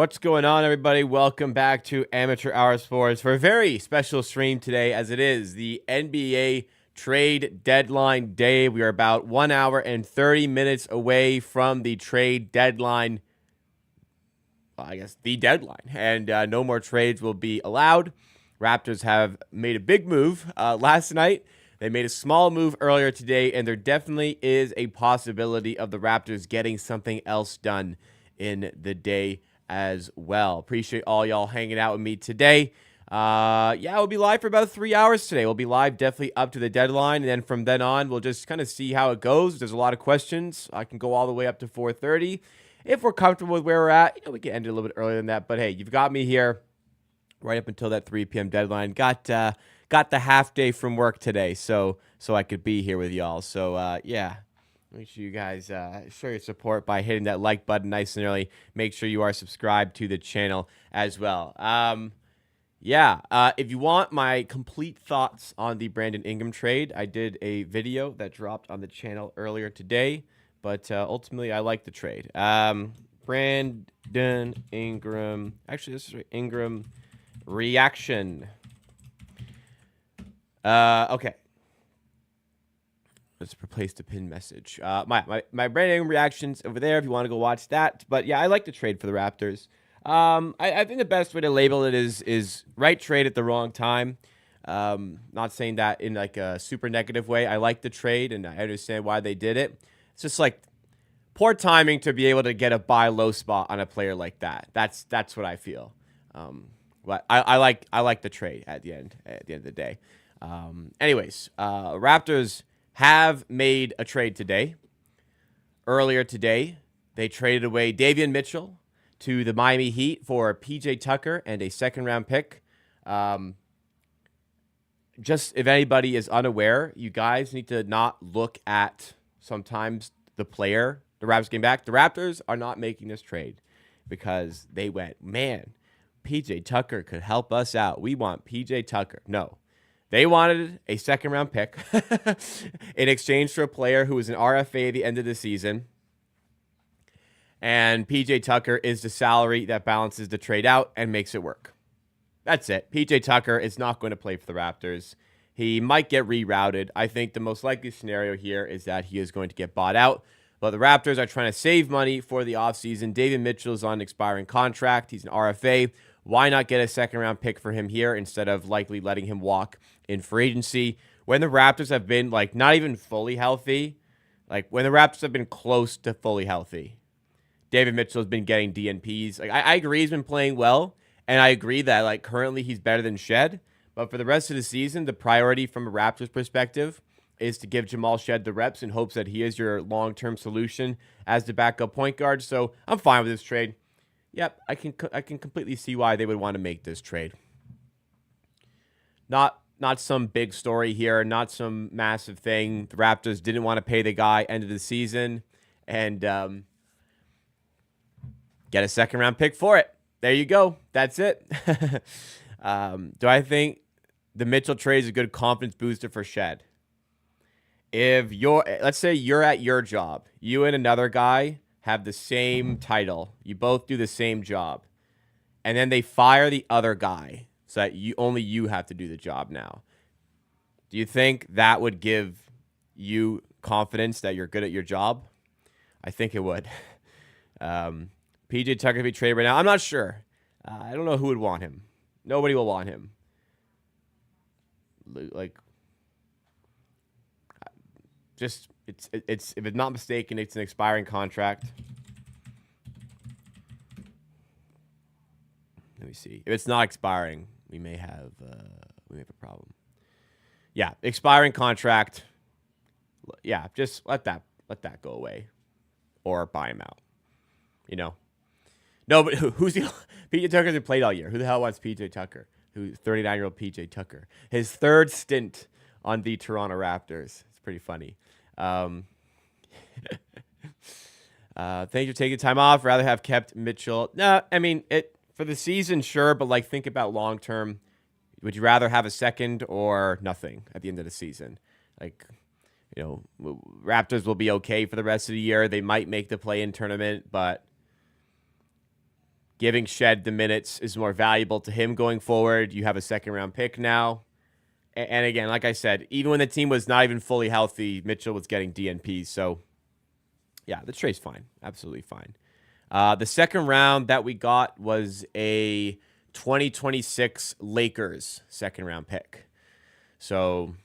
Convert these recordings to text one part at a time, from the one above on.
What's going on, everybody? Welcome back to Amateur Hour Sports for a very special stream today, as it is the NBA trade deadline day. We are about 1 hour and 30 minutes away from the trade deadline. Well, I guess the deadline, and no more trades will be allowed. Raptors have made a big move last night. They made a small move earlier today, and there definitely is a possibility of the Raptors getting something else done in the day as well. Appreciate all y'all hanging out with me today. We'll be live for about 3 hours today. We'll be live definitely up to the deadline, and then from then on, we'll just kind of see how it goes. There's a lot of questions. I can go all the way up to 4:30. If we're comfortable with where we're at, we can end it a little bit earlier than that. But hey, you've got me here right up until that 3 p.m. deadline. Got the half day from work today, so I could be here with y'all. So make sure you guys show your support by hitting that like button nice and early. Make sure you are subscribed to the channel as well. If you want my complete thoughts on the Brandon Ingram trade, I did a video that dropped on the channel earlier today, but ultimately I like the trade. Brandon Ingram, actually this is Ingram reaction. Okay. Let's replace the pinned message. My Brandon Ingram reactions over there if you want to go watch that. But yeah, I like the trade for the Raptors. I think the best way to label it is right trade at the wrong time. Not saying that in like a super negative way. I like the trade and I understand why they did it. It's just like poor timing to be able to get a buy low spot on a player like that. That's what I feel. But I like the trade at the end of the day. Raptors have made a trade today. Earlier today, they traded away Davion Mitchell to the Miami Heat for PJ Tucker and a second-round pick. Just if anybody is unaware, you guys need to not look at sometimes the player the Raptors came back. The Raptors are not making this trade because they went, man, PJ Tucker could help us out. We want PJ Tucker. No. They wanted a second-round pick in exchange for a player who was an RFA at the end of the season. And PJ Tucker is the salary that balances the trade out and makes it work. That's it. PJ Tucker is not going to play for the Raptors. He might get rerouted. I think the most likely scenario here is that he is going to get bought out. But the Raptors are trying to save money for the offseason. Davion Mitchell is on an expiring contract. He's an RFA. Why not get a second-round pick for him here instead of likely letting him walk in free agency? When the Raptors have been, not even fully healthy, when the Raptors have been close to fully healthy, Davion Mitchell has been getting DNPs. I agree he's been playing well, and I agree that, currently he's better than Shed. But for the rest of the season, the priority from a Raptors perspective is to give Jamal Shed the reps in hopes that he is your long-term solution as the backup point guard. So I'm fine with this trade. Yep, I can completely see why they would want to make this trade. Not some big story here, not some massive thing. The Raptors didn't want to pay the guy end of the season and get a second-round pick for it. There you go. That's it. Do I think the Mitchell trade is a good confidence booster for Shed? Let's say you're at your job, you and another guy have the same title. You both do the same job. And then they fire the other guy so that only you have to do the job now. Do you think that would give you confidence that you're good at your job? I think it would. PJ Tucker to be traded right now. I'm not sure. I don't know who would want him. Nobody will want him. It's if it's not mistaken, it's an expiring contract. Let me see. If it's not expiring, we may have a problem. Yeah, expiring contract. Yeah, just let that go away, or buy him out. No, but who's the PJ Tucker's been played all year? Who the hell wants PJ Tucker? Who's 39-year-old PJ Tucker? His third stint on the Toronto Raptors. It's pretty funny. Thank you for taking time off. Rather have kept Mitchell. No, I mean it for the season, sure, but think about long term. Would you rather have a second or nothing at the end of the season? Raptors will be okay for the rest of the year. They might make the play-in tournament, but Giving Shed the minutes is more valuable to him going forward. You have a second-round pick now. And again, like I said, even when the team was not even fully healthy, Mitchell was getting DNPs. So, yeah, the trade's fine. Absolutely fine. The second round that we got was a 2026 Lakers second-round pick. So,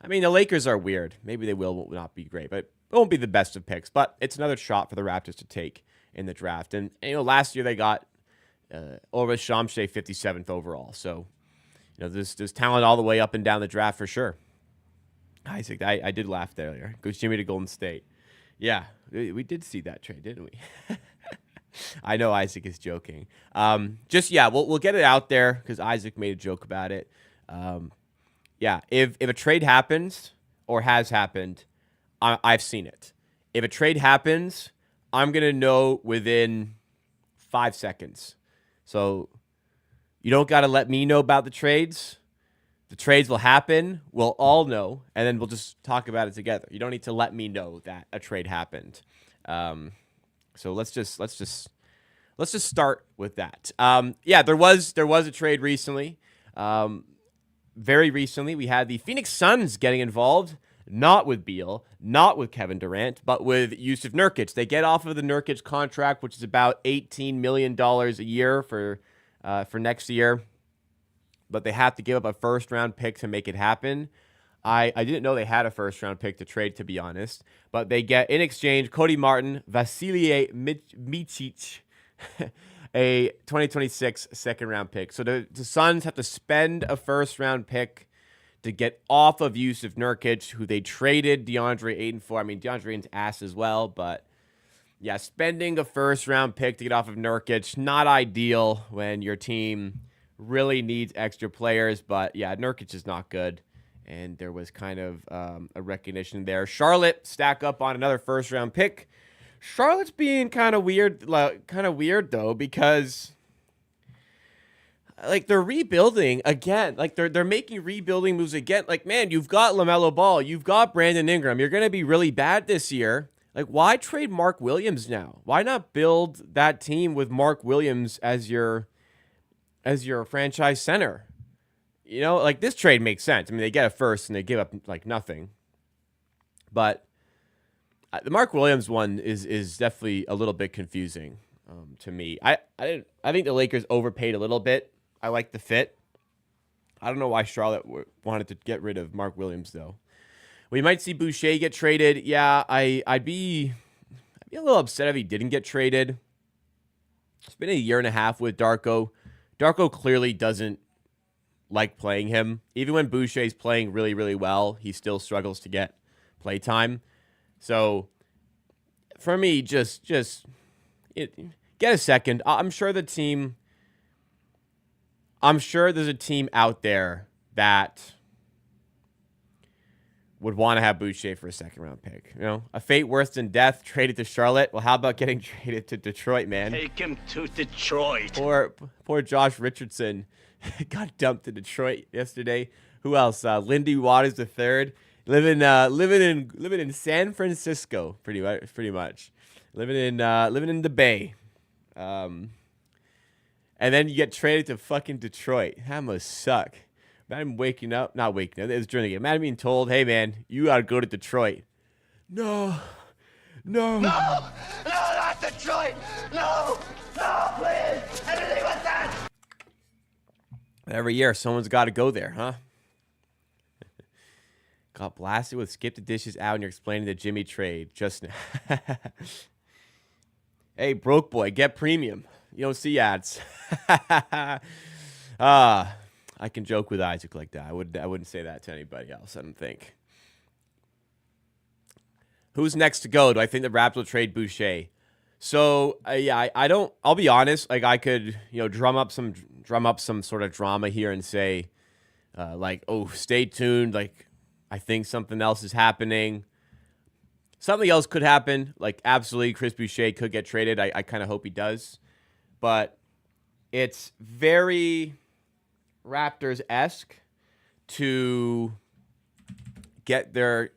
I mean, the Lakers are weird. Maybe they will not be great, but it won't be the best of picks. But it's another shot for the Raptors to take in the draft. And last year they got Ulrich Shamshay 57th overall. So, there's talent all the way up and down the draft for sure. Isaac, I did laugh there earlier. Goes Jimmy to Golden State. Yeah, we did see that trade, didn't we? I know Isaac is joking. We'll get it out there because Isaac made a joke about it. If a trade happens or has happened, I've seen it. If a trade happens, I'm going to know within 5 seconds. So you don't got to let me know about the trades. The trades will happen. We'll all know, and then we'll just talk about it together. You don't need to let me know that a trade happened. So let's just start with that. There was a trade recently. Very recently, we had the Phoenix Suns getting involved, not with Beal, not with Kevin Durant, but with Yusuf Nurkic. They get off of the Nurkic contract, which is about $18 million a year for next year, but they have to give up a first-round pick to make it happen. I didn't know they had a first-round pick to trade, to be honest, but they get, in exchange, Cody Martin, Vasilije Micic, a 2026 second-round pick. So the Suns have to spend a first-round pick to get off of Yusuf Nurkic, who they traded DeAndre Ayton for. I mean, DeAndre Ayton's ass as well, but yeah, spending a first-round pick to get off of Nurkic, not ideal when your team really needs extra players. But yeah, Nurkic is not good, and there was kind of a recognition there. Charlotte stack up on another first-round pick. Charlotte's being kind of weird though, because like they're rebuilding again. Like they're making rebuilding moves again. Like, man, you've got LaMelo Ball, you've got Brandon Ingram. You're gonna be really bad this year. Like, why trade Mark Williams now? Why not build that team with Mark Williams as your franchise center? Like this trade makes sense. I mean, they get a first and they give up like nothing. But the Mark Williams one is definitely a little bit confusing to me. I think the Lakers overpaid a little bit. I like the fit. I don't know why Charlotte wanted to get rid of Mark Williams though. We might see Boucher get traded. Yeah, I'd be a little upset if he didn't get traded. It's been a year and a half with Darko. Darko clearly doesn't like playing him. Even when Boucher's playing really, really well, he still struggles to get play time. So for me, just get a second. I'm sure there's a team out there that would want to have Boucher for a second-round pick. A fate worse than death, traded to Charlotte. Well, how about getting traded to Detroit, man? Take him to Detroit. Poor Josh Richardson got dumped to Detroit yesterday. Who else? Lindy Waters III, living in San Francisco, pretty much. Living in the Bay. And then you get traded to fucking Detroit. That must suck. Imagine not waking up. It was during the game. Imagine being told, hey, man, you got to go to Detroit. No, not Detroit. No, please. Anything but that. Every year, someone's got to go there, huh? Got blasted with skip the dishes out and you're explaining the Jimmy trade just now. Hey, broke boy, get premium. You don't see ads. I can joke with Isaac like that. I wouldn't say that to anybody else, I don't think. Who's next to go? Do I think the Raptors will trade Boucher? So I don't. I'll be honest. Like I could, drum up some sort of drama here and say, stay tuned. Like I think something else is happening. Something else could happen. Like absolutely, Chris Boucher could get traded. I kind of hope he does, but it's very Raptors-esque to get their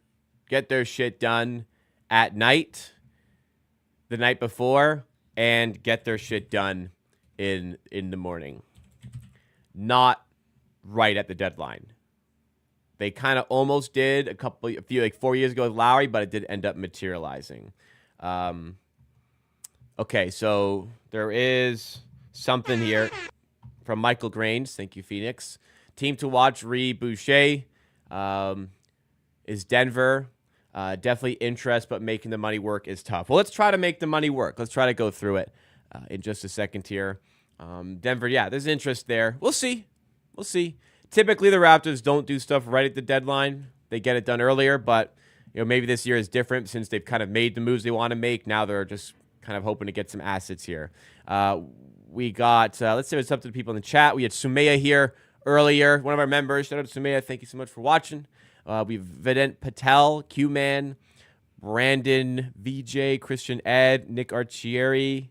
shit done at night, the night before, and get their shit done in the morning. Not right at the deadline. They kind of almost did a few like 4 years ago with Lowry, but it did end up materializing. Okay, so there is something here from Michael Grains. Thank you, Phoenix. Team to watch, Boucher. Is Denver. Definitely interest, but making the money work is tough. Well, let's try to make the money work. Let's try to go through it in just a second here. Denver, yeah, there's interest there. We'll see. We'll see. Typically, the Raptors don't do stuff right at the deadline. They get it done earlier, but maybe this year is different since they've kind of made the moves they want to make. Now they're just kind of hoping to get some assets here. We got, let's say what's up to the people in the chat. We had Sumaya here earlier, one of our members. Shout out to Sumaya. Thank you so much for watching. We've Vedant Patel, Q-Man, Brandon, VJ, Christian Ed, Nick Archieri,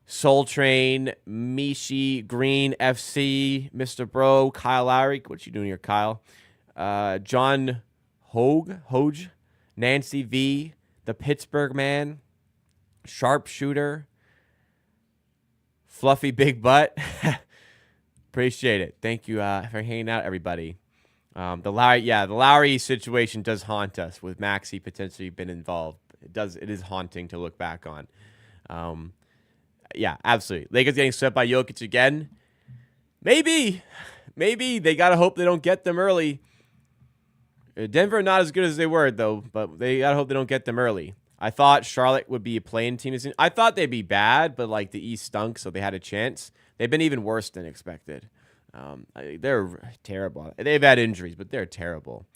Soul Train, Mishi, Green, FC, Mr. Bro, Kyle Lowry. What you doing here, Kyle? John Hoge, Nancy V, the Pittsburgh Man, Sharpshooter, Fluffy Big Butt. Appreciate it. Thank you for hanging out, everybody. The Lowry situation does haunt us with Maxey potentially been involved. It is haunting to look back on. Yeah, absolutely. Lakers getting swept by Jokic again. Maybe they gotta hope they don't get them early. Denver not as good as they were though, but they gotta hope they don't get them early. I thought Charlotte would be a playing team. I thought they'd be bad, but like the East stunk, so they had a chance. They've been even worse than expected. They're terrible. They've had injuries, but they're terrible.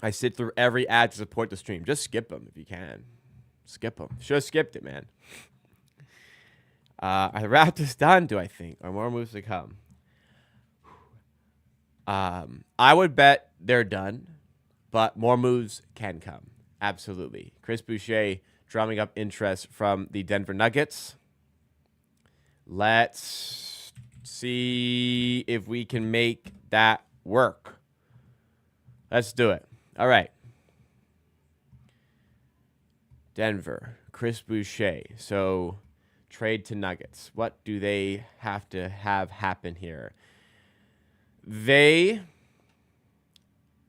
I sit through every ad to support the stream. Just skip them if you can. Skip them. Should have skipped it, man. Are the Raptors done, do I think? Or more moves to come? I would bet they're done, but more moves can come. Absolutely. Chris Boucher drumming up interest from the Denver Nuggets. Let's see if we can make that work. Let's do it. All right. Denver, Chris Boucher. So, trade to Nuggets. What do they have to have happen here? They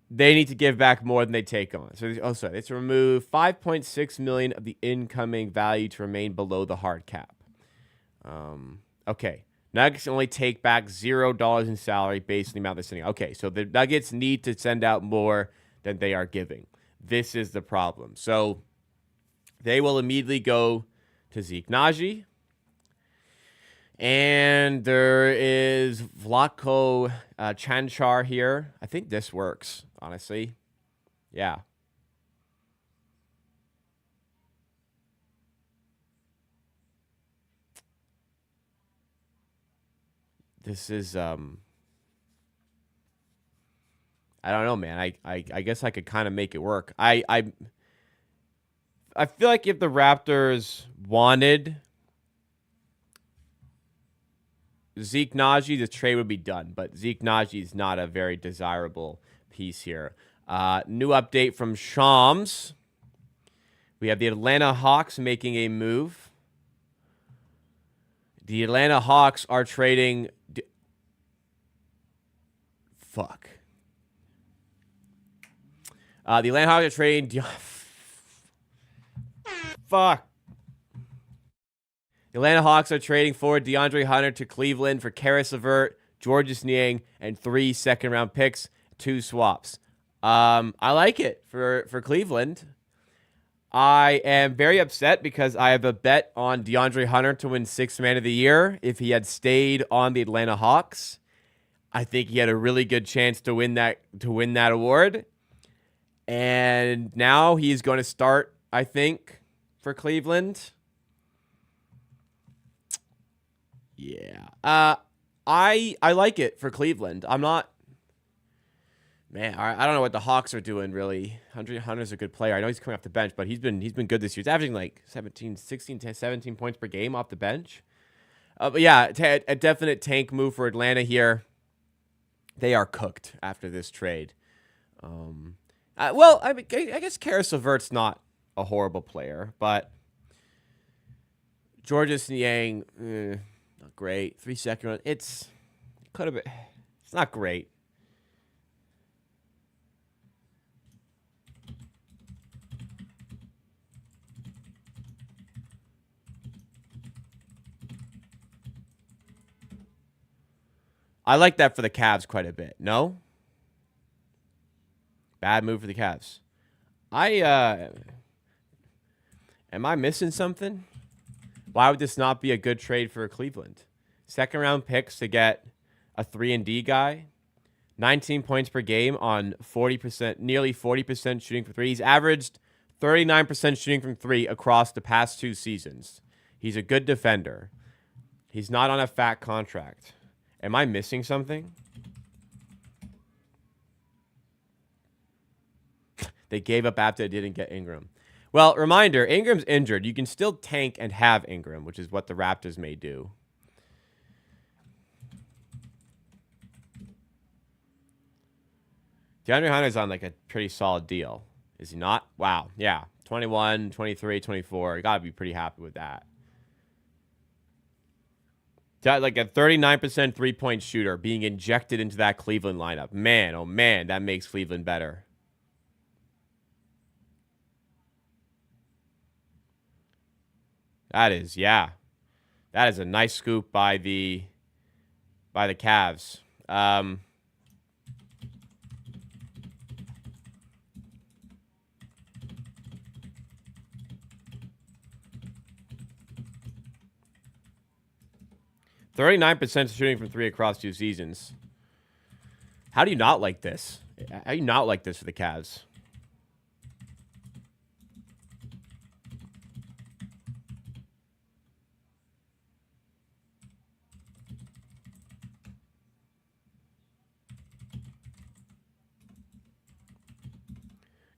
need to give back more than they take on. So, they have to remove $5.6 million of the incoming value to remain below the hard cap. Okay. Nuggets only take back $0 in salary based on the amount they're sending. Okay, so the Nuggets need to send out more than they are giving. This is the problem. So they will immediately go to Zeke Naji. And there is Vlatko Chanchar here. I think this works, honestly. Yeah. This is I don't know, man. I guess I could kind of make it work. I feel like if the Raptors wanted Zeke Naji, the trade would be done. But Zeke Naji is not a very desirable piece here. New update from Shams. We have the Atlanta Hawks making a move. The Atlanta Hawks are trading... Fuck. The Atlanta Hawks are trading... Fuck. The Atlanta Hawks are trading forward DeAndre Hunter to Cleveland for Karis LeVert, Georges Niang, and 3 second-round picks, 2 swaps. I like it for Cleveland. I am very upset because I have a bet on DeAndre Hunter to win 6th Man of the Year if he had stayed on the Atlanta Hawks. I think he had a really good chance to win that award. And now he's going to start, I think, for Cleveland. Yeah. I like it for Cleveland. I'm not... Man, I don't know what the Hawks are doing, really. Hunter's a good player. I know he's coming off the bench, but he's been good this year. He's averaging like 16 to 17 points per game off the bench. But yeah, a definite tank move for Atlanta here. They are cooked after this trade. I guess Karis LeVert's not a horrible player, but Georges Niang, not great. 3 second run. It could have been. It's not great. I like that for the Cavs quite a bit. No? Bad move for the Cavs. Am I missing something? Why would this not be a good trade for Cleveland? Second round picks to get a 3-and-D guy. 19 points per game on 40%, nearly 40% shooting from three. He's averaged 39% shooting from three across the past 2 seasons. He's a good defender. He's not on a fat contract. Am I missing something? They gave up after they didn't get Ingram. Well, reminder, Ingram's injured. You can still tank and have Ingram, which is what the Raptors may do. DeAndre Hunter's on like a pretty solid deal. Is he not? Wow. Yeah. 21, 23, 24. You got to be pretty happy with that. Like a 39% three-point shooter being injected into that Cleveland lineup. Man, oh man, that makes Cleveland better. That is, yeah. That is a nice scoop by the Cavs. 39% shooting from three across 2 seasons. How do you not like this? How do you not like this for the Cavs?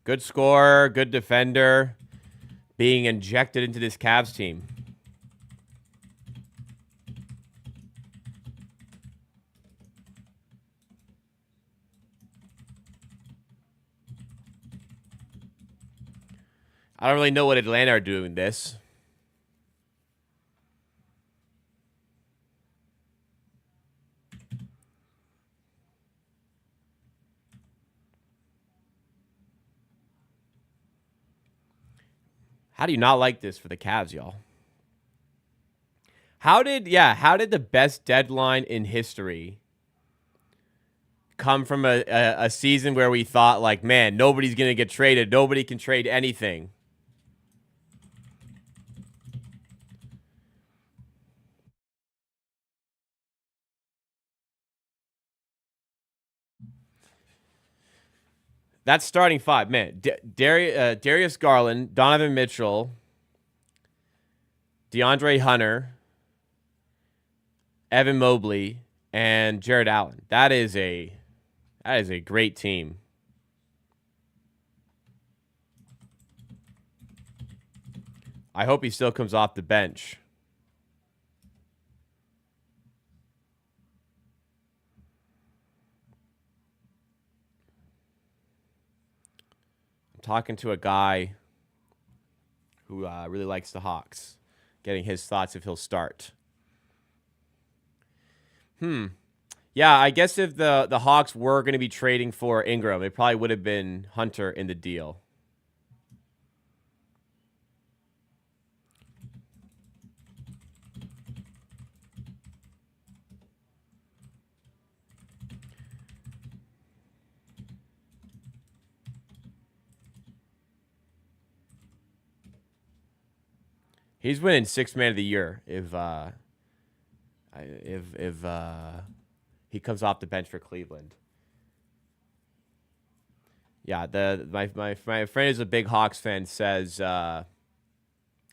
Good scorer, good defender, being injected into this Cavs team. I don't really know what Atlanta are doing this. How do you not like this for the Cavs, y'all? How did the best deadline in history come from a season where we thought, like, man, nobody's going to get traded. Nobody can trade anything. That's starting 5, man. Darius Garland, Donovan Mitchell, DeAndre Hunter, Evan Mobley, and Jared Allen. That is a great team. I hope he still comes off the bench. Talking to a guy who really likes the Hawks, getting his thoughts if he'll start. Yeah, I guess if the Hawks were going to be trading for Ingram, it probably would have been Hunter in the deal. He's winning 6th man of the year if he comes off the bench for Cleveland. Yeah, my friend is a big Hawks fan. Says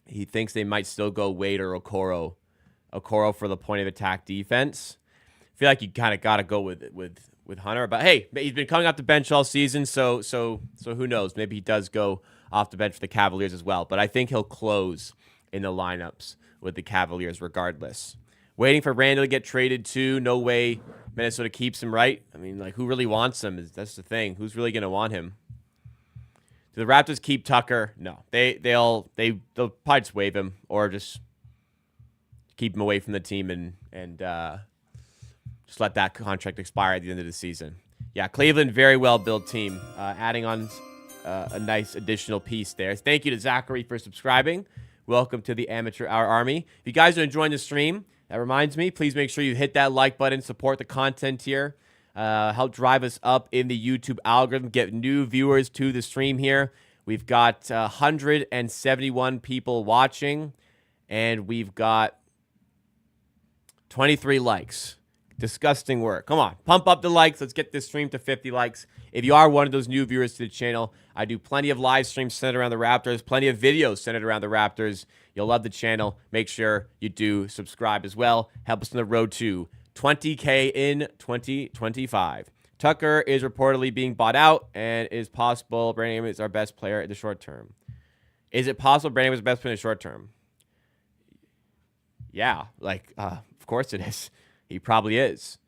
he thinks they might still go Wade or Okoro for the point of attack defense. I feel like you kind of got to go with Hunter, but hey, he's been coming off the bench all season, so who knows? Maybe he does go off the bench for the Cavaliers as well. But I think he'll close in the lineups with the Cavaliers regardless. Waiting for Randall to get traded too. No way Minnesota keeps him, right? I mean, like, who really wants him? That's the thing. Who's really going to want him? Do the Raptors keep Tucker? No. They'll probably just waive him or just keep him away from the team and just let that contract expire at the end of the season. Yeah, Cleveland, very well-built team. Adding on a nice additional piece there. Thank you to Zachary for subscribing. Welcome to the Amateur Hour Army. If you guys are enjoying the stream, that reminds me, please make sure you hit that like button, support the content here, help drive us up in the YouTube algorithm, get new viewers to the stream here. We've got 171 people watching, and we've got 23 likes. Disgusting work. Come on, pump up the likes. Let's get this stream to 50 likes. If you are one of those new viewers to the channel, I do plenty of live streams centered around the Raptors, plenty of videos centered around the Raptors. You'll love the channel. Make sure you do subscribe as well. Help us on the road to 20K in 2025. Tucker is reportedly being bought out, and it is possible Brandon Ingram is our best player in the short term. Is it possible Brandon Ingram is the best player in the short term? Yeah, of course it is. He probably is.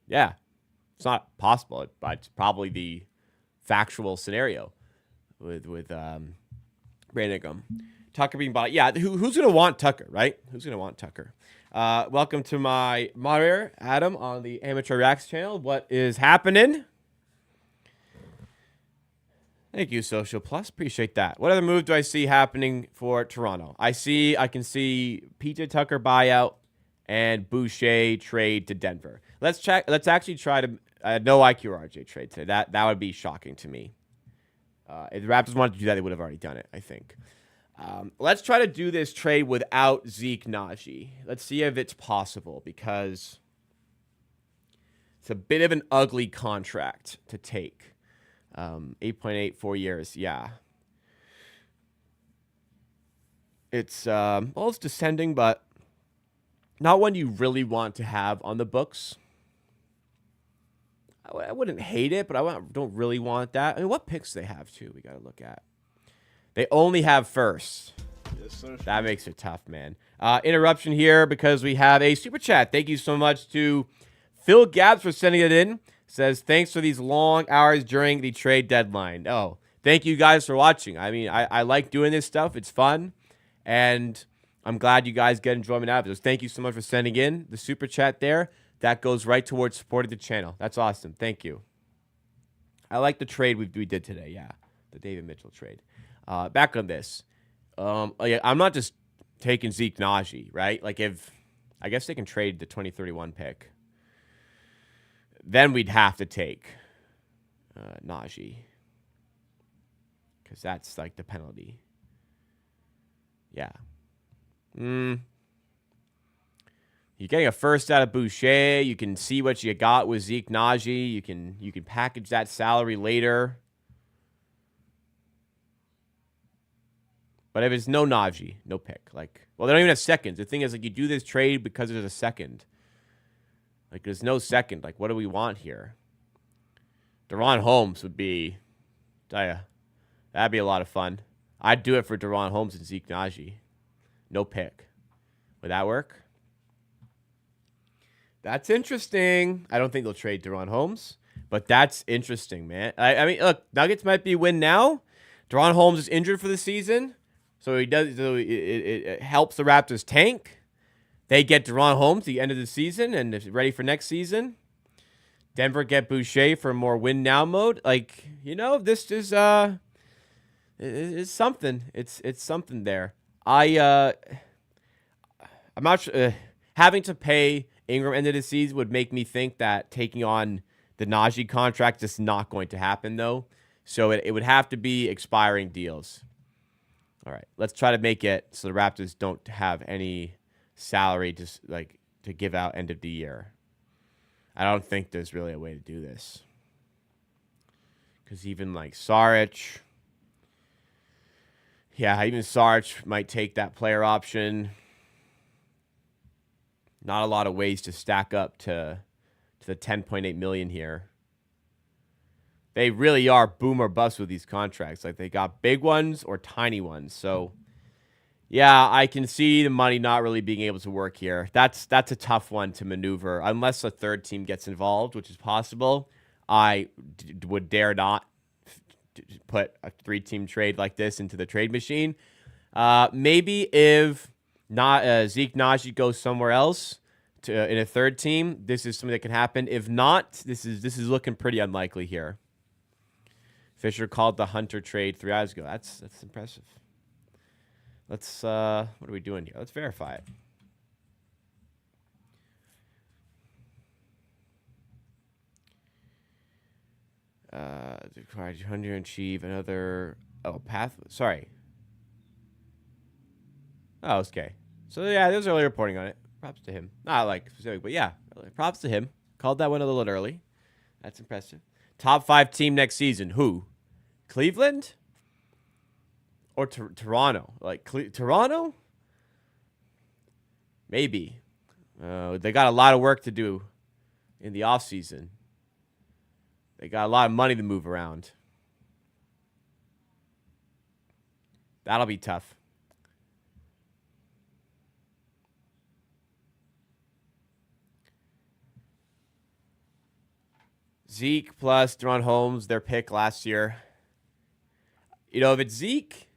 Yeah, it's not possible, but it's probably the factual scenario with Brandon Ingram. Tucker being bought. Yeah, who's going to want Tucker, right? Who's going to want Tucker? Welcome to my moderator, Adam, on the Amateur Reacts channel. What is happening? Thank you, Social Plus. Appreciate that. What other move do I see happening for Toronto? I can see PJ Tucker buyout and Boucher trade to Denver. Let's check. Let's actually try to no IQRJ trade today. That would be shocking to me. If the Raptors wanted to do that, they would have already done it, I think. Let's try to do this trade without Zeke Naji. Let's see if it's possible, because it's a bit of an ugly contract to take. 8.8, 4 years. Yeah. It's it's descending, but not one you really want to have on the books. I wouldn't hate it, but I don't really want that. I mean, what picks they have, too, we got to look at. They only have first. Yes, sir. That makes it tough, man. Interruption here because we have a super chat. Thank you so much to Phil Gabbs for sending it in. Says, thanks for these long hours during the trade deadline. Oh, thank you guys for watching. I mean, I like doing this stuff. It's fun. And I'm glad you guys get enjoyment out of it. So thank you so much for sending in the super chat there. That goes right towards supporting the channel. That's awesome. Thank you. I like the trade we did today. Yeah, the David Mitchell trade. Back on this. I'm not just taking Zeke Naji, right? I guess they can trade the 2031 pick. Then we'd have to take Naji, because that's like the penalty. Yeah. You're getting a first out of Boucher. You can see what you got with Zeke Naji. You can package that salary later. But if it's no Naji, no pick. They don't even have seconds. The thing is, you do this trade because there's a second. There's no second. What do we want here? Deron Holmes would be, that'd be a lot of fun. I'd do it for Deron Holmes and Zeke Naji. No pick. Would that work? That's interesting. I don't think they'll trade Deron Holmes, but that's interesting, man. I mean, look, Nuggets might be win now. Deron Holmes is injured for the season, so it helps the Raptors tank. They get Deron Holmes at the end of the season and is ready for next season. Denver get Boucher for more win now mode. This is it's something. It's something there. I'm not sure. Having to pay Ingram end of the season would make me think that taking on the Naji contract is not going to happen, though. So it would have to be expiring deals. All right, let's try to make it so the Raptors don't have any salary to give out end of the year. I don't think there's really a way to do this, because even Saric, even Saric might take that player option. Not a lot of ways to stack up to the 10.8 million here. They really are boom or bust with these contracts. They got big ones or tiny ones. So, yeah, I can see the money not really being able to work here. That's a tough one to maneuver. Unless a third team gets involved, which is possible, I would dare not put a 3-team trade like this into the trade machine. Maybe if not Zeke Najee goes somewhere else in a 3rd team, this is something that can happen. If not, this is looking pretty unlikely here. Fisher called the Hunter trade 3 hours ago. That's impressive. Let's what are we doing here? Let's verify it. Hunter and achieve another path. Sorry. Oh, okay. So yeah, there's early reporting on it. Props to him. Not like specific, but yeah, props to him. Called that one a little early. That's impressive. Top 5 team next season. Who? Cleveland? Or Toronto? Like Toronto? Maybe. They got a lot of work to do in the offseason. They got a lot of money to move around. That'll be tough. Zeke plus Deron Holmes, their pick last year. You know, if it's Zeke,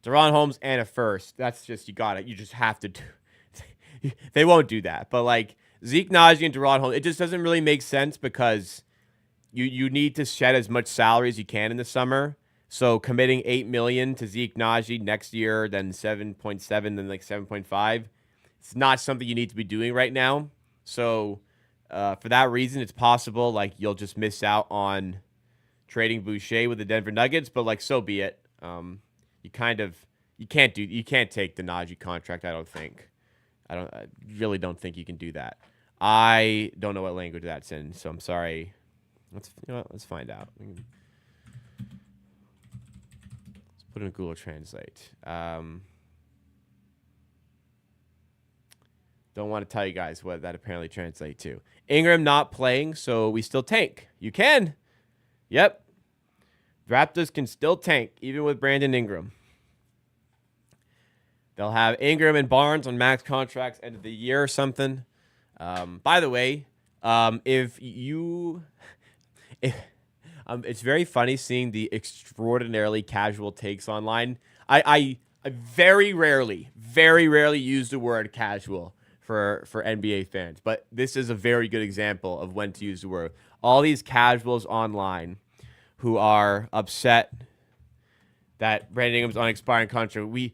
Deron Holmes, and a first, that's just, you got it. You just have to do. They won't do that. But like Zeke Najee and Deron Holmes, it just doesn't really make sense because you need to shed as much salary as you can in the summer. So committing $8 million to Zeke Najee next year, then 7.7, then like 7.5, it's not something you need to be doing right now. So for that reason, it's possible like you'll just miss out on trading Boucher with the Denver Nuggets, but like so be it. You can't take the Najee contract. I don't think. I really don't think you can do that. I don't know what language that's in, so I'm sorry. Let's find out. Let's put in Google Translate. Don't want to tell you guys what that apparently translates to. Ingram not playing, so we still tank. You can. Yep. Raptors can still tank, even with Brandon Ingram. They'll have Ingram and Barnes on max contracts end of the year or something. By the way, it's very funny seeing the extraordinarily casual takes online. I very rarely use the word casual for NBA fans, but this is a very good example of when to use the word. All these casuals online who are upset that Brandon Ingram's on expiring contract. We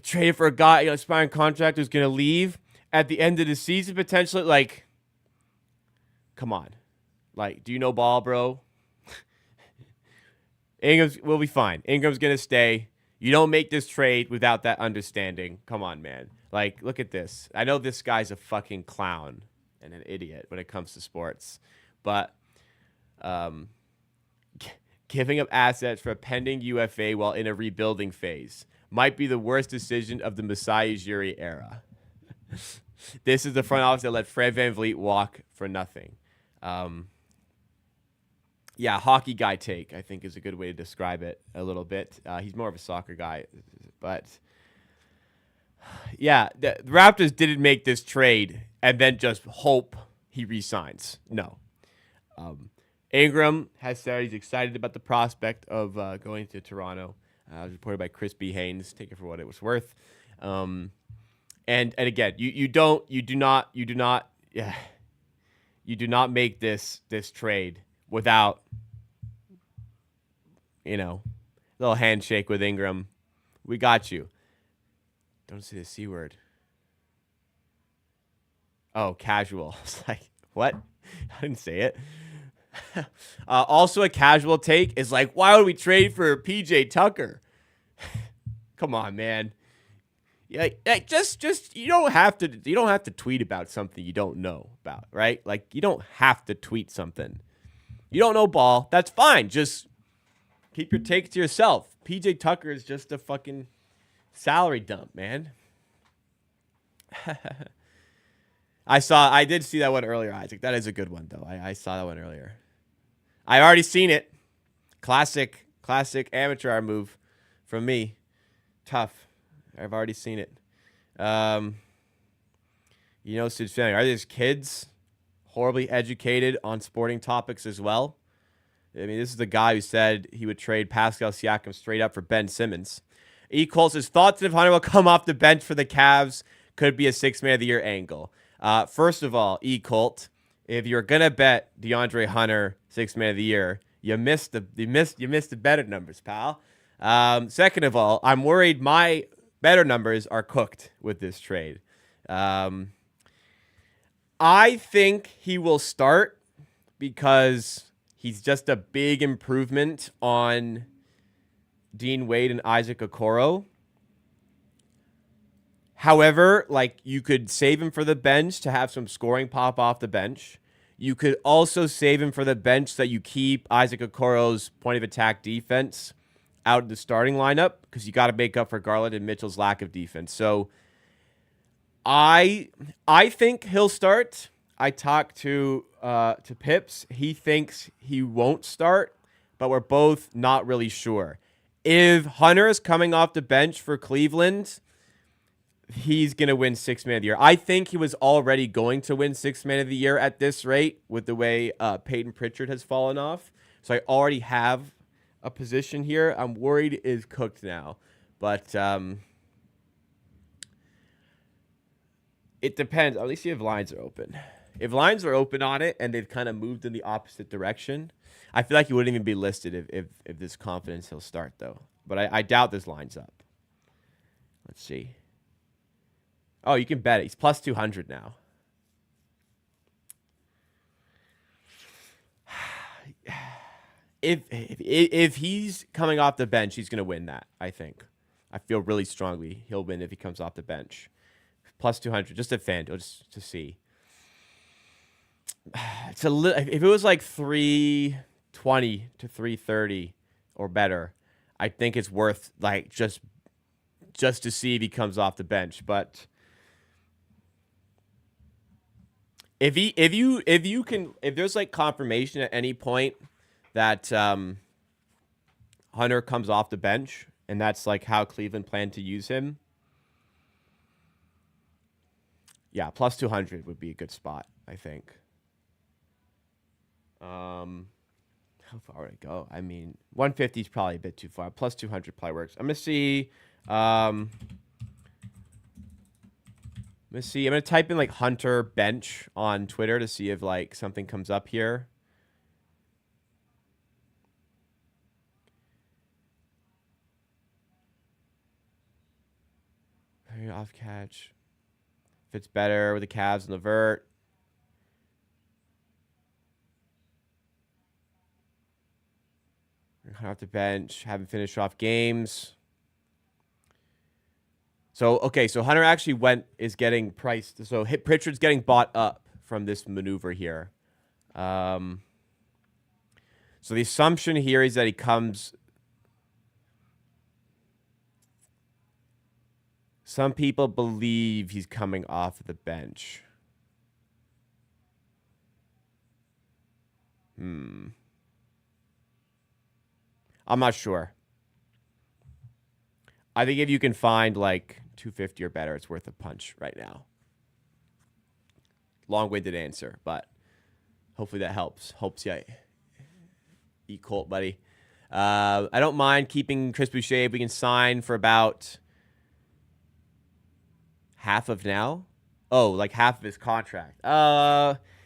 traded for a guy on expiring contract who's going to leave at the end of the season potentially. Like, come on. Like, do you know ball, bro? Ingram's will be fine. Ingram's going to stay. You don't make this trade without that understanding. Come on, man. Like, look at this. I know this guy's a fucking clown and an idiot when it comes to sports, but giving up assets for a pending UFA while in a rebuilding phase might be the worst decision of the Masai Ujiri era. This is the front office that let Fred VanVleet walk for nothing. Yeah, hockey guy take, I think, is a good way to describe it a little bit. He's more of a soccer guy. But, yeah, the Raptors didn't make this trade and then just hope he resigns. No. Ingram has said he's excited about the prospect of going to Toronto. It was reported by Chris B. Haynes. Take it for what it was worth. And again, you do not make this trade without, a little handshake with Ingram. We got you. Don't say the C word. Oh, casual. It's like, what? I didn't say it. Also, a casual take is like, why would we trade for PJ Tucker? Come on, man. Yeah, just you don't have to tweet about something you don't know about, right? Like, you don't have to tweet something. You don't know ball. That's fine. Just keep your takes to yourself. PJ Tucker is just a fucking salary dump, man. I did see that one earlier, Isaac. That is a good one, though. I saw that one earlier. I've already seen it. Classic amateur hour move from me. Tough. I've already seen it. Sid's family, are these kids horribly educated on sporting topics as well? I mean, this is the guy who said he would trade Pascal Siakam straight up for Ben Simmons. E. Says, thoughts if Hunter will come off the bench for the Cavs could be a Six-Man of the Year angle. First of all, Colt, if you're gonna bet DeAndre Hunter Six-Man of the Year, you missed the better numbers, pal. Second of all, I'm worried my better numbers are cooked with this trade. I think he will start because he's just a big improvement on Dean Wade and Isaac Okoro. However, like, you could save him for the bench to have some scoring pop off the bench. You could also save him for the bench so that you keep Isaac Okoro's point of attack defense out of the starting lineup because you got to make up for Garland and Mitchell's lack of defense. So I think he'll start. I talked to Pips. He thinks he won't start, but we're both not really sure. If Hunter is coming off the bench for Cleveland, he's going to win Six-Man of the Year. I think he was already going to win Six-Man of the Year at this rate with the way Peyton Pritchard has fallen off. So I already have a position here. I'm worried it is cooked now. But it depends. At least see if lines are open. If lines are open on it and they've kind of moved in the opposite direction, I feel like he wouldn't even be listed if there's confidence he'll start, though. But I doubt this line's up. Let's see. Oh, you can bet it. He's plus 200 now. If he's coming off the bench, he's going to win that, I think. I feel really strongly he'll win if he comes off the bench. Plus 200, just a FanDuel, just to see. It's a if it was like 320 to 330 or better, I think it's worth like just to see if he comes off the bench. But if there's like confirmation at any point that Hunter comes off the bench and that's like how Cleveland planned to use him, yeah, plus 200 would be a good spot, I think. How far would I go? I mean, 150 is probably a bit too far. Plus 200 probably works. I'm gonna see. I'm gonna type in like Hunter bench on Twitter to see if like something comes up here. Very off catch. Fits better with the Cavs and the vert. Off the bench, haven't finished off games. So, okay, so Hunter actually is getting priced. So Pritchard's getting bought up from this maneuver here. So the assumption here is that he comes. Some people believe he's coming off of the bench. I'm not sure. I think if you can find like 250 or better, it's worth a punch right now. Long-winded answer, but hopefully that helps. Hopes you eat Colt, buddy. I don't mind keeping Chris Boucher if we can sign for about half of now. Oh, like half of his contract.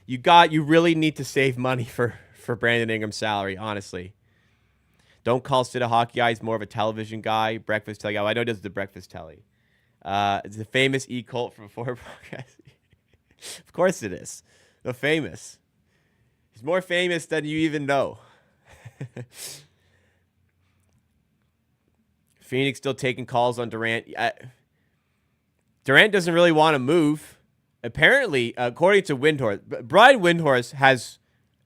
You really need to save money for Brandon Ingram's salary, honestly. Don't call Sid a hockey guy. He's more of a television guy, breakfast telly guy. I know he does the breakfast telly. It's the famous E-Colt from Forward Progress. Of course it is. The famous. He's more famous than you even know. Phoenix still taking calls on Durant. Durant doesn't really want to move. Apparently, according to Windhorst, Brian Windhorst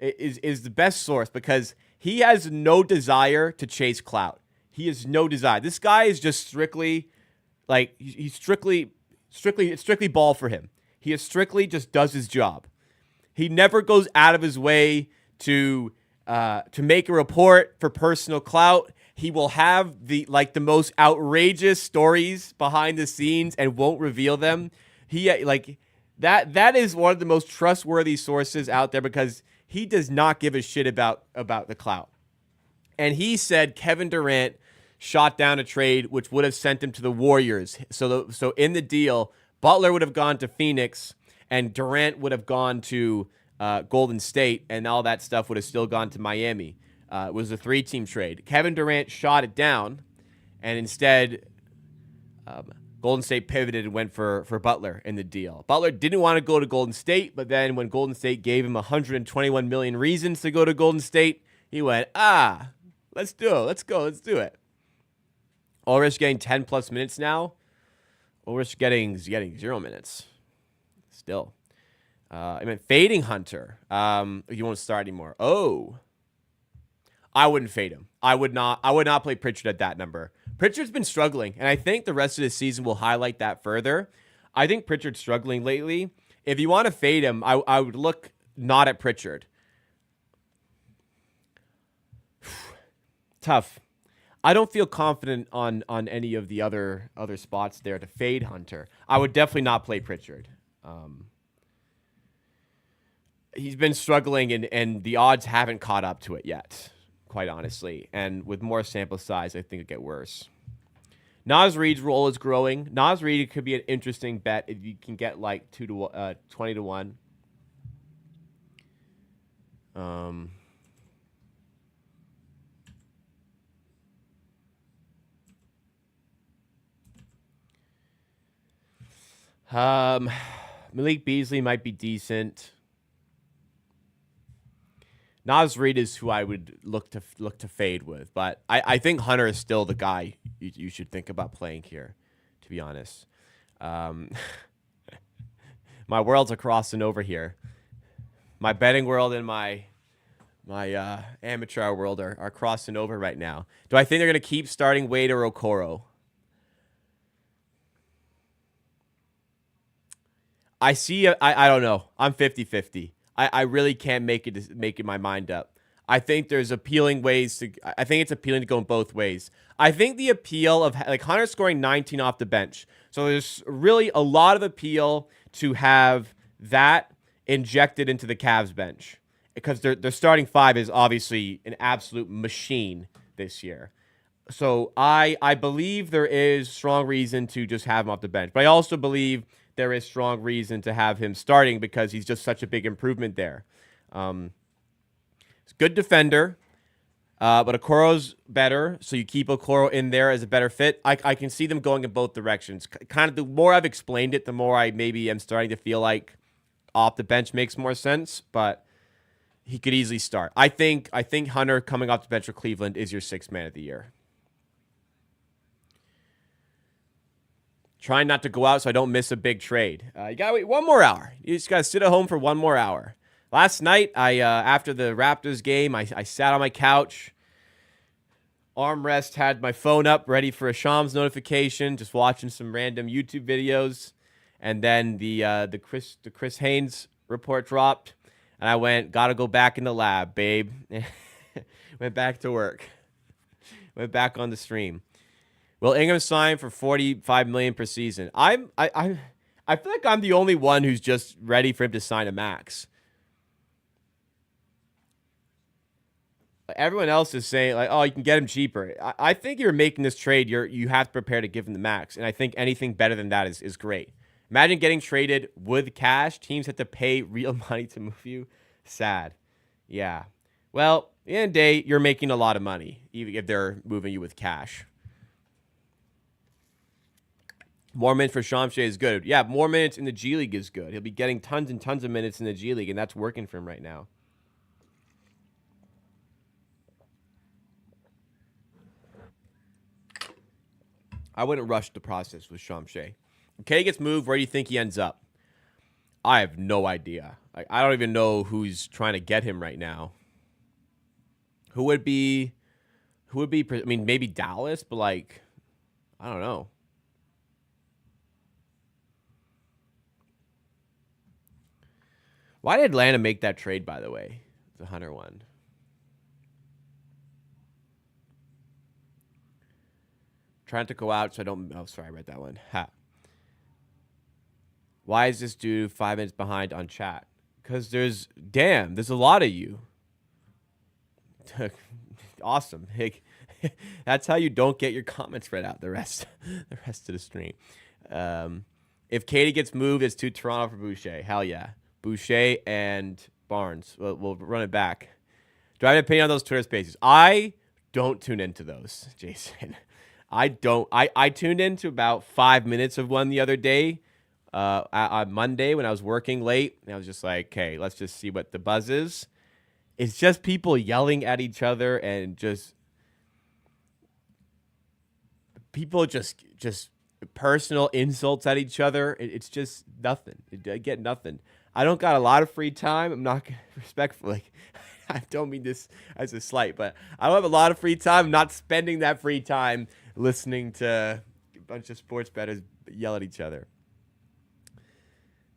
is the best source because he has no desire to chase clout. He has no desire. This guy is just strictly, like, he's strictly ball for him. He is strictly just does his job. He never goes out of his way to make a report for personal clout. He will have the most outrageous stories behind the scenes and won't reveal them. That is one of the most trustworthy sources out there because he does not give a shit about the clout. And he said Kevin Durant shot down a trade which would have sent him to the Warriors. So in the deal, Butler would have gone to Phoenix and Durant would have gone to Golden State, and all that stuff would have still gone to Miami. It was a 3-team trade. Kevin Durant shot it down, and instead Golden State pivoted and went for Butler in the deal. Butler didn't want to go to Golden State, but then when Golden State gave him 121 million reasons to go to Golden State, he went, let's do it. Let's go. Let's do it. Ulrich getting 10-plus minutes now. Ulrich getting 0 minutes. Still. Fading Hunter. You won't start anymore. Oh. I wouldn't fade him. I would not play Pritchard at that number. Pritchard's been struggling, and I think the rest of the season will highlight that further. I think Pritchard's struggling lately. If you want to fade him, I would look not at Pritchard. Tough. I don't feel confident on any of the other spots there to fade Hunter. I would definitely not play Pritchard. He's been struggling, and the odds haven't caught up to it yet, quite honestly. And with more sample size, I think it'll get worse. Naz Reid's role is growing. Naz Reid could be an interesting bet if you can get like 20 to 1. Malik Beasley might be decent. Naz Reid is who I would look to fade with, but I think Hunter is still the guy you should think about playing here, to be honest. My worlds are crossing over here. My betting world and my amateur world are crossing over right now. Do I think they're going to keep starting Wade or Okoro? I don't know. I'm 50-50. I really can't make it my mind up. I think there's appealing ways to. I think it's appealing to go in both ways. I think the appeal of like Hunter scoring 19 off the bench, so there's really a lot of appeal to have that injected into the Cavs bench because their starting 5 is obviously an absolute machine this year. So I believe there is strong reason to just have him off the bench, but I also believe there is strong reason to have him starting because he's just such a big improvement there. He's a good defender, but Okoro's better, so you keep Okoro in there as a better fit. I can see them going in both directions. Kind of the more I've explained it, the more I maybe am starting to feel like off the bench makes more sense, but he could easily start. I think Hunter coming off the bench for Cleveland is your 6th man of the year. Trying not to go out so I don't miss a big trade. You got to wait 1 more hour. You just got to sit at home for 1 more hour. Last night, after the Raptors game, I sat on my couch. Armrest had my phone up, ready for a Shams notification, just watching some random YouTube videos. And then the Chris Haynes report dropped. And I went, got to go back in the lab, babe. Went back to work. Went back on the stream. Will Ingram sign for $45 million per season? I feel like I'm the only one who's just ready for him to sign a max. Everyone else is saying like, oh, you can get him cheaper. I think you're making this trade. You have to prepare to give him the max, and I think anything better than that is great. Imagine getting traded with cash. Teams have to pay real money to move you. Sad. Yeah. Well, at the end of the day, you're making a lot of money, even if they're moving you with cash. More minutes for Shams is good. Yeah, more minutes in the G League is good. He'll be getting tons and tons of minutes in the G League, and that's working for him right now. I wouldn't rush the process with Shams. Okay, gets moved. Where do you think he ends up? I have no idea. I don't even know who's trying to get him right now. Who would be? I mean, maybe Dallas, but like, I don't know. Why did Atlanta make that trade, by the way? The Hunter one. Trying to go out so I don't... Oh, sorry, I read that one. Ha. Why is this dude 5 minutes behind on chat? Because there's a lot of you. Awesome. That's how you don't get your comments read out the rest of the stream. If Katie gets moved, it's to Toronto for Boucher. Hell yeah. Boucher and Barnes. We'll run it back. Do I have an opinion on those Twitter spaces? I don't tune into those, Jason. I don't. I tuned into about 5 minutes of one the other day on Monday when I was working late. And I was just like, okay, let's just see what the buzz is. It's just people yelling at each other and just people just personal insults at each other. It's just nothing. I get nothing. I don't got a lot of free time. I'm not respectful. I don't mean this as a slight, but I don't have a lot of free time. I'm not spending that free time listening to a bunch of sports bettors yell at each other.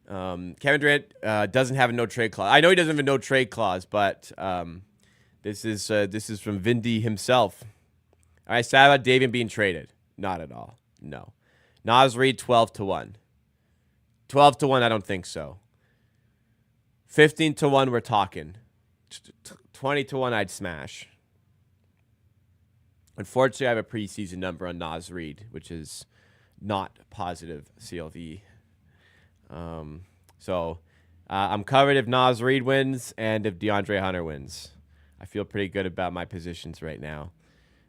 Kevin Durant doesn't have a no trade clause. I know he doesn't have a no trade clause, but this is from Vindy himself. All right, sad about Davian being traded. Not at all. No. Naz Reid 12-1. 12-1. I don't think so. 15-1. We're talking. 20-1. I'd smash. Unfortunately, I have a preseason number on Naz Reid, which is not positive CLV. So I'm covered if Naz Reid wins and if DeAndre Hunter wins. I feel pretty good about my positions right now.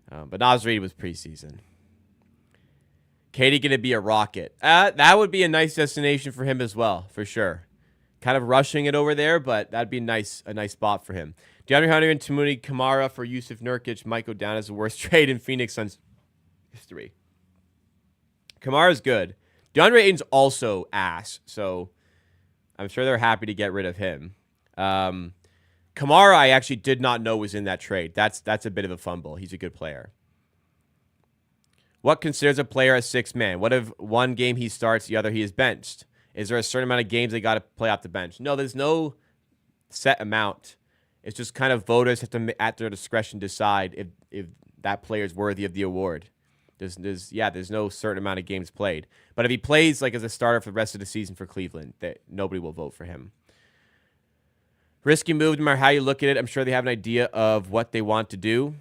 But Naz Reid was preseason. Katie going to be a Rocket. That would be a nice destination for him as well, for sure. Kind of rushing it over there, but that'd be a nice spot for him. DeAndre Hunter and Tamuni Kamara for Yusuf Nurkic might go down as the worst trade in Phoenix Suns history. Kamara's good. DeAndre Ayton's also ass, so I'm sure they're happy to get rid of him. Kamara, I actually did not know was in that trade. That's a bit of a fumble. He's a good player. What considers a player a sixth man? What if one game he starts, the other he is benched? Is there a certain amount of games they got to play off the bench? No, there's no set amount. It's just kind of voters have to, at their discretion, decide if that player is worthy of the award. There's no certain amount of games played. But if he plays like as a starter for the rest of the season for Cleveland, that nobody will vote for him. Risky move, no matter how you look at it. I'm sure they have an idea of what they want to do.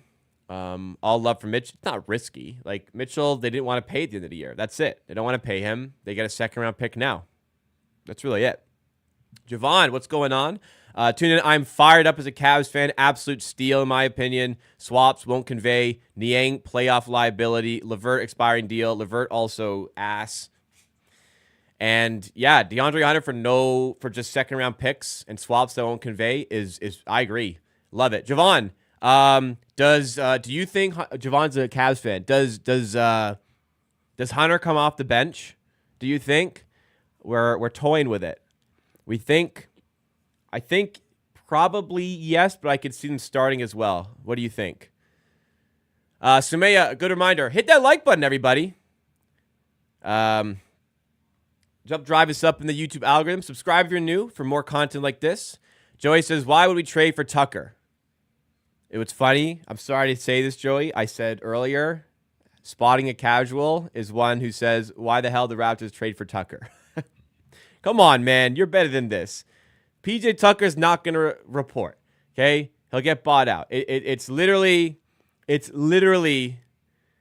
All love for Mitch. It's not risky. Like Mitchell, they didn't want to pay at the end of the year. That's it. They don't want to pay him. They get a second-round pick now. That's really it. Javon, what's going on? Tune in. I'm fired up as a Cavs fan. Absolute steal, in my opinion. Swaps won't convey. Niang, playoff liability. LeVert, expiring deal. LeVert also ass. And, yeah, DeAndre Hunter for just second-round picks and swaps that won't convey is I agree. Love it. Javon, do you think Javon's a Cavs fan? Does Hunter come off the bench? Do you think? We're toying with it. I think probably yes, but I could see them starting as well. What do you think? Sumaya, a good reminder. Hit that like button, everybody. Drive us up in the YouTube algorithm. Subscribe if you're new for more content like this. Joey says, why would we trade for Tucker? It was funny. I'm sorry to say this, Joey. I said earlier, spotting a casual is one who says, why the hell the Raptors trade for Tucker? Come on, man. You're better than this. PJ Tucker's not going to report, okay? He'll get bought out. It's literally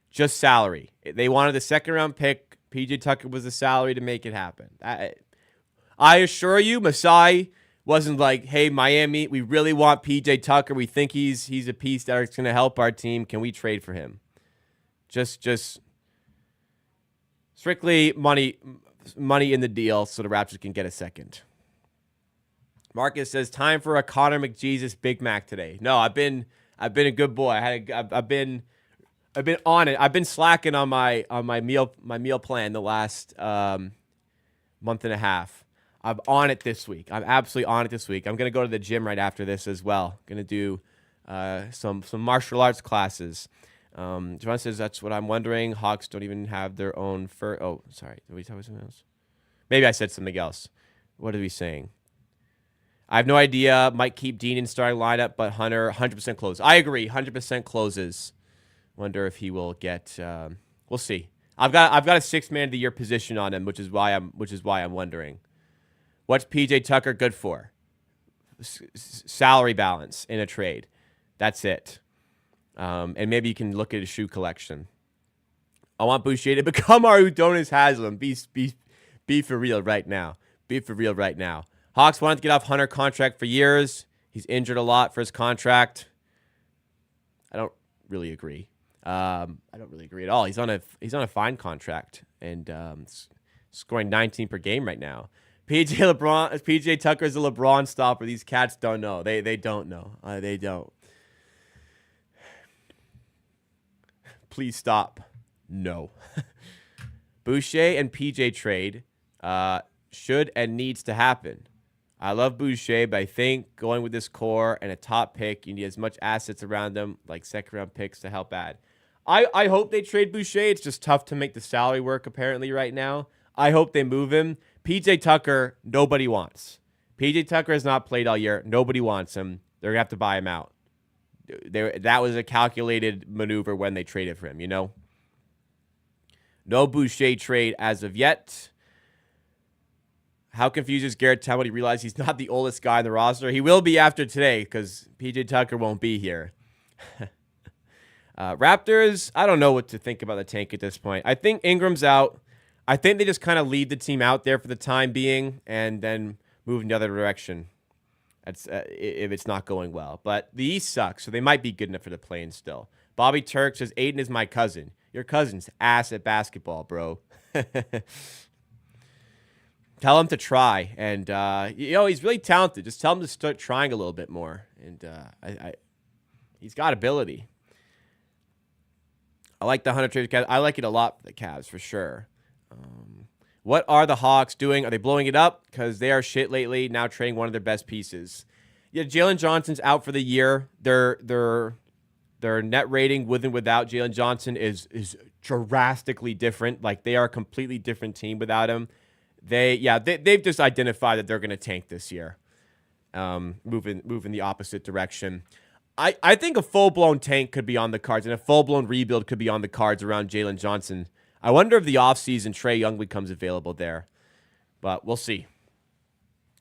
just salary. They wanted the second-round pick. PJ Tucker was the salary to make it happen. I assure you, Masai wasn't like, hey, Miami, we really want PJ Tucker. We think he's a piece that's going to help our team. Can we trade for him? Just strictly money in the deal so the Raptors can get a second. Marcus says, time for a Connor McJesus Big Mac today. No, I've been a good boy. I've been on it. I've been slacking on my meal plan the last month and a half. I'm on it this week. I'm absolutely on it this week. I'm gonna go to the gym right after this as well. Gonna do some martial arts classes. Javon says that's what I'm wondering. Hawks don't even have their own fur. Oh, sorry. Did we talk about something else? Maybe I said something else. What are we saying? I have no idea. Might keep Dean in starting lineup, but Hunter 100% close. I agree. 100% closes. Wonder if he will get. We'll see. I've got a 6th man of the year position on him, which is why I'm wondering. What's PJ Tucker good for? salary balance in a trade. That's it. And maybe you can look at a shoe collection. I want Boucher to become our Udonis Haslem. Be for real right now. Be for real right now. Hawks wanted to get off Hunter contract for years. He's injured a lot for his contract. I don't really agree. I don't really agree at all. He's on a fine contract and scoring 19 per game right now. PJ Tucker is a LeBron stopper. These cats don't know. They don't know. They don't. Please stop. No. Boucher and PJ trade should and needs to happen. I love Boucher, but I think going with this core and a top pick, you need as much assets around them, like second-round picks, to help add. I hope they trade Boucher. It's just tough to make the salary work, apparently, right now. I hope they move him. PJ Tucker, nobody wants. PJ Tucker has not played all year. Nobody wants him. They're going to have to buy him out. That was a calculated maneuver when they traded for him, you know? No Boucher trade as of yet. How confused is Garrett Temple when he realized he's not the oldest guy in the roster? He will be after today because PJ Tucker won't be here. Raptors, I don't know what to think about the tank at this point. I think Ingram's out. I think they just kind of lead the team out there for the time being and then move in the other direction. That's if it's not going well. But the East sucks, so they might be good enough for the play-in still. Bobby Turk says, Aiden is my cousin. Your cousin's ass at basketball, bro. Tell him to try. And, he's really talented. Just tell him to start trying a little bit more. And he's got ability. I like the Hunter trade. I like it a lot for the Cavs, for sure. What are the Hawks doing? Are they blowing it up? Because they are shit lately, now trading one of their best pieces. Yeah, Jalen Johnson's out for the year. Their net rating with and without Jalen Johnson is drastically different. Like, they are a completely different team without him. They've just identified that they're going to tank this year, moving the opposite direction. I think a full-blown tank could be on the cards, and a full-blown rebuild could be on the cards around Jalen Johnson. I wonder if the offseason Trae Young becomes available there, but we'll see.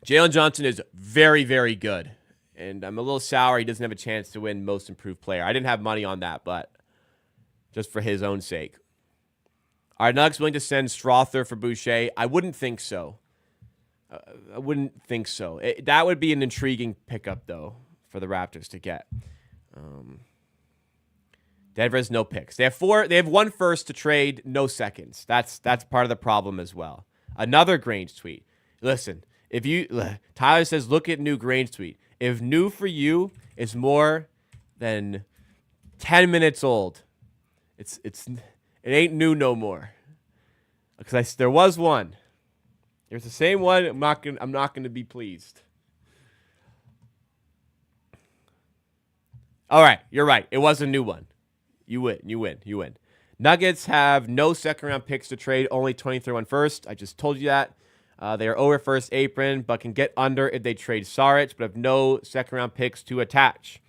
Jalen Johnson is very, very good, and I'm a little sour he doesn't have a chance to win Most Improved Player. I didn't have money on that, but just for his own sake. Are Nuggets willing to send Strother for Boucher? I wouldn't think so. That would be an intriguing pickup, though, for the Raptors to get. Denver has no picks. They have one first to trade, no seconds. That's part of the problem as well. Another Grange tweet. Listen, Tyler says, look at new Grange tweet. If new for you is more than 10 minutes old, it ain't new no more. Because there was one. There's the same one. I'm not gonna be pleased. All right, you're right. It was a new one. You win. Nuggets have no second-round picks to trade, only 23 first. I just told you that. They are over first apron, but can get under if they trade Saric, but have no second-round picks to attach.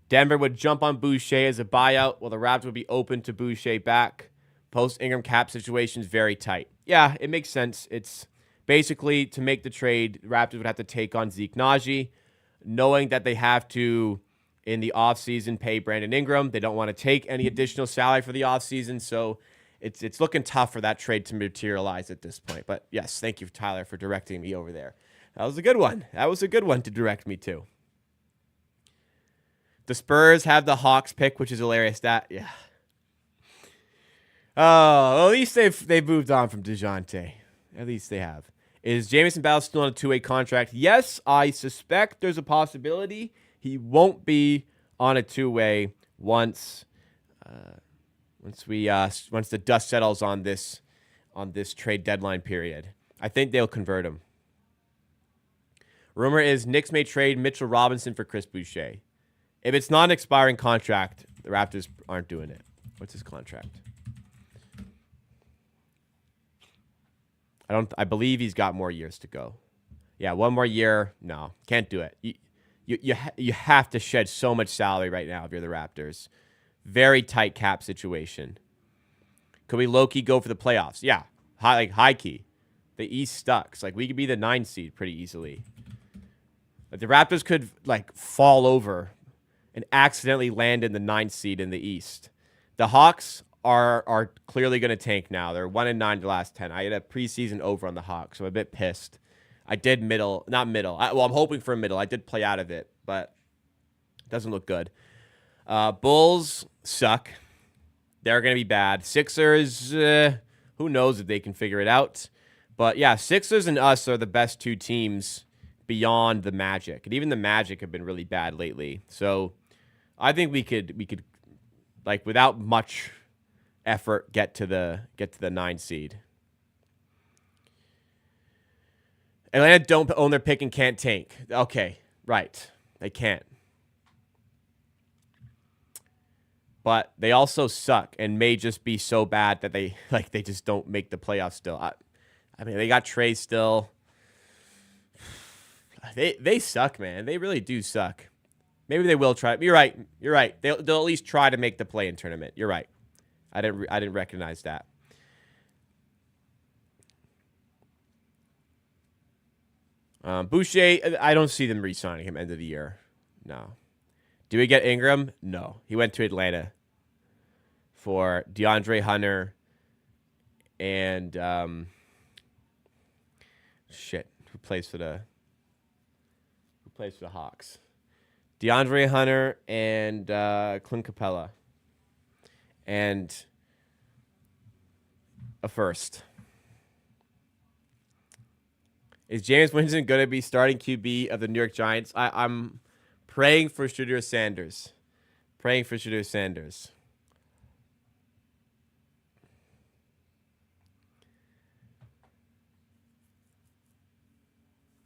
Denver would jump on Boucher as a buyout, while the Raptors would be open to Boucher back. Post-Ingram cap situation is very tight. Yeah, it makes sense. It's basically, to make the trade, the Raptors would have to take on Zeke Naji, knowing that they have to, in the offseason, pay Brandon Ingram. They don't want to take any additional salary for the offseason, so it's looking tough for that trade to materialize at this point. But yes, thank you, Tyler, for directing me over there. That was a good one. To direct me to. The Spurs have the Hawks pick, which is hilarious. Yeah. Oh, well, at least they've moved on from DeJounte. At least they have. Is Jamison Battle still on a two-way contract? Yes, I suspect there's a possibility he won't be on a two-way once the dust settles on this trade deadline period. I think they'll convert him. Rumor is Knicks may trade Mitchell Robinson for Chris Boucher. If it's not an expiring contract, the Raptors aren't doing it. What's his contract? I believe he's got more years to go. Yeah, one more year. No, can't do it. You have to shed so much salary right now if you're the Raptors. Very tight cap situation. Could we low-key go for the playoffs? Yeah, high key. The East sucks. Like, we could be the 9 seed pretty easily. Like, the Raptors could like fall over and accidentally land in the 9th seed in the East. The Hawks are clearly going to tank now. They're 1-9 the last 10. I had a preseason over on the Hawks, so I'm a bit pissed. I did not middle. I'm hoping for a middle. I did play out of it, but it doesn't look good. Bulls suck. They're going to be bad. Sixers, who knows if they can figure it out. But yeah, Sixers and us are the best two teams beyond the Magic. And even the Magic have been really bad lately. So I think we could like without much effort get to the 9 seed. Atlanta don't own their pick and can't tank. Okay, right. They can't. But they also suck and may just be so bad that they just don't make the playoffs still. I mean, they got Trey still. They suck, man. They really do suck. Maybe they will try. You're right. They'll at least try to make the play-in tournament. You're right. I didn't recognize that. Boucher, I don't see them re-signing him end of the year. No. Do we get Ingram? No. He went to Atlanta for DeAndre Hunter and who plays for the Hawks? DeAndre Hunter and Clint Capella and a first. Is James Winston going to be starting QB of the New York Giants? I'm praying for Shedeur Sanders.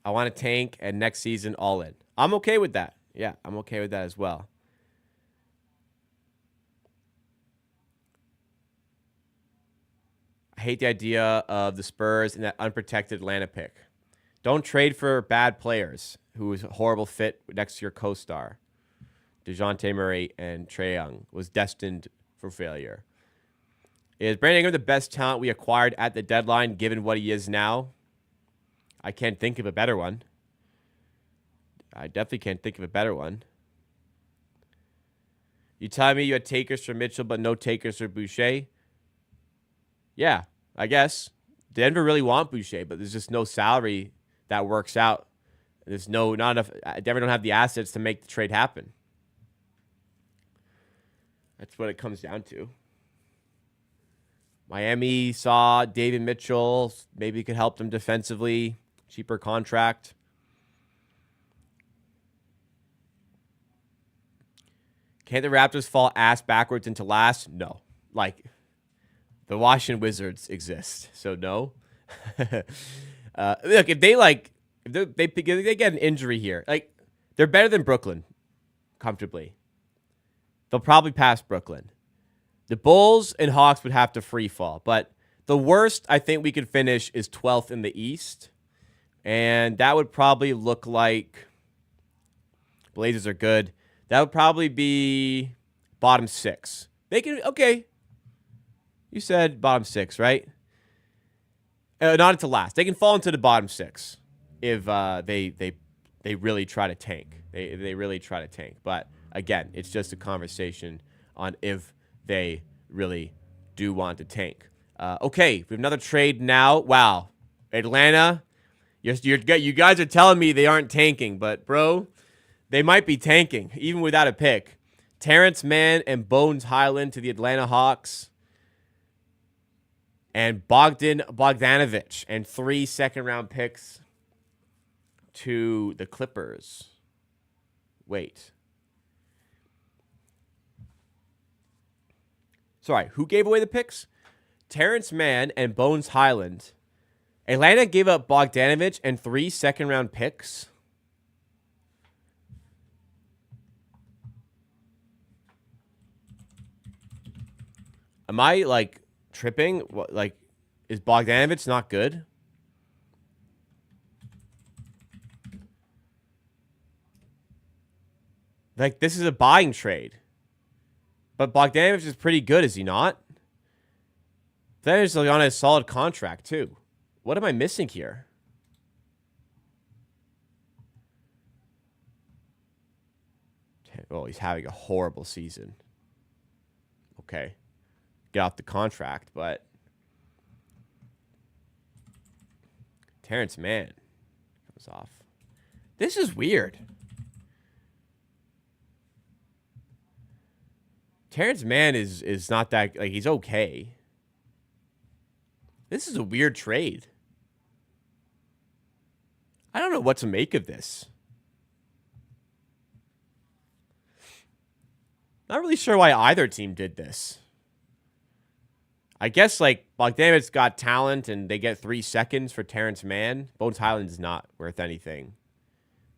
I want to tank and next season all in. I'm okay with that. Yeah, I'm okay with that as well. I hate the idea of the Spurs and that unprotected Atlanta pick. Don't trade for bad players who is a horrible fit next to your co-star. DeJounte Murray and Trae Young was destined for failure. Is Brandon Ingram the best talent we acquired at the deadline given what he is now? I can't think of a better one. I definitely can't think of a better one. You tell me you had takers for Mitchell but no takers for Boucher? Yeah, I guess. Denver really want Boucher, but there's just no salary that works out. There's not enough. Denver don't have the assets to make the trade happen. That's what it comes down to. Miami saw David Mitchell. Maybe could help them defensively. Cheaper contract. Can the Raptors fall ass backwards into last? No. Like, the Washington Wizards exist, so no. Look, if they get an injury here, like, they're better than Brooklyn, comfortably. They'll probably pass Brooklyn. The Bulls and Hawks would have to free fall, but the worst I think we could finish is 12th in the East, and that would probably look like Blazers are good. That would probably be bottom 6. They can, okay. You said bottom 6, right? Not into last. They can fall into the bottom 6 if they really try to tank. They really try to tank. But again, it's just a conversation on if they really do want to tank. Okay, we have another trade now. Wow, Atlanta, you guys are telling me they aren't tanking, but bro, they might be tanking even without a pick. Terrence Mann and Bones Highland to the Atlanta Hawks. And Bogdanovich and 3 second-round picks to the Clippers. Wait. Sorry, who gave away the picks? Terrence Mann and Bones Highland. Atlanta gave up Bogdanovich and 3 second-round picks. Am I, like, tripping? What, like, is Bogdanovich not good? Like, this is a buying trade. But Bogdanovich is pretty good, is he not? Bogdanovich is on a solid contract, too. What am I missing here? Oh, he's having a horrible season. Okay. Get off the contract, but Terrence Mann comes off. This is weird. Terrence Mann is not that, like, he's okay. This is a weird trade. I don't know what to make of this. Not really sure why either team did this. I guess, like, Bogdanovic's got talent and they get 3 seconds for Terrence Mann. Bones Highland's not worth anything.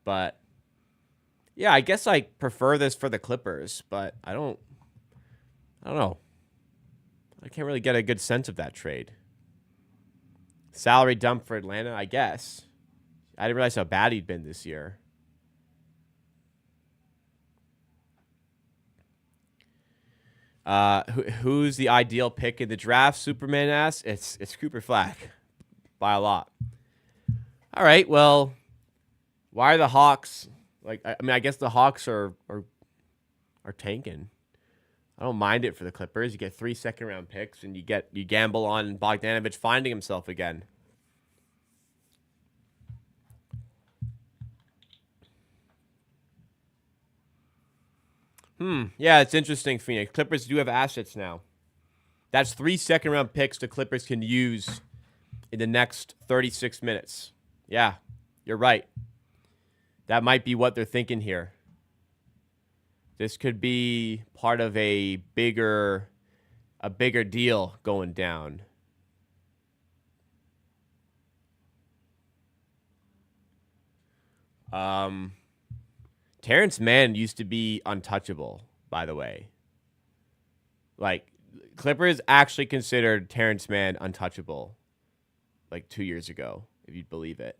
But, yeah, I guess I prefer this for the Clippers, but I don't know. I can't really get a good sense of that trade. Salary dump for Atlanta, I guess. I didn't realize how bad he'd been this year. Who's the ideal pick in the draft? Superman asks. It's Cooper Flack by a lot. All right, well, why are the Hawks like? I mean, I guess the Hawks are tanking. I don't mind it for the Clippers. You get 3 second-round picks, and you gamble on Bogdanovich finding himself again. Yeah, it's interesting, Phoenix. Clippers do have assets now. That's 3 second-round picks the Clippers can use in the next 36 minutes. Yeah, you're right. That might be what they're thinking here. This could be part of a bigger deal going down. Terrence Mann used to be untouchable, by the way. Like, Clippers actually considered Terrence Mann untouchable like 2 years ago, if you'd believe it.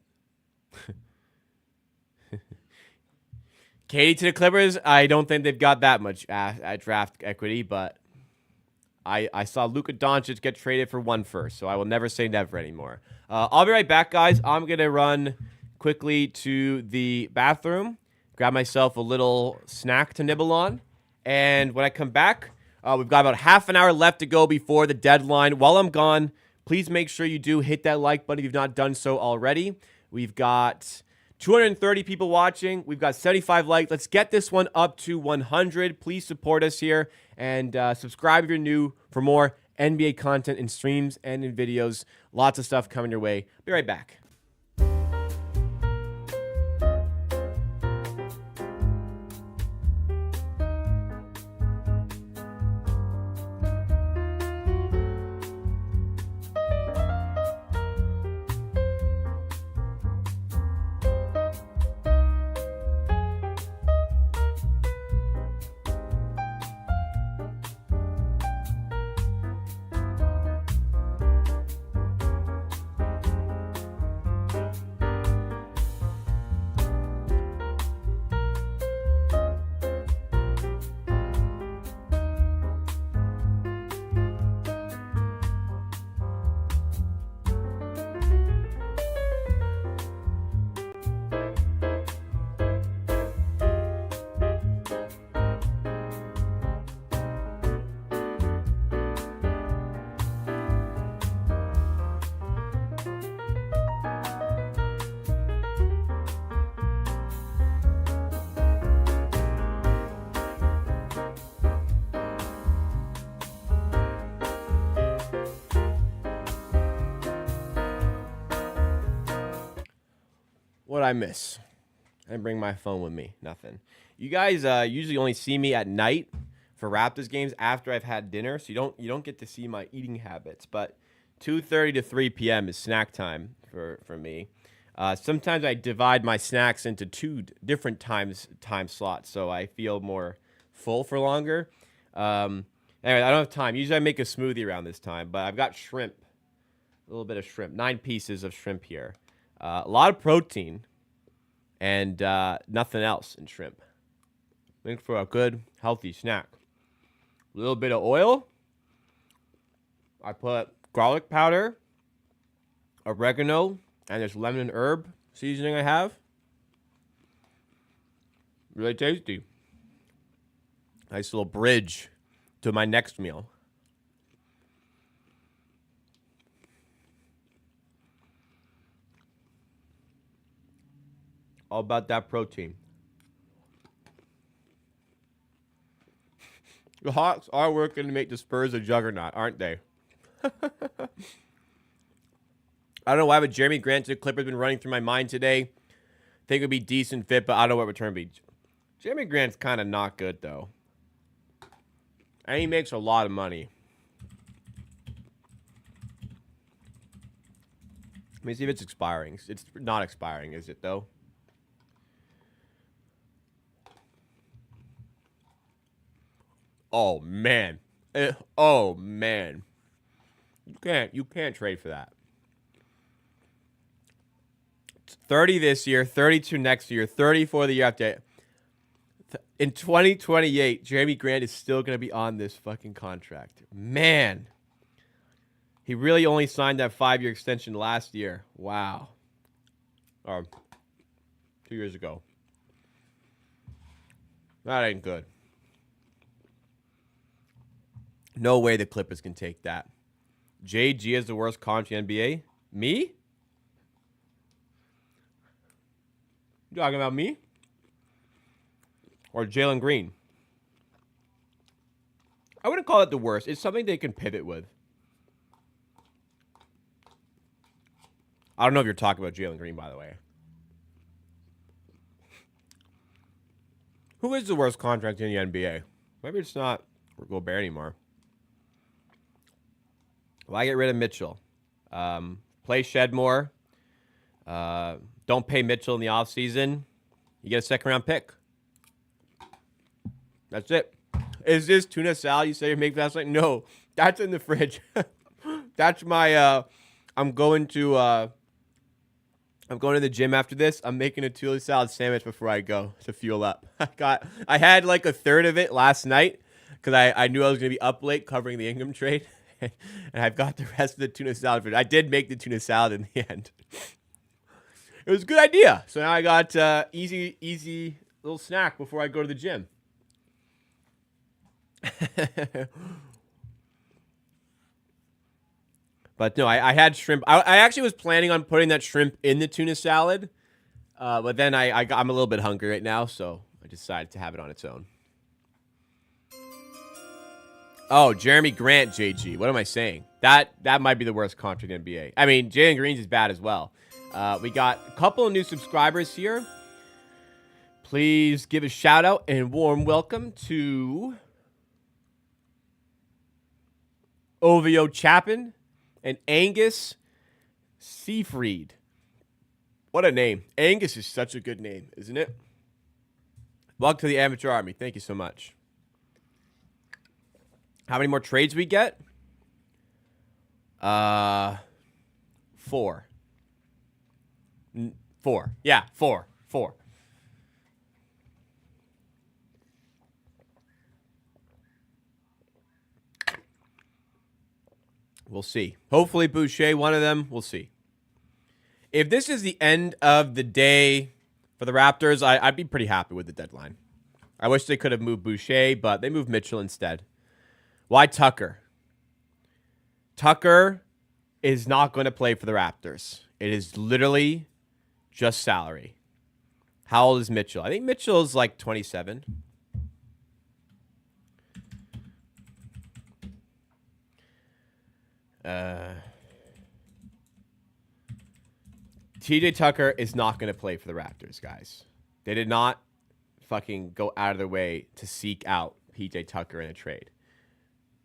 Katie to the Clippers, I don't think they've got that much draft equity, but I saw Luka Doncic get traded for 1 first, so I will never say never anymore. I'll be right back, guys. I'm going to run quickly to the bathroom, grab myself a little snack to nibble on, and when I come back, we've got about half an hour left to go before the deadline. While I'm gone, please make sure you do hit that like button if you've not done so already. We've got 230 people watching. We've got 75 likes. Let's get this one up to 100. Please support us here and subscribe if you're new for more NBA content in streams and in videos. Lots of stuff coming your way. Be right back. What'd I miss? I didn't bring my phone with me. Nothing. You guys usually only see me at night for Raptors games after I've had dinner, so you don't get to see my eating habits. But 2:30 to 3 p.m. is snack time for me. Sometimes I divide my snacks into 2 different time slots, so I feel more full for longer. Anyway, I don't have time. Usually I make a smoothie around this time, but I've got shrimp. A little bit of shrimp. 9 pieces of shrimp here. A lot of protein and nothing else in shrimp. Looking for a good, healthy snack. A little bit of oil. I put garlic powder, oregano, and this lemon and herb seasoning I have. Really tasty. Nice little bridge to my next meal. All about that protein. The Hawks are working to make the Spurs a juggernaut, aren't they? I don't know why, but Jeremy Grant to the Clippers been running through my mind today. Think it would be decent fit, but I don't know what return would be. Jeremy Grant's kind of not good, though. And he makes a lot of money. Let me see if it's expiring. It's not expiring, is it, though? Oh, man. Oh, man. You can't trade for that. It's 30 this year, 32 next year, 34 the year after. In 2028, Jeremy Grant is still going to be on this fucking contract. Man. He really only signed that 5-year extension last year. Wow. Or 2 years ago. That ain't good. No way the Clippers can take that. JG is the worst contract in the NBA? Me? You talking about me? Or Jalen Green? I wouldn't call it the worst. It's something they can pivot with. I don't know if you're talking about Jalen Green, by the way. Who is the worst contract in the NBA? Maybe it's not Gobert anymore. Why get rid of Mitchell? Play Shed more. Don't pay Mitchell in the offseason. You get a second-round pick. That's it. Is this tuna salad you say you're making last night? No, that's in the fridge. That's my. I'm going to the gym after this. I'm making a tuna salad sandwich before I go to fuel up. I had like a third of it last night because I knew I was going to be up late covering the Ingram trade. And I've got the rest of the tuna salad. I did make the tuna salad in the end. It was a good idea. So now I got easy little snack before I go to the gym. But no, I had shrimp. I actually was planning on putting that shrimp in the tuna salad. But then I'm a little bit hungry right now, so I decided to have it on its own. Oh, Jeremy Grant, JG. What am I saying? That might be the worst contract in the NBA. I mean, Jalen Green's is bad as well. We got a couple of new subscribers here. Please give a shout out and warm welcome to Ovio Chapin and Angus Seafried. What a name. Angus is such a good name, isn't it? Welcome to the Amateur Army. Thank you so much. How many more trades we get? 4. 4. Yeah, 4. We'll see. Hopefully Boucher, one of them. We'll see. If this is the end of the day for the Raptors, I'd be pretty happy with the deadline. I wish they could have moved Boucher, but they moved Mitchell instead. Why Tucker? Tucker is not going to play for the Raptors. It is literally just salary. How old is Mitchell? I think Mitchell is like 27. TJ Tucker is not going to play for the Raptors, guys. They did not fucking go out of their way to seek out PJ Tucker in a trade.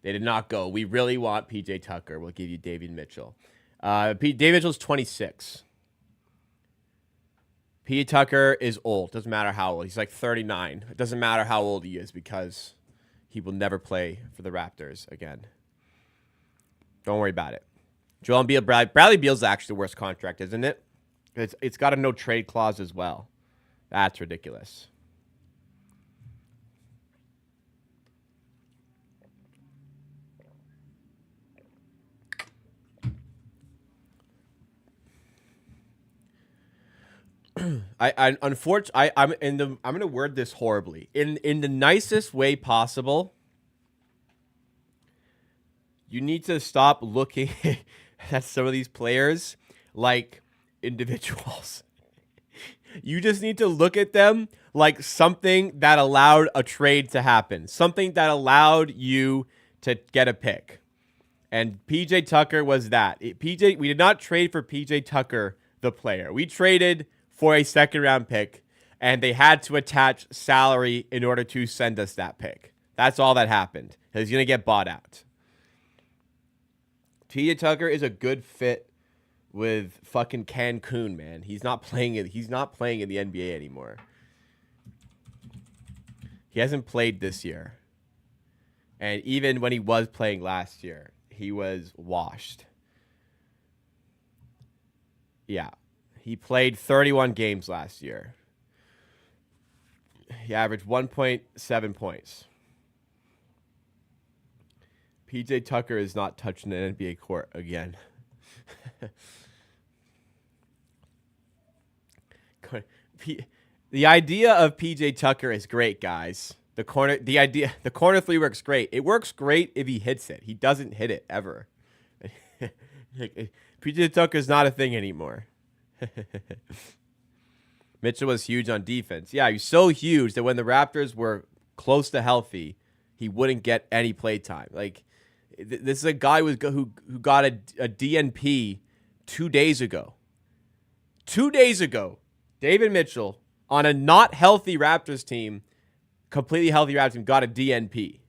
They did not go, we really want PJ Tucker. We'll give you David Mitchell. David Mitchell's 26. PJ Tucker is old. Doesn't matter how old. He's like 39. It doesn't matter how old he is because he will never play for the Raptors again. Don't worry about it. Joel Embiid, Bradley Beal's actually the worst contract, isn't it? It's got a no trade clause as well. That's ridiculous. Unfortunately, I'm gonna word this horribly. In the nicest way possible, you need to stop looking at some of these players like individuals. You just need to look at them like something that allowed a trade to happen, something that allowed you to get a pick. And PJ Tucker was that. We did not trade for PJ Tucker, the player. We traded for a second-round pick, and they had to attach salary in order to send us that pick. That's all that happened. He's going to get bought out. PJ Tucker is a good fit with fucking Cancun, man. He's not playing in the NBA anymore. He hasn't played this year. And even when he was playing last year, he was washed. Yeah. He played 31 games last year. He averaged 1.7 points. PJ Tucker is not touching an NBA court again. The idea of PJ Tucker is great, guys. The corner three works great. It works great if he hits it. He doesn't hit it ever. PJ Tucker's not a thing anymore. Mitchell was huge on defense. Yeah, he's so huge that when the Raptors were close to healthy, he wouldn't get any play time. Like, this is a guy who got a DNP 2 days ago. 2 days ago, David Mitchell on a not healthy Raptors team, completely healthy Raptors team, got a DNP.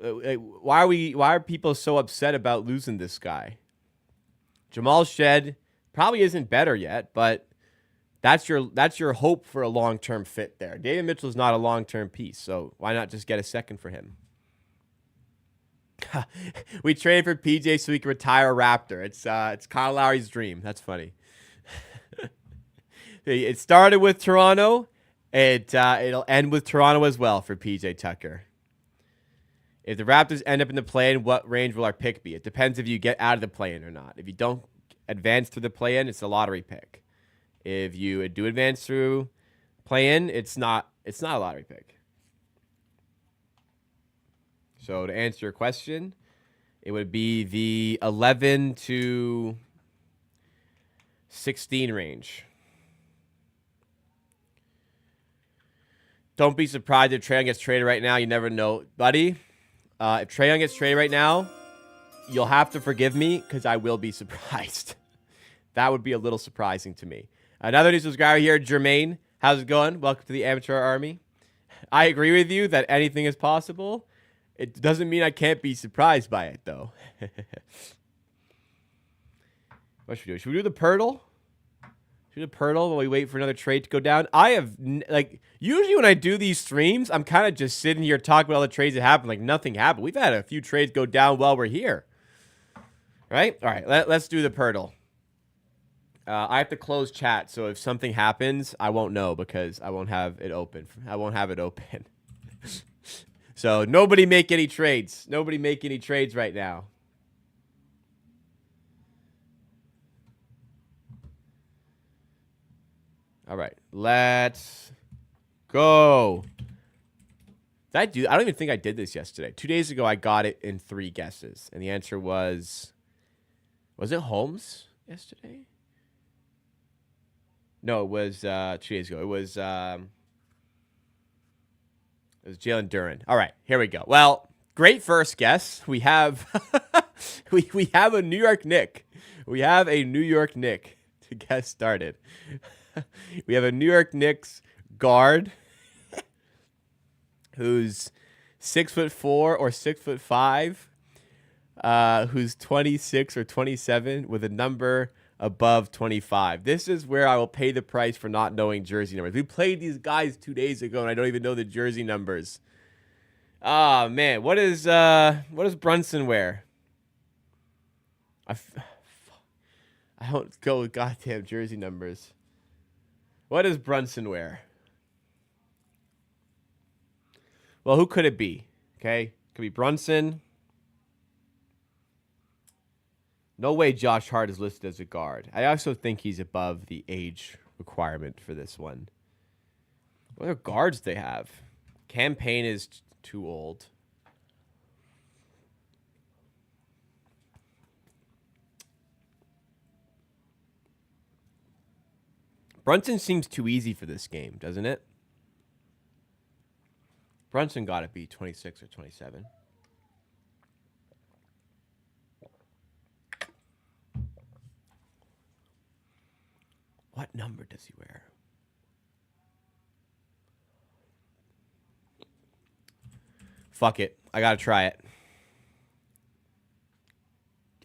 Why are people so upset about losing this guy? Jamal Shed probably isn't better yet, but that's your hope for a long-term fit there. David Mitchell's not a long-term piece, so why not just get a second for him? We traded for PJ so we can retire a Raptor. It's Kyle Lowry's dream. That's funny. It started with Toronto. It'll end with Toronto as well for PJ Tucker. If the Raptors end up in the play-in, what range will our pick be? It depends if you get out of the play-in or not. If you don't advance through the play-in, it's a lottery pick. If you do advance through play-in, it's not a lottery pick. So to answer your question, it would be the 11 to 16 range. Don't be surprised if Trae Young gets traded right now. You never know. Buddy, if Trae Young gets traded right now, you'll have to forgive me because I will be surprised. That would be a little surprising to me. Another new subscriber here, Jermaine. How's it going? Welcome to the Amateur Army. I agree with you that anything is possible. It doesn't mean I can't be surprised by it, though. What should we do? Should we do the Pirtle? Should we do the Pirtle while we wait for another trade to go down? Usually when I do these streams, I'm kind of just sitting here talking about all the trades that happened like nothing happened. We've had a few trades go down while we're here. Right? All right, let's do the Pirtle. I have to close chat, so if something happens, I won't know because I won't have it open. So nobody make any trades. Nobody make any trades right now. All right, let's go. I don't even think I did this yesterday. 2 days ago, I got it in 3 guesses, and the answer was it Holmes yesterday? No, it was 2 days ago. It was Jalen Duren. All right, here we go. Well, great first guess. We have we have a New York Knick. We have a New York Knick to get started. We have a New York Knicks guard who's 6'4" or 6'5", who's 26 or 27 with a number above 25. This is where I will pay the price for not knowing jersey numbers. We played these guys 2 days ago, and I don't even know the jersey numbers. Oh, man. What does Brunson wear? I don't go with goddamn jersey numbers. What does Brunson wear? Well, who could it be? Okay. Could be Brunson. No way Josh Hart is listed as a guard. I also think he's above the age requirement for this one. What other guards they have? Campaign is too old. Brunson seems too easy for this game, doesn't it? Brunson got to be 26 or 27. What number does he wear? Fuck it. I got to try it.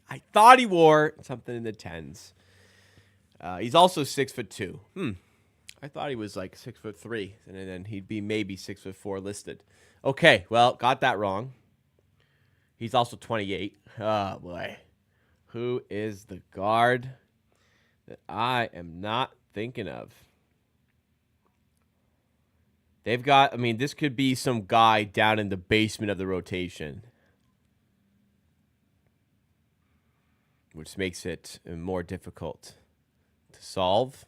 I thought he wore something in the 10s. He's also 6'2". I thought he was like 6'3", and then he'd be maybe 6'4" listed. Okay, well, got that wrong. He's also 28. Oh boy, who is the guard that I am not thinking of? They've got. I mean, this could be some guy down in the basement of the rotation, which makes it more difficult to solve.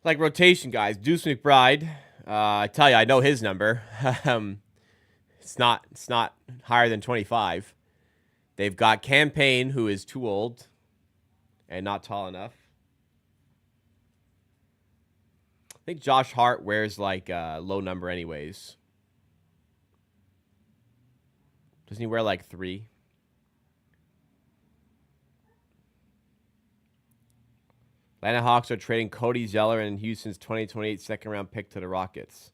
Like rotation guys, Deuce McBride. I tell you, I know his number. It's not higher than 25. They've got Campaign, who is too old and not tall enough. I think Josh Hart wears like a low number anyways. Doesn't he wear like 3? Atlanta Hawks are trading Cody Zeller and Houston's 2028 second-round pick to the Rockets.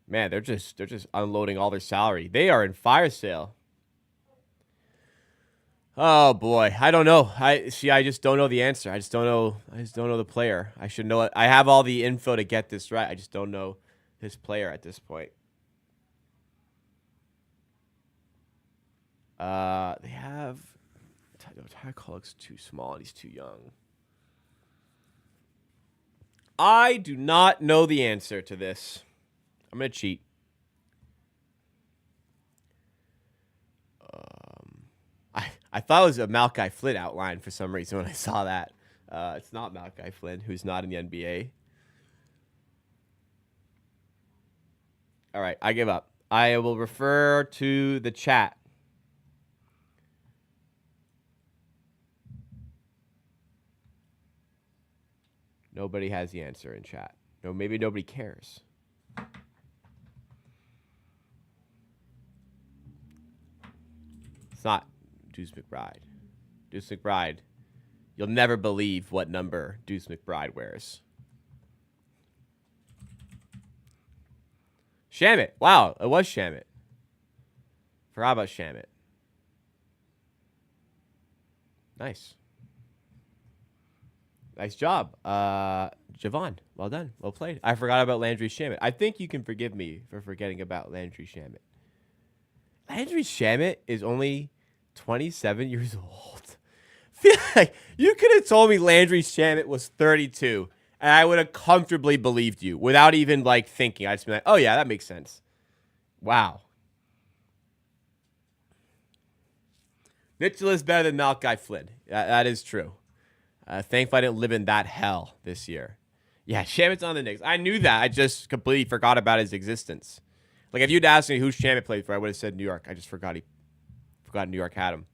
Man, they're just unloading all their salary. They are in fire sale. Oh boy, I don't know. I just don't know the answer. I just don't know the player. I should know it. I have all the info to get this right. I just don't know this player at this point. They have. Ty Collick's too small and he's too young. I do not know the answer to this. I'm going to cheat. I thought it was a Malachi Flynn outline for some reason when I saw that. It's not Malachi Flynn, who's not in the NBA. All right, I give up. I will refer to the chat. Nobody has the answer in chat. No, maybe nobody cares. It's not Deuce McBride. Deuce McBride. You'll never believe what number Deuce McBride wears. Shamit. Wow, it was Shamit. Forgot about Shamit. Nice. Nice job. Javon, well done. Well played. I forgot about Landry Shamet. I think you can forgive me for forgetting about Landry Shamet. Landry Shamet is only 27 years old. Feel like you could have told me Landry Shamet was 32, and I would have comfortably believed you without even like thinking. I'd just be like, oh yeah, that makes sense. Wow. Mitchell is better than Malachi Flynn. That is true. Thankfully, I didn't live in that hell this year. Yeah, Shamit's on the Knicks. I knew that. I just completely forgot about his existence. Like, if you'd asked me who Shamit played for, I would have said New York. I just forgot New York had him.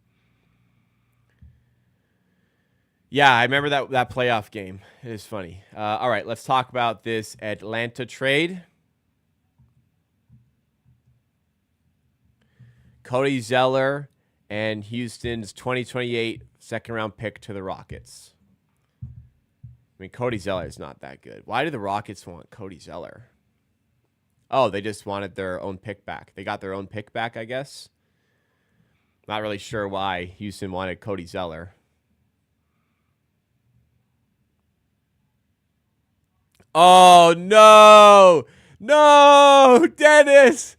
Yeah, I remember that playoff game. It is funny. All right, let's talk about this Atlanta trade. Cody Zeller and Houston's 2028 second-round pick to the Rockets. I mean, Cody Zeller is not that good. Why do the Rockets want Cody Zeller? Oh, they just wanted their own pick back. They got their own pick back, I guess. Not really sure why Houston wanted Cody Zeller. Oh, no! No! Dennis!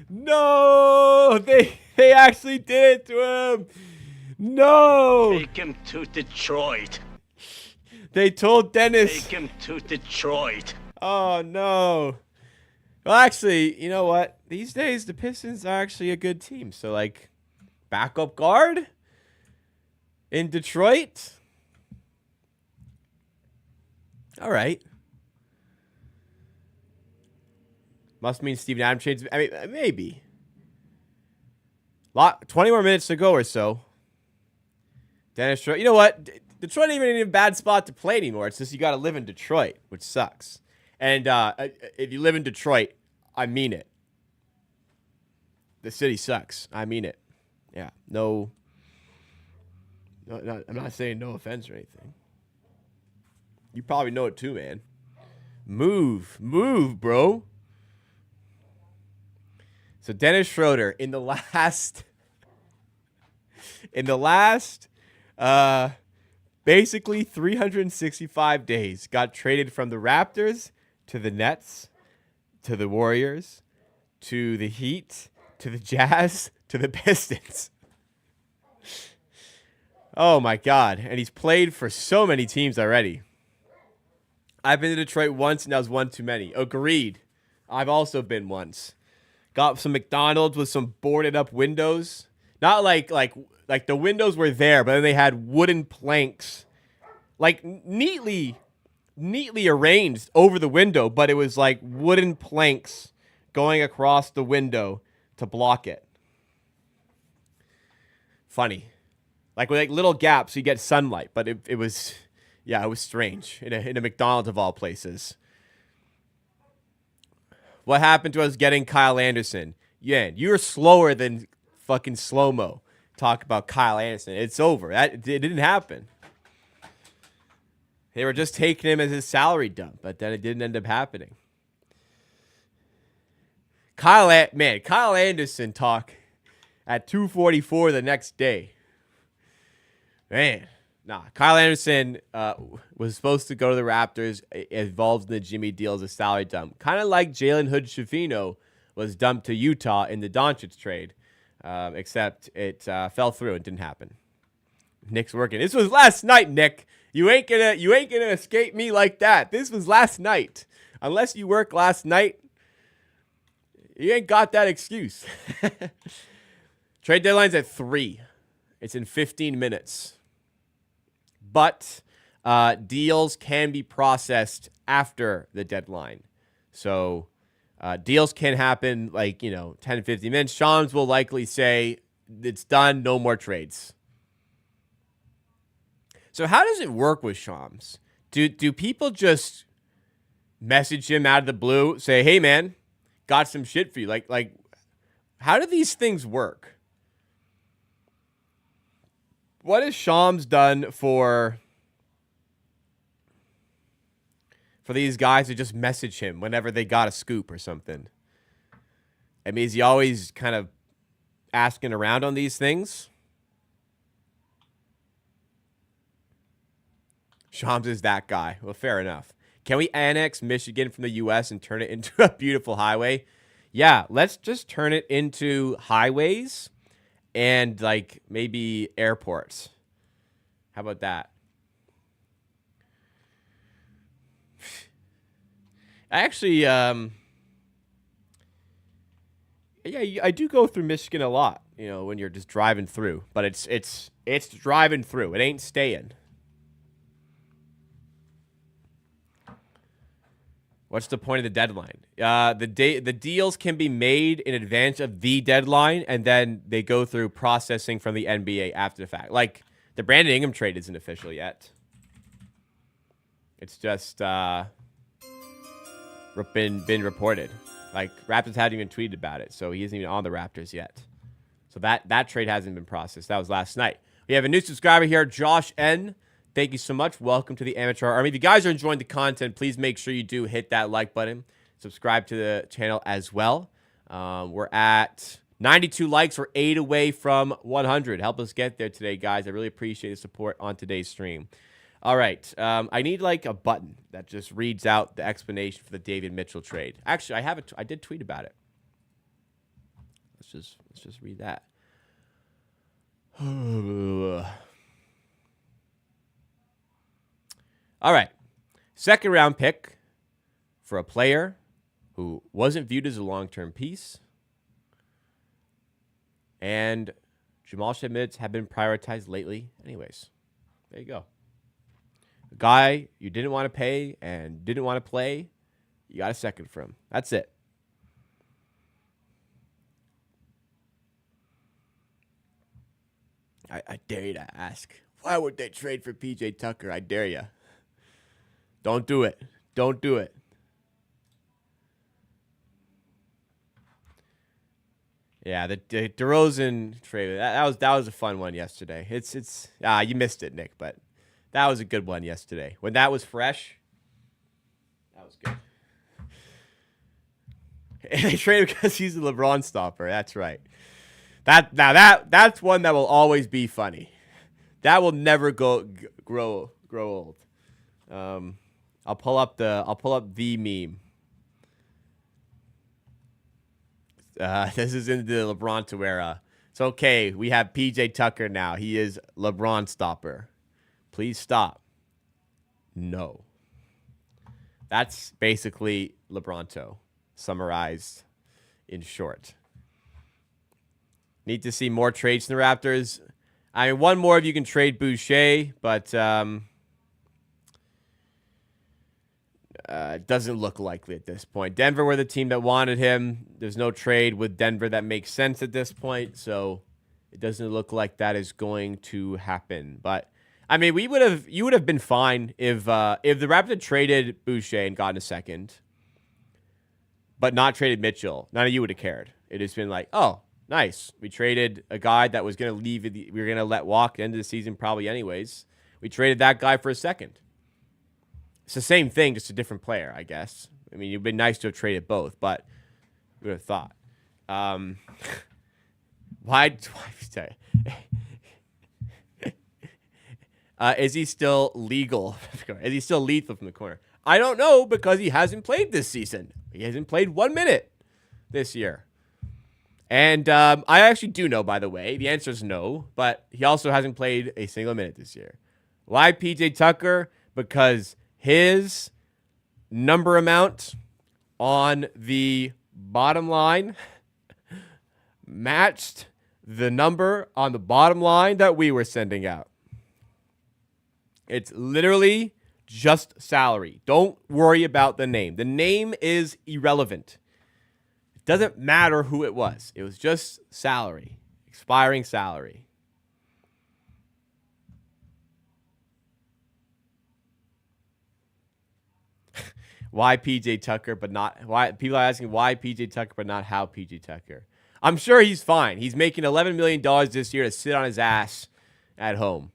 No! They actually did it to him! No! Take him to Detroit. They told Dennis. Take him to Detroit. Oh, no. Well, actually, you know what? These days, the Pistons are actually a good team. So, like, backup guard in Detroit. All right. Must mean Steven Adams changed. I mean, maybe. 20 more minutes to go or so. Dennis, you know what? Detroit ain't even in a bad spot to play anymore. It's just you got to live in Detroit, which sucks. And if you live in Detroit, I mean it. The city sucks. I mean it. Yeah. No, I'm not saying no offense or anything. You probably know it too, man. Move, bro. So Dennis Schroeder in the last basically 365 days got traded from the Raptors to the Nets to the Warriors to the Heat to the Jazz to the Pistons. Oh my God. And he's played for so many teams already. I've been to Detroit once and that was one too many. Agreed. I've also been once. Got some McDonald's with some boarded up windows. Not like the windows were there, but then they had wooden planks, like neatly arranged over the window, but it was like wooden planks going across the window to block it. Funny. Like with like little gaps, so you get sunlight, but it was strange in a McDonald's of all places. What happened to us getting Kyle Anderson? Yeah, you're slower than fucking slow-mo. Talk about Kyle Anderson. It's over. It didn't happen. They were just taking him as a salary dump, but then it didn't end up happening. Kyle Anderson talk at 2:44 the next day. Man, nah. Kyle Anderson was supposed to go to the Raptors, involved in the Jimmy deal as a salary dump. Kind of like Jalen Hood-Schifino was dumped to Utah in the Doncic trade, except it fell through and didn't happen. Nick's working. This was last night, Nick. You ain't gonna escape me like that. This was last night. Unless you work last night, you ain't got that excuse. Trade deadline's at 3. It's in 15 minutes. But deals can be processed after the deadline. So deals can happen 10, 15 minutes. Shams will likely say it's done, no more trades. So how does it work with Shams? Do people just message him out of the blue, say, hey, man, got some shit for you? Like how do these things work? What has Shams done for these guys to just message him whenever they got a scoop or something? I mean, is he always kind of asking around on these things? Shams is that guy. Well, fair enough. Can we annex Michigan from the U.S. and turn it into a beautiful highway? Yeah, let's just turn it into highways and maybe airports. How about that? Actually, I do go through Michigan a lot, when you're just driving through. But it's driving through. It ain't staying. What's the point of the deadline? The deals can be made in advance of the deadline, and then they go through processing from the NBA after the fact. Like, the Brandon Ingram trade isn't official yet. It's just been reported. Like, Raptors hadn't even tweeted about it, so he isn't even on the Raptors yet. So that trade hasn't been processed. That was last night. We have a new subscriber here, Josh N. Thank you so much. Welcome to the Amateur Army. If you guys are enjoying the content, please make sure you do hit that like button. Subscribe to the channel as well. We're at 92 likes. We're 8 away from 100. Help us get there today, guys. I really appreciate the support on today's stream. All right. I need a button that just reads out the explanation for the David Mitchell trade. Actually, I did tweet about it. Let's just read that. All right. Second round pick for a player who wasn't viewed as a long-term piece. And Jamal Schmidt have been prioritized lately anyways. There you go. A guy you didn't want to pay and didn't want to play, you got a second for him. That's it. I dare you to ask, why would they trade for PJ Tucker? I dare you. Don't do it. Don't do it. Yeah, the DeRozan trade, that was a fun one yesterday. You missed it, Nick, but that was a good one yesterday. When that was fresh, that was good. And they traded because he's a LeBron stopper. That's right. That's one that will always be funny. That will never grow old. I'll pull up the meme. This is in the LeBron era. It's okay. We have PJ Tucker now. He is LeBron stopper. Please stop. No. That's basically LeBronto, summarized in short. Need to see more trades in the Raptors. I mean, one more if you can trade Boucher, but it doesn't look likely at this point. Denver were the team that wanted him. There's no trade with Denver that makes sense at this point, so it doesn't look like that is going to happen. But I mean, you would have been fine if the Raptors traded Boucher and gotten a second, but not traded Mitchell. None of you would have cared. It has been like, oh, nice. We traded a guy that was going to leave. We were going to let walk at the end of the season probably anyways. We traded that guy for a second. It's the same thing, just a different player, I guess. I mean, it'd been nice to have traded both, but you would have thought. Is he still legal? Is he still lethal from the corner? I don't know because he hasn't played this season. He hasn't played 1 minute this year. And I actually do know, by the way. The answer is no, but he also hasn't played a single minute this year. Why PJ Tucker? Because his number amount on the bottom line matched the number on the bottom line that we were sending out. It's literally just salary. Don't worry about the name. The name is irrelevant. It doesn't matter who it was. It was just salary, expiring salary. Why PJ Tucker, but not why? People are asking why PJ Tucker, but not how PJ Tucker. I'm sure he's fine. He's making $11 million this year to sit on his ass at home.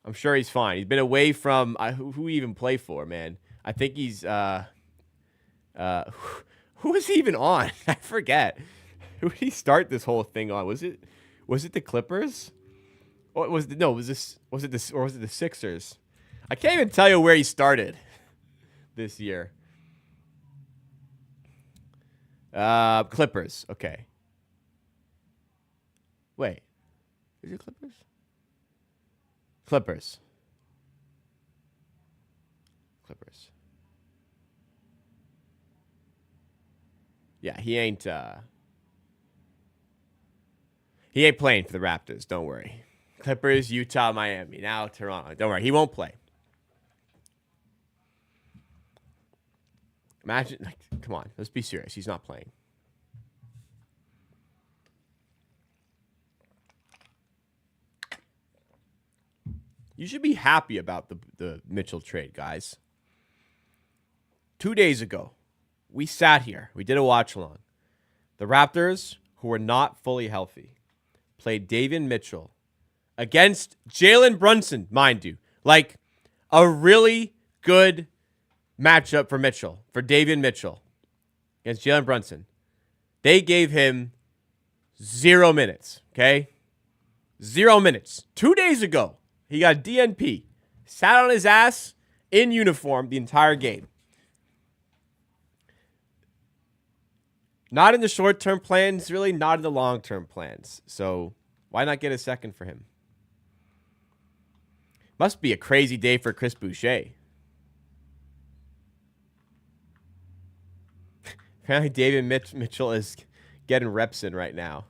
I'm sure he's fine. He's been away from who he even play for, man. I think he's who was he even on? I forget. Who did he start this whole thing on? Was it the Clippers? Or was it the Sixers? I can't even tell you where he started this year. Clippers. Okay. Wait. Is it Clippers? Clippers. Yeah, he ain't playing for the Raptors, don't worry. Clippers, Utah, Miami, now Toronto. Don't worry, he won't play. Imagine, come on, let's be serious. He's not playing. You should be happy about the Mitchell trade, guys. 2 days ago, we sat here. We did a watch along. The Raptors, who were not fully healthy, played Davion Mitchell against Jalen Brunson, mind you. Like a really good matchup for Mitchell, for Davion Mitchell against Jalen Brunson. They gave him 0 minutes, okay? 0 minutes. 2 days ago, he got DNP, sat on his ass in uniform the entire game. Not in the short-term plans, really not in the long-term plans. So why not get a second for him? Must be a crazy day for Chris Boucher. Apparently, David Mitchell is getting reps in right now.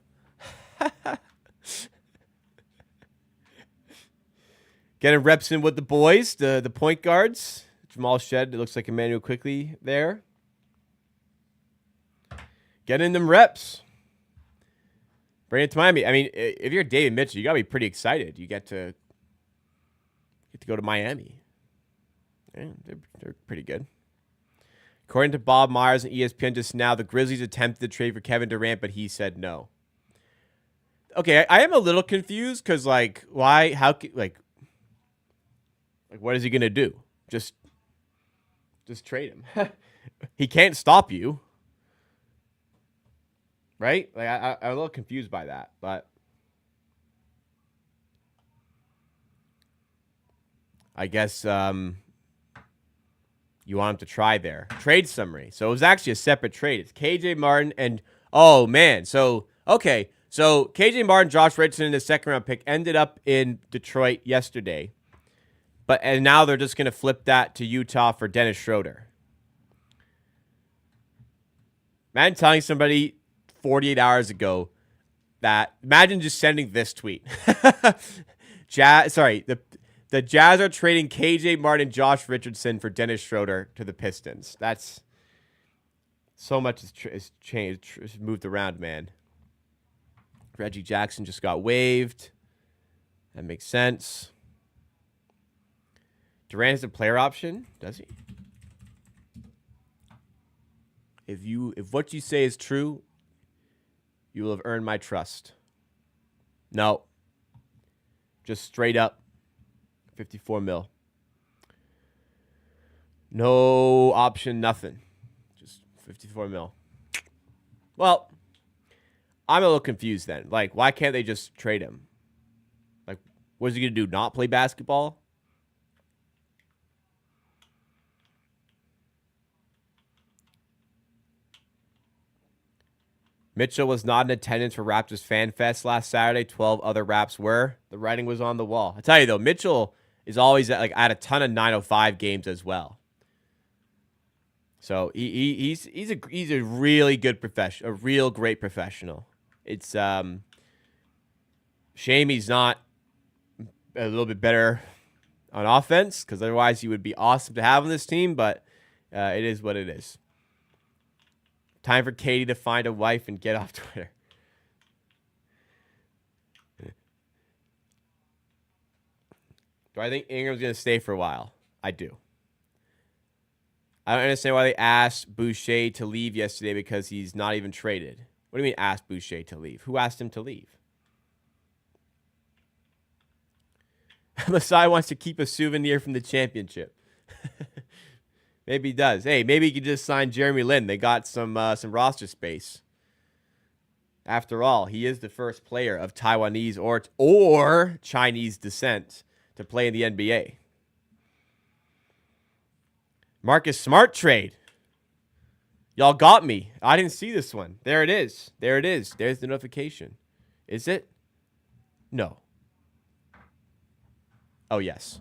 Getting reps in with the boys, the point guards. Jamal Shed, it looks like Emmanuel Quickly there. Getting them reps. Bring it to Miami. I mean, if you're David Mitchell, you got to be pretty excited. You get to go to Miami. Yeah, they're pretty good. According to Bob Myers and ESPN just now, the Grizzlies attempted to trade for Kevin Durant, but he said no. Okay, I am a little confused because, like, why? How? Like, what is he gonna do? Just trade him. He can't stop you, right? Like, I'm a little confused by that, but I guess you want him to try there. Trade summary. So it was actually a separate trade. It's KJ Martin and, oh, man. So, okay. So KJ Martin, Josh Richardson, and the second-round pick ended up in Detroit yesterday. And now they're just going to flip that to Utah for Dennis Schroeder. Imagine telling somebody 48 hours ago that, imagine just sending this tweet. The Jazz are trading KJ Martin, Josh Richardson for Dennis Schroeder to the Pistons. That's so much has changed, has moved around, man. Reggie Jackson just got waived. That makes sense. Durant has a player option, does he? If what you say is true, you will have earned my trust. No. Just straight up 54 mil. No option, nothing. Just 54 mil. Well, I'm a little confused then. Like, why can't they just trade him? Like, what is he going to do? Not play basketball? Mitchell was not in attendance for Raptors Fan Fest last Saturday. 12 other Raps were. The writing was on the wall. I tell you, though, Mitchell is always at a ton of 905 games as well. So he's a really good professional, a real great professional. It's shame he's not a little bit better on offense, because otherwise he would be awesome to have on this team, but it is what it is. Time for Katie to find a wife and get off Twitter. Do I think Ingram's going to stay for a while? I do. I don't understand why they asked Boucher to leave yesterday because he's not even traded. What do you mean asked Boucher to leave? Who asked him to leave? Masai wants to keep a souvenir from the championship. Maybe he does. Hey, maybe he could just sign Jeremy Lin. They got some roster space. After all, he is the first player of Taiwanese or Chinese descent to play in the NBA. Marcus Smart trade. Y'all got me. I didn't see this one. There it is. There it is. There's the notification. Is it? No. Oh, yes.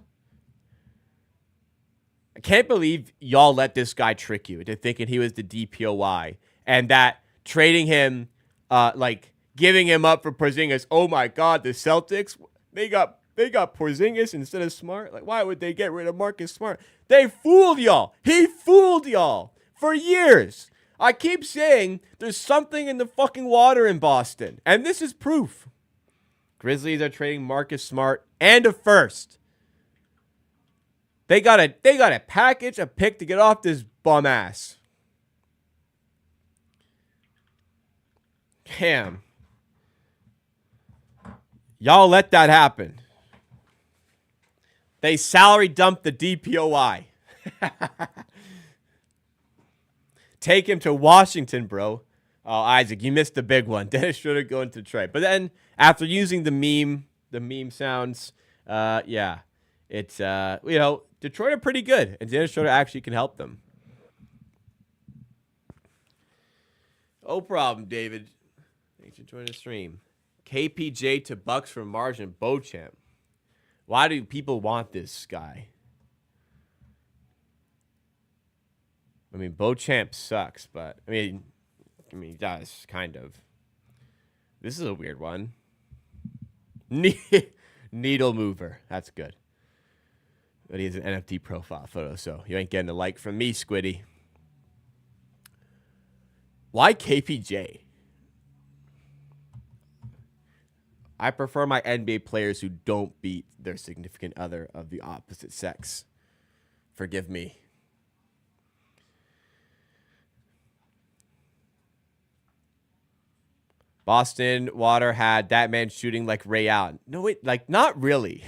I can't believe y'all let this guy trick you into thinking he was the DPOY and that trading him, giving him up for Porzingis. Oh my God, the Celtics, they got Porzingis instead of Smart. Like, why would they get rid of Marcus Smart? They fooled y'all. He fooled y'all for years. I keep saying there's something in the fucking water in Boston, and this is proof. Grizzlies are trading Marcus Smart and a first. They got a package, a pick to get off this bum ass. Damn. Y'all let that happen. They salary dumped the DPOY. Take him to Washington, bro. Oh, Isaac, you missed the big one. Dennis Schroeder going to Detroit. But then, after using the meme sounds, yeah. It's, Detroit are pretty good, and Dennis Schroeder actually can help them. No problem, David. Thanks for joining the stream. KPJ to Bucks from Margin Beauchamp. Why do people want this guy? I mean, Beauchamp sucks, but I mean, he does kind of. This is a weird one. Needle mover. That's good. But he has an NFT profile photo, so you ain't getting a like from me, Squiddy. Why KPJ? I prefer my NBA players who don't beat their significant other of the opposite sex. Forgive me. Boston Water had that man shooting like Ray Allen. No, wait, like not really.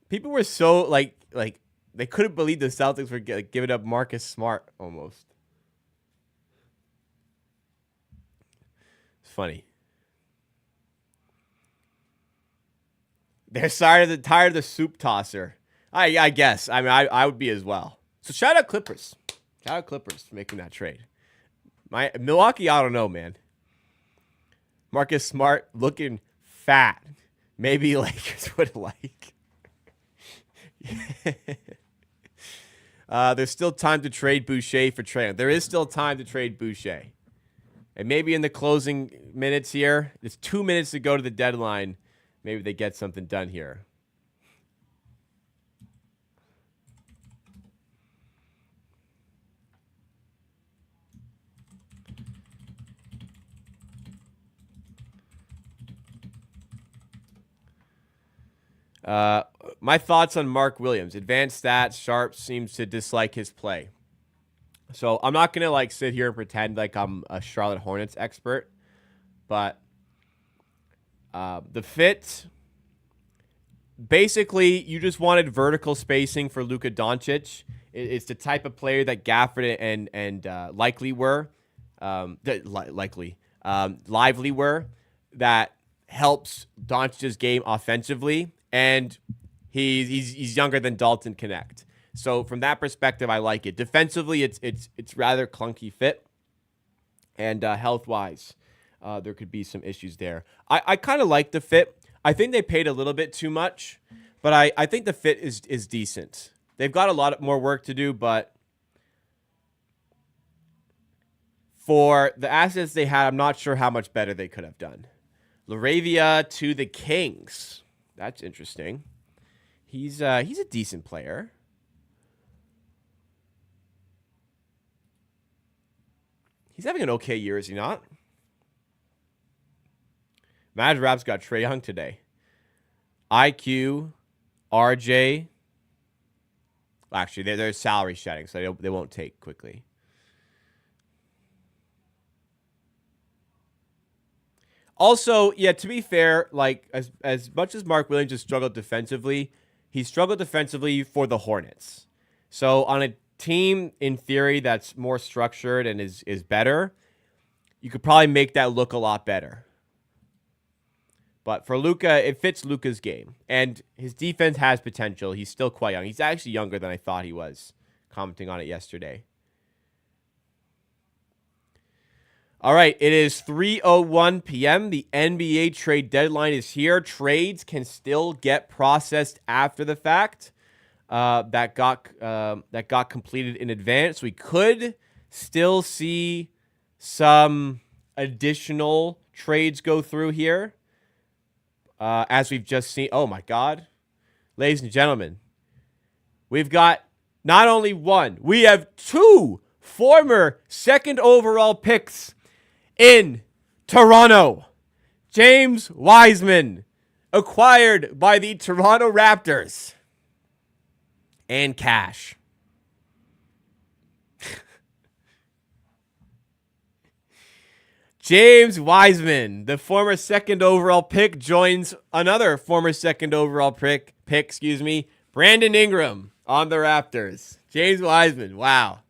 People were so like they couldn't believe the Celtics were giving up Marcus Smart almost. It's funny. They're tired of the soup tosser. I guess. I mean, I would be as well. So shout out Clippers. Shout out Clippers for making that trade. Milwaukee, I don't know, man. Marcus Smart looking fat. Maybe Lakers would like. There's still time to trade Boucher for Trae. There is still time to trade Boucher. And maybe in the closing minutes here, there's 2 minutes to go to the deadline. Maybe they get something done here. My thoughts on Mark Williams. Advanced stats. Sharp seems to dislike his play. So I'm not going to sit here and pretend like I'm a Charlotte Hornets expert. But the fit, basically, you just wanted vertical spacing for Luka Doncic. It's the type of player that Gafford and Lively were, that helps Doncic's game offensively, and he's younger than Dalton Connect. So from that perspective, I like it. Defensively, it's rather clunky fit, and health wise, there could be some issues there. I kind of like the fit. I think they paid a little bit too much, but I think the fit is decent. They've got a lot more work to do, but for the assets they had, I'm not sure how much better they could have done. Laravia to the Kings. That's interesting. He's a decent player. He's having an okay year, is he not? Mad Rap's got Trae Young today. IQ, RJ. Actually, they're salary shedding, so they won't take quickly. Also, yeah, to be fair, as much as Mark Williams has struggled defensively, he struggled defensively for the Hornets. So on a team, in theory, that's more structured and is better, you could probably make that look a lot better. But for Luka, it fits Luka's game. And his defense has potential. He's still quite young. He's actually younger than I thought he was, commenting on it yesterday. All right, it is 3:01 p.m. The NBA trade deadline is here. Trades can still get processed after the fact. That got completed in advance. We could still see some additional trades go through here. As we've just seen. Oh, my God. Ladies and gentlemen, we've got not only one, we have two former second overall picks in Toronto. James Wiseman, acquired by the Toronto Raptors. And cash. James Wiseman, the former second overall pick, joins another former second overall pick, Brandon Ingram on the Raptors. James Wiseman, wow.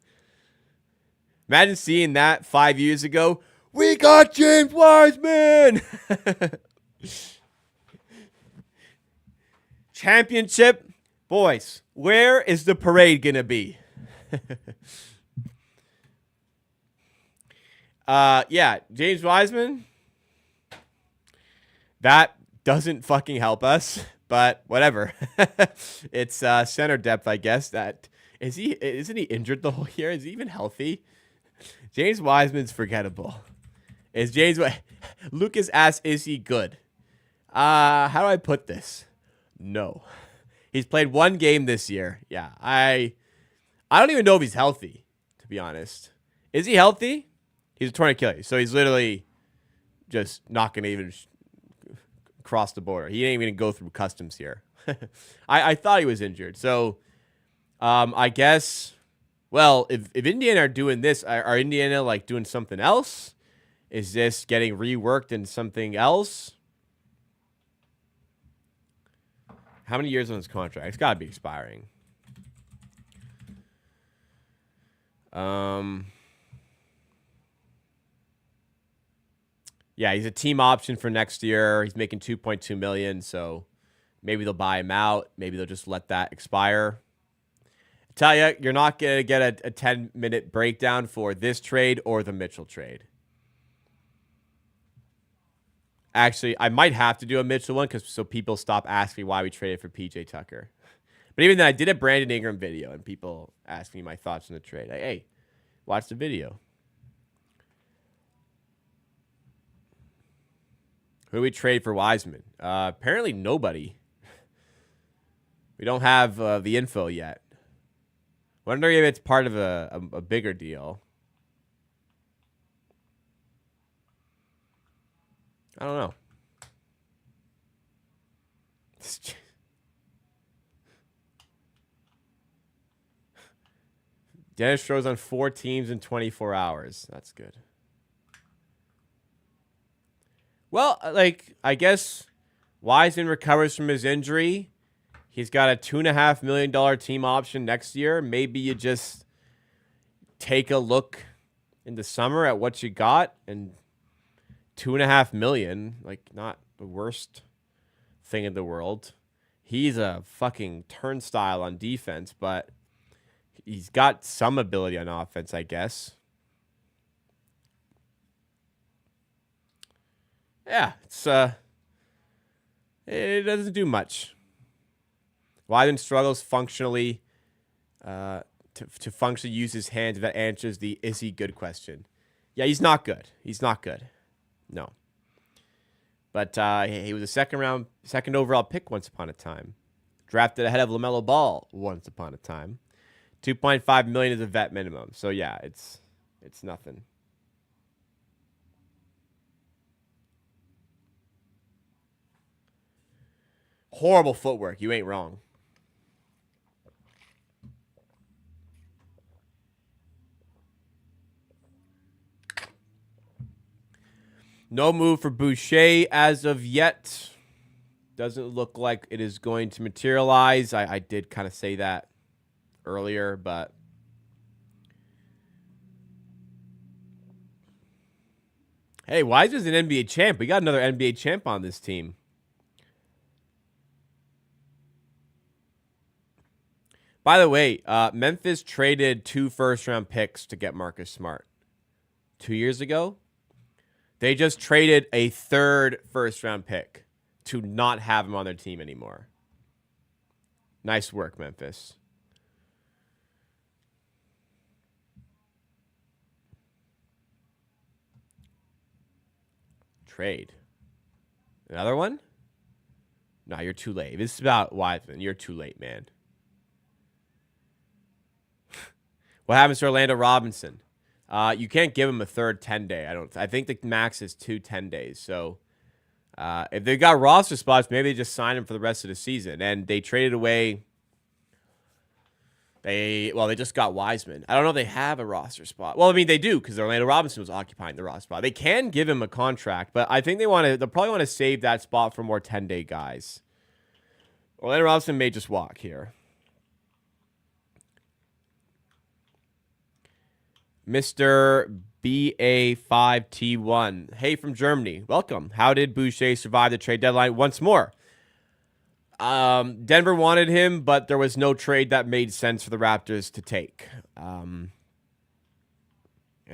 Imagine seeing that 5 years ago. We got James Wiseman! Championship. Boys, where is the parade going to be? Yeah, James Wiseman. That doesn't fucking help us, but whatever. It's center depth, I guess, that Isn't he injured the whole year? Is he even healthy? James Wiseman's forgettable. Is James Lucas asks, is he good? How do I put this? No. He's played one game this year. Yeah. I don't even know if he's healthy, to be honest. Is he healthy? He's a torn Achilles, so he's literally just not going to even cross the border. He ain't even going to go through customs here. I thought he was injured. So I guess, well, if Indiana are doing this, are Indiana like doing something else? Is this getting reworked in something else? How many years on his contract? It's got to be expiring. Yeah, he's a team option for next year. He's making $2.2 million, so maybe they'll buy him out. Maybe they'll just let that expire. I tell you, you're not going to get a 10-minute breakdown for this trade or the Mitchell trade. Actually, I might have to do a Mitchell one so people stop asking why we traded for PJ Tucker. But even then, I did a Brandon Ingram video, and people asked me my thoughts on the trade. Like, hey, watch the video. Who do we trade for Wiseman? Apparently nobody. We don't have the info yet. Wondering if it's part of a bigger deal. I don't know. Dennis Schroeder's on 4 teams in 24 hours. That's good. Well, like, I guess Wiseman recovers from his injury. He's got a $2.5 million team option next year. Maybe you just take a look in the summer at what you got, and $2.5 million, like, not the worst thing in the world. He's a fucking turnstile on defense, but he's got some ability on offense, I guess. Yeah, it doesn't do much. Wiseman struggles functionally to functionally use his hands. That answers the is he good question. Yeah, he's not good. He's not good. No. But he was a second overall pick once upon a time. Drafted ahead of LaMelo Ball once upon a time. $2.5 million is a vet minimum. So yeah, it's nothing. Horrible footwork. You ain't wrong. No move for Boucher as of yet. Doesn't look like it is going to materialize. I did kind of say that earlier, but hey, Wiseman's an NBA champ. We got another NBA champ on this team. By the way, Memphis traded 2 first-round picks to get Marcus Smart 2 years ago. They just traded a 3rd first-round pick to not have him on their team anymore. Nice work, Memphis. Trade. Another one? No, you're too late. This is about Wiseman. You're too late, man. What happens to Orlando Robinson? You can't give him a 3rd 10-day. I think the max is 2 10 days. So if they've got roster spots, maybe they just sign him for the rest of the season. And they traded away. They just got Wiseman. I don't know if they have a roster spot. Well, I mean, they do because Orlando Robinson was occupying the roster spot. They can give him a contract, but I think they'll probably want to save that spot for more 10-day guys. Orlando Robinson may just walk here. Mr. BA5T1. Hey, from Germany. Welcome. How did Boucher survive the trade deadline once more? Denver wanted him, but there was no trade that made sense for the Raptors to take. And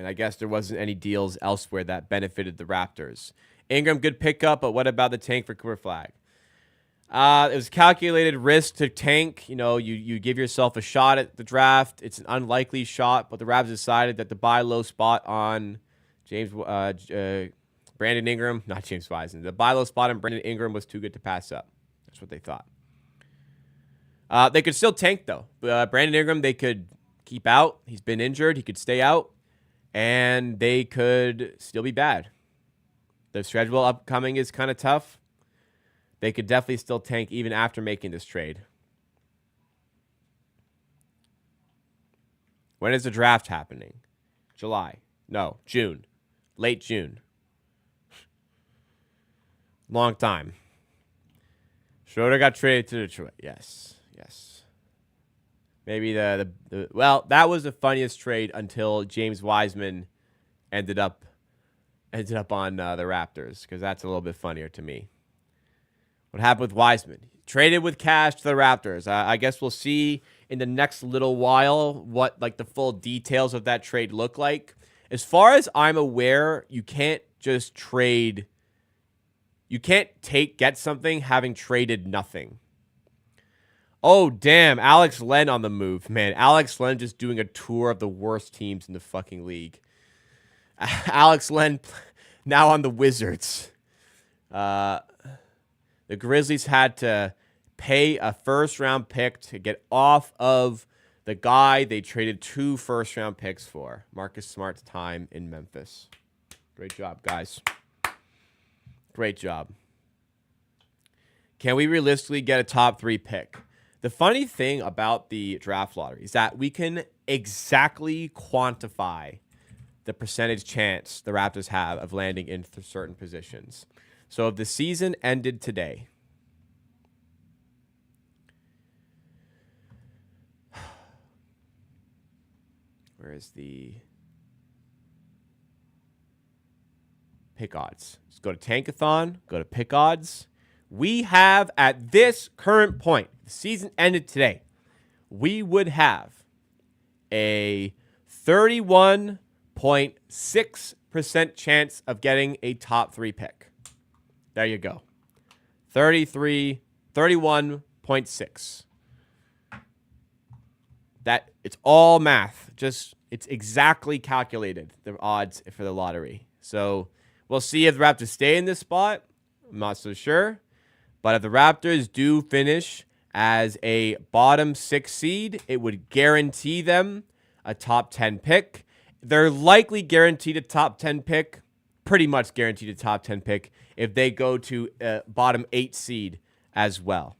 I guess there wasn't any deals elsewhere that benefited the Raptors. Ingram, good pickup, but what about the tank for Cooper Flag? It was calculated risk to tank. You know, you give yourself a shot at the draft. It's an unlikely shot, but the Raptors decided that the buy low spot on Brandon Ingram, not James Wiseman, the buy low spot on Brandon Ingram was too good to pass up. That's what they thought. They could still tank, though. Brandon Ingram, they could keep out. He's been injured. He could stay out. And they could still be bad. The schedule upcoming is kind of tough. They could definitely still tank even after making this trade. When is the draft happening? July. No, June. Late June. Long time. Schroeder got traded to Detroit. Yes. Maybe well, that was the funniest trade until James Wiseman ended up on the Raptors, because that's a little bit funnier to me. What happened with Wiseman? Traded with cash to the Raptors. I guess we'll see in the next little while what the full details of that trade look like. As far as I'm aware, you can't just trade. You can't get something having traded nothing. Oh, damn. Alex Len on the move. Man, Alex Len just doing a tour of the worst teams in the fucking league. Alex Len now on the Wizards. The Grizzlies had to pay a first-round pick to get off of the guy they traded 2 first-round picks for. Marcus Smart's time in Memphis. Great job, guys. Great job. Can we realistically get a top 3 pick? The funny thing about the draft lottery is that we can exactly quantify the percentage chance the Raptors have of landing in certain positions. So if the season ended today, where is the pick odds? Let's go to Tankathon, go to pick odds. We have, at this current point, the season ended today, we would have a 31.6% chance of getting a top 3 pick. There you go. 31.6. That it's all math. It's exactly calculated, the odds for the lottery. So we'll see if the Raptors stay in this spot. I'm not so sure. But if the Raptors do finish as a bottom 6 seed, it would guarantee them a top 10 pick. They're likely guaranteed a top 10 pick, pretty much guaranteed a top 10 pick, if they go to a bottom 8 seed as well.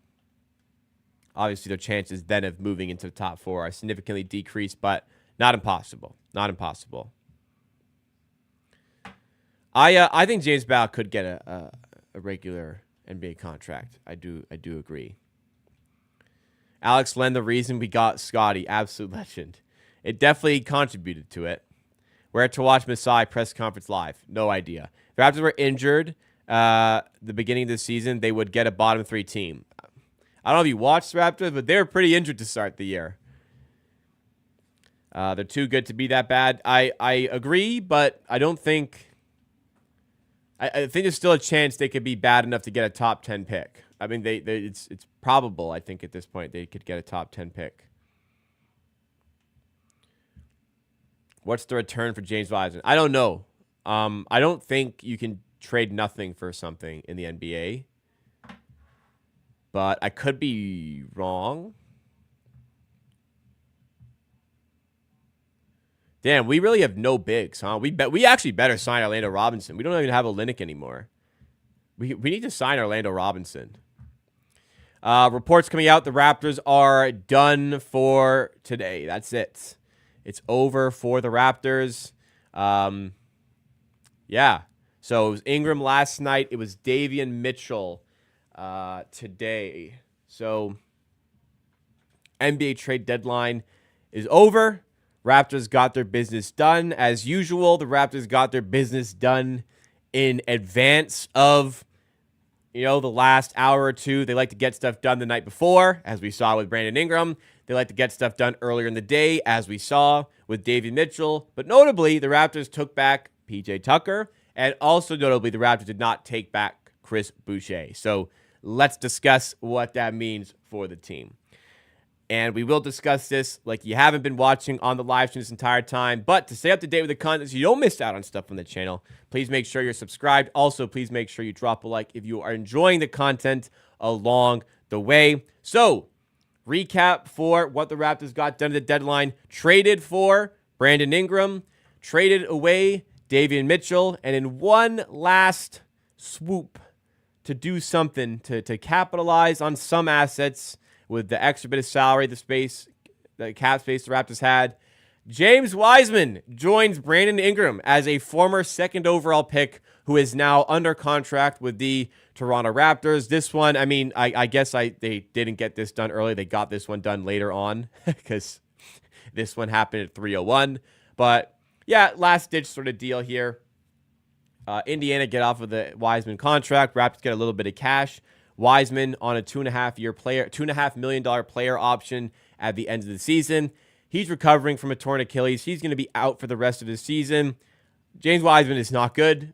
Obviously, their chances then of moving into the top 4 are significantly decreased, but not impossible. Not impossible. I think James Bauer could get a regular NBA contract. I do agree. Alex Len, the reason we got Scotty, absolute legend. It definitely contributed to it. Where to watch Masai press conference live? No idea. If the Raptors were injured the beginning of the season, they would get a bottom 3 team. I don't know if you watched the Raptors, but they were pretty injured to start the year. They're too good to be that bad. I agree, but I don't think... I think there's still a chance they could be bad enough to get a top 10 pick. I mean, it's probable, I think, at this point, they could get a top 10 pick. What's the return for James Wiseman? I don't know. I don't think you can trade nothing for something in the NBA. But I could be wrong. Damn, we really have no bigs, huh? We actually better sign Orlando Robinson. We don't even have Olynyk anymore. We need to sign Orlando Robinson. Reports coming out, the Raptors are done for today. That's it. It's over for the Raptors. Yeah. So it was Ingram last night. It was Davion Mitchell today. So NBA trade deadline is over. Raptors got their business done. As usual, the Raptors got their business done in advance of, the last hour or two. They like to get stuff done the night before, as we saw with Brandon Ingram. They like to get stuff done earlier in the day, as we saw with Davion Mitchell. But notably, the Raptors took back PJ Tucker, and also notably, the Raptors did not take back Chris Boucher. So Let's discuss what that means for the team. And we will discuss this like you haven't been watching on the live stream this entire time. But to stay up to date with the content so you don't miss out on stuff on the channel, please make sure you're subscribed. Also, please make sure you drop a like if you are enjoying the content along the way. So, recap for what the Raptors got done at the deadline. Traded for Brandon Ingram, traded away Davion Mitchell, and in one last swoop to do something to capitalize on some assets with the extra bit of salary, the cap space the Raptors had, James Wiseman joins Brandon Ingram as a former second overall pick who is now under contract with the Toronto Raptors. This one, I mean, I guess they didn't get this done early. They got this one done later on because this one happened at 3:01. But yeah, last-ditch sort of deal here. Indiana get off of the Wiseman contract. Raptors get a little bit of cash. Wiseman on a $2.5 million player option at the end of the season. He's recovering from a torn Achilles. He's going to be out for the rest of the season. James Wiseman is not good.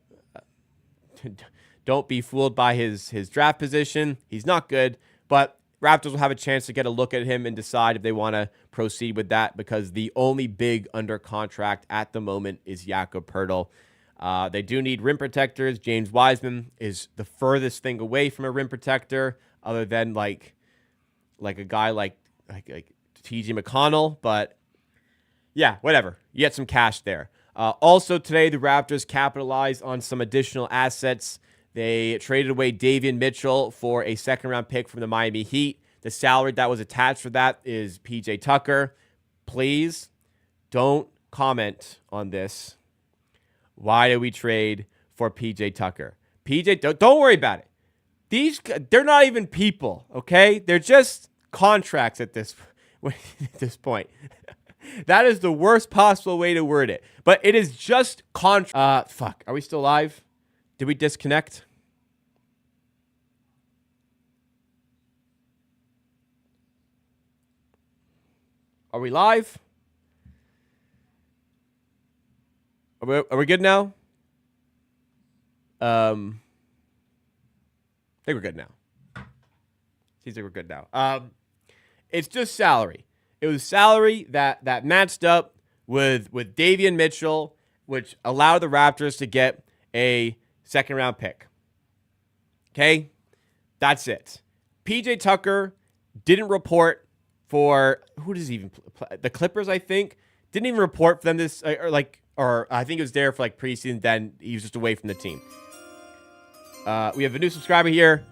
Don't be fooled by his draft position. He's not good, but Raptors will have a chance to get a look at him and decide if they want to proceed with that because the only big under contract at the moment is Jakob Poeltl. They do need rim protectors. James Wiseman is the furthest thing away from a rim protector other than like a guy like T.J. McConnell. But yeah, whatever. You get some cash there. Also today, the Raptors capitalized on some additional assets. They traded away Davion Mitchell for a second-round pick from the Miami Heat. The salary that was attached for that is P.J. Tucker. Please don't comment on this. Why did we trade for P.J. Tucker? P.J., don't worry about it. They're not even people, okay? They're just contracts at this point. That is the worst possible way to word it. But it is just fuck. Are we still live? Did we disconnect? Are we live? Are we good now? I think we're good now. Seems like we're good now. It's just salary. It was salary that matched up with Davion Mitchell, which allowed the Raptors to get a second-round pick. Okay? That's it. P.J. Tucker didn't report for, who does he even play? The Clippers, I think. Didn't even report for them this, or I think it was there for like preseason, then he was just away from the team. We have a new subscriber here.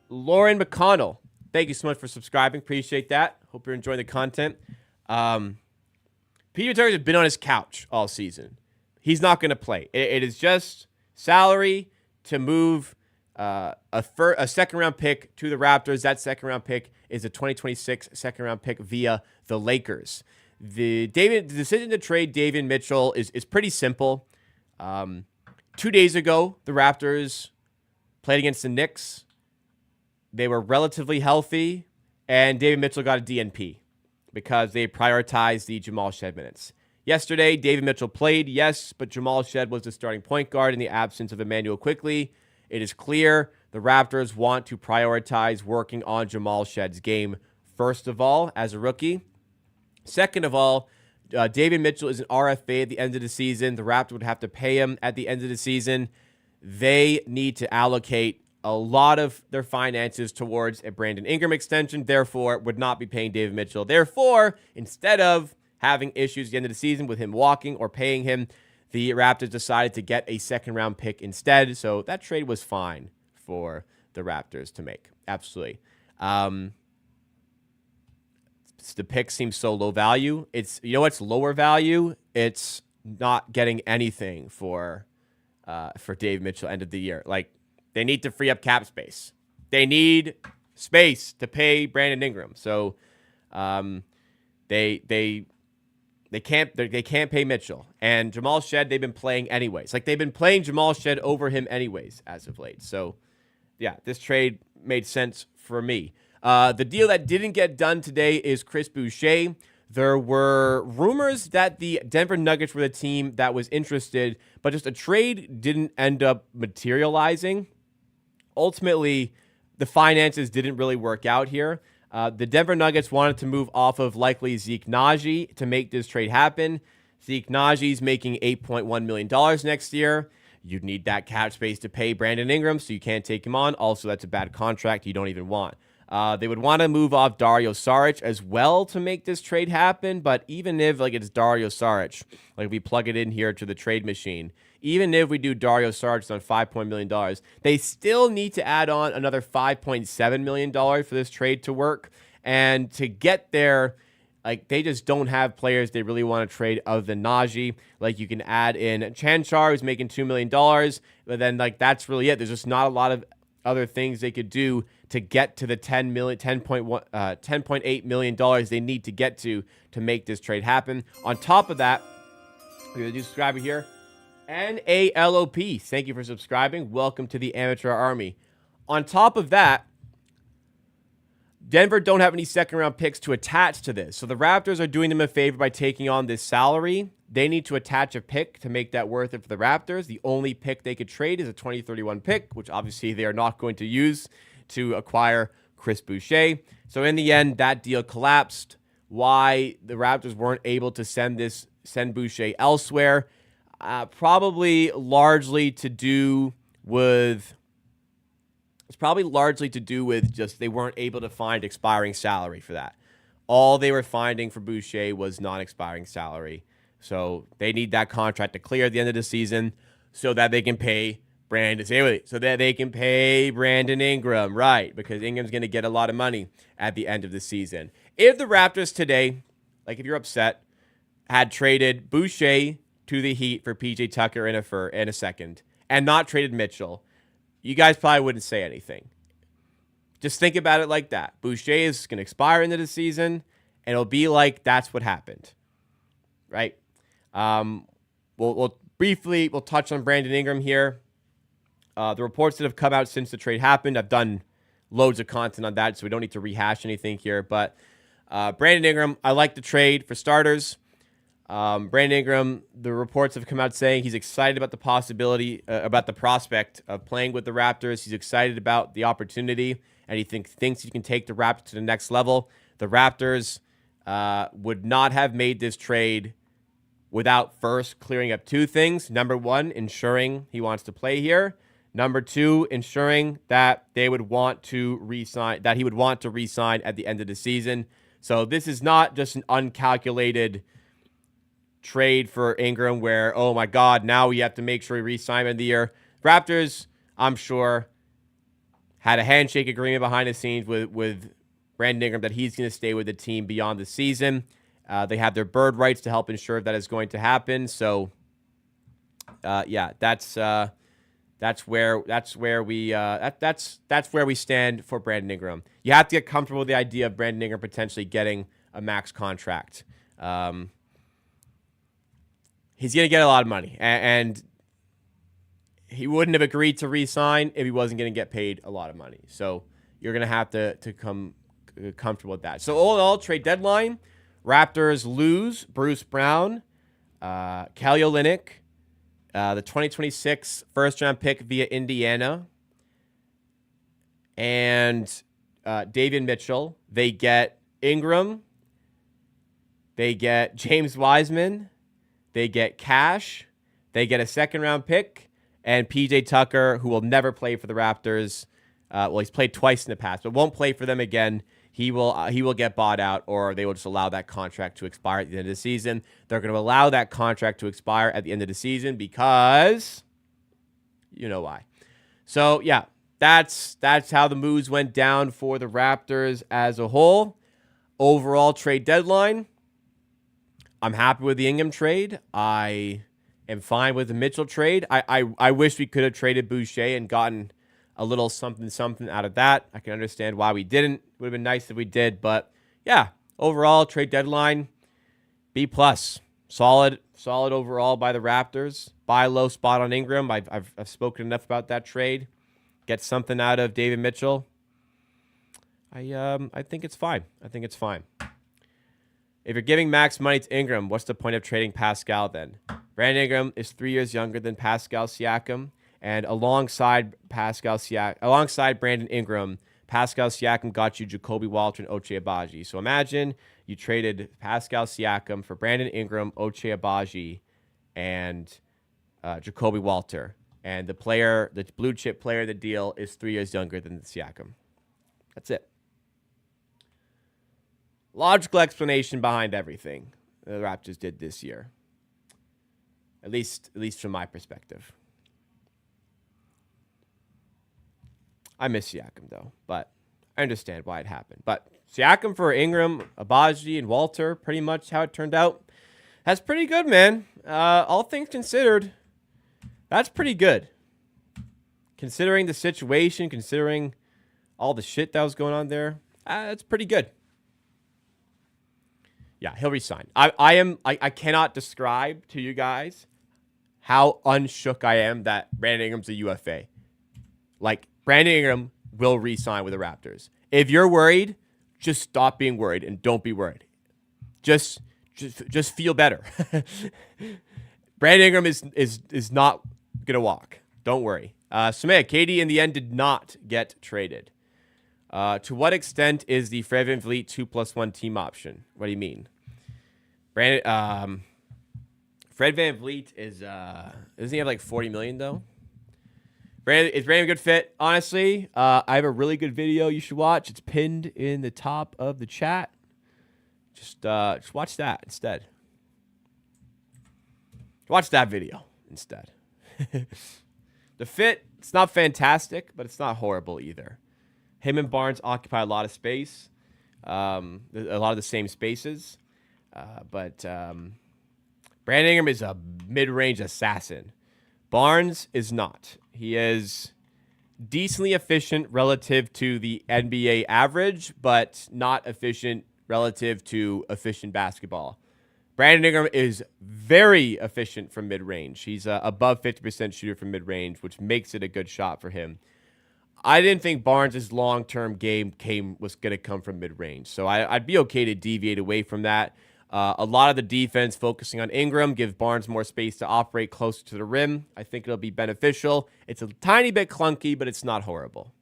Lauren McConnell. Thank you so much for subscribing. Appreciate that. Hope you're enjoying the content. P.J. Tucker has been on his couch all season. He's not going to play. It is just salary to move a second-round pick to the Raptors. That second-round pick is a 2026 second-round pick via the Lakers. The decision to trade Davion Mitchell is pretty simple. 2 days ago, the Raptors played against the Knicks. They were relatively healthy, and Davion Mitchell got a DNP because they prioritized the Jamal Shed minutes. Yesterday, Davion Mitchell played, yes, but Jamal Shed was the starting point guard in the absence of Emmanuel Quickley. It is clear the Raptors want to prioritize working on Jamal Shed's game, first of all, as a rookie. Second of all, Davion Mitchell is an RFA at the end of the season. The Raptors would have to pay him at the end of the season. They need to allocate a lot of their finances towards a Brandon Ingram extension, therefore would not be paying Davion Mitchell. Therefore, instead of having issues at the end of the season with him walking or paying him, the Raptors decided to get a second-round pick instead. So that trade was fine for the Raptors to make. Absolutely. The pick seems so low value. It's, you know what's lower value? It's not getting anything for Davion Mitchell end of the year. Like, they need to free up cap space. They need space to pay Brandon Ingram. So they can't pay Mitchell. And Jamal Shed, they've been playing anyways. Like, they've been playing Jamal Shed over him anyways as of late. So yeah, this trade made sense for me. The deal that didn't get done today is Chris Boucher. There were rumors that the Denver Nuggets were the team that was interested, but just a trade didn't end up materializing. Ultimately, the finances didn't really work out here. The Denver Nuggets wanted to move off of likely Zeke Naji to make this trade happen. Zeke Naji's making $8.1 million next year. You'd need that cap space to pay Brandon Ingram, so you can't take him on. Also, that's a bad contract you don't even want. They would want to move off Dario Saric as well to make this trade happen, but even if it's Dario Saric, if we plug it in here to the trade machine, even if we do Dario Saric on $5 million, they still need to add on another $5.7 million for this trade to work. And to get there, they just don't have players they really want to trade other than Najee. You can add in Chanchar, who's making $2 million, but then that's really it. There's just not a lot of other things they could do to get to the $10.8 million they need to get to make this trade happen. On top of that, we're going to do subscriber here. NALOP, thank you for subscribing. Welcome to the Amateur Army. On top of that, Denver don't have any second-round picks to attach to this. So the Raptors are doing them a favor by taking on this salary. They need to attach a pick to make that worth it for the Raptors. The only pick they could trade is a 2031 pick, which obviously they are not going to use to acquire Chris Boucher. So in the end, that deal collapsed. Why the Raptors weren't able to send Boucher elsewhere? Probably largely to do with just they weren't able to find expiring salary for that. All they were finding for Boucher was non-expiring salary. So they need that contract to clear at the end of the season so that they can pay Brandon Ingram, right? Because Ingram's going to get a lot of money at the end of the season. If the Raptors today, if you're upset, had traded Boucher to the Heat for PJ Tucker in a second and not traded Mitchell, you guys probably wouldn't say anything. Just think about it like that. Boucher is going to expire into the season, and it'll be like that's what happened, right? We'll touch on Brandon Ingram here. The reports that have come out since the trade happened, I've done loads of content on that, so we don't need to rehash anything here. But Brandon Ingram, I like the trade for starters. Brandon Ingram, the reports have come out saying he's excited about the possibility, about the prospect of playing with the Raptors. He's excited about the opportunity, and he thinks he can take the Raptors to the next level. The Raptors would not have made this trade without first clearing up two things. Number one, ensuring he wants to play here. Number two, ensuring that he would want to re-sign at the end of the season. So this is not just an uncalculated trade for Ingram where, oh my God, now we have to make sure he re-sign in the year. Raptors, I'm sure, had a handshake agreement behind the scenes with Brandon Ingram that he's going to stay with the team beyond the season. They have their bird rights to help ensure that is going to happen. So, that's where we stand for Brandon Ingram. You have to get comfortable with the idea of Brandon Ingram potentially getting a max contract. He's going to get a lot of money, and he wouldn't have agreed to re-sign if he wasn't going to get paid a lot of money. So you're going to have to come comfortable with that. So all in all, trade deadline, Raptors lose Bruce Brown, Kelly Olynyk, the 2026 first-round pick via Indiana, and David Mitchell. They get Ingram. They get James Wiseman. They get cash. They get a second-round pick. And PJ Tucker, who will never play for the Raptors. He's played twice in the past, but won't play for them again. He will get bought out, or they will just allow that contract to expire at the end of the season. They're going to allow that contract to expire at the end of the season because you know why. So, yeah, that's how the moves went down for the Raptors as a whole. Overall trade deadline, I'm happy with the Ingram trade. I am fine with the Mitchell trade. I wish we could have traded Boucher and gotten a little something out of that. I can understand why we didn't. It would have been nice if we did. But, yeah, overall trade deadline, B+. Solid overall by the Raptors. Buy low spot on Ingram. I've spoken enough about that trade. Get something out of David Mitchell. I think it's fine. If you're giving max money to Ingram, what's the point of trading Pascal then? Brandon Ingram is 3 years younger than Pascal Siakam, and alongside Brandon Ingram, Pascal Siakam got you Jacoby Walter and Ochai Agbaji. So imagine you traded Pascal Siakam for Brandon Ingram, Ochai Agbaji, and Jacoby Walter. And the blue chip player of the deal is 3 years younger than the Siakam. That's it. Logical explanation behind everything the Raptors did this year. At least from my perspective. I miss Siakam, though, but I understand why it happened. But Siakam for Ingram, Agbaji, and Walter, pretty much how it turned out. That's pretty good, man. All things considered, that's pretty good. Considering the situation, considering all the shit that was going on there, that's pretty good. Yeah, he'll resign. I cannot describe to you guys how unshook I am that Brandon Ingram's a UFA. Like, Brandon Ingram will re-sign with the Raptors. If you're worried, just stop being worried and don't be worried. Just feel better. Brandon Ingram is not gonna walk. Don't worry. Samaya, KD in the end did not get traded. To what extent is the Fred VanVleet 2+1 team option? What do you mean? Fred VanVleet is doesn't he have like $40 million though? Is Brandon a good fit? Honestly, I have a really good video you should watch. It's pinned in the top of the chat. Just watch that instead. Watch that video instead. The fit, it's not fantastic, but it's not horrible either. Him and Barnes occupy a lot of space, a lot of the same spaces. But Brandon Ingram is a mid-range assassin. Barnes is not. He is decently efficient relative to the NBA average, but not efficient relative to efficient basketball. Brandon Ingram is very efficient from mid-range. He's above 50% shooter from mid-range, which makes it a good shot for him. I didn't think Barnes' long-term game was going to come from mid-range, so I'd be okay to deviate away from that. A lot of the defense focusing on Ingram, give Barnes more space to operate closer to the rim. I think it'll be beneficial. It's a tiny bit clunky, but it's not horrible.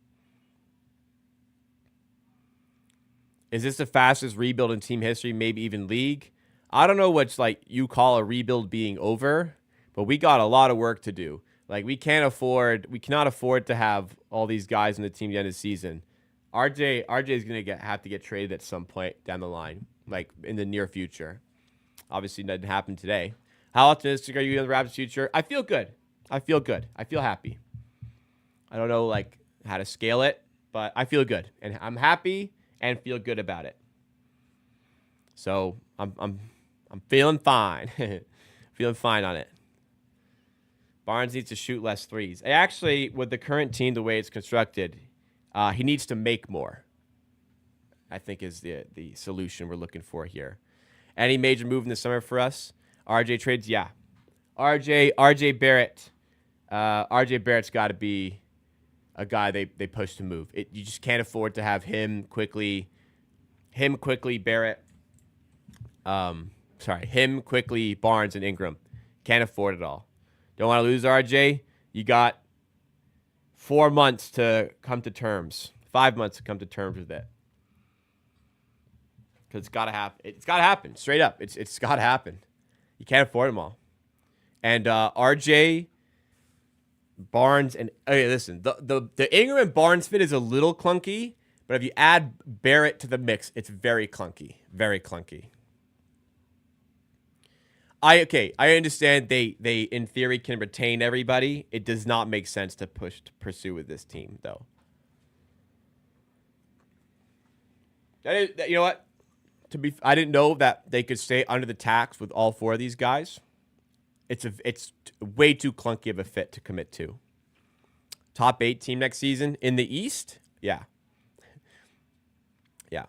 Is this the fastest rebuild in team history, maybe even league? I don't know what's like you call a rebuild being over, but we got a lot of work to do. Like we cannot afford to have all these guys in the team at the end of the season. RJ is gonna have to get traded at some point down the line, like in the near future. Obviously, that didn't happen today. How optimistic are you in the Raptors' future? I feel good. I feel happy. I don't know like how to scale it, but I feel good, and I'm happy and feel good about it. So I'm feeling fine. Feeling fine on it. Barnes needs to shoot less threes. Actually, with the current team, the way it's constructed, he needs to make more, I think is the solution we're looking for here. Any major move in the summer for us? RJ trades? Yeah. RJ Barrett. RJ Barrett's got to be a guy they push to move. You just can't afford to have him quickly, Barrett. Him quickly, Barnes and Ingram. Can't afford it all. Don't want to lose RJ. You got 4 months to come to terms. 5 months to come to terms with it. Because it's got to happen. It's got to happen. Straight up. It's got to happen. You can't afford them all. And RJ, Barnes, and okay, listen, the Ingram and Barnes fit is a little clunky, but if you add Barrett to the mix, it's very clunky. Very clunky. I understand they in theory can retain everybody. It does not make sense to pursue with this team, though. You know what? I didn't know that they could stay under the tax with all 4 of these guys. It's way too clunky of a fit to commit to. Top 8 team next season in the East? Yeah. Yeah.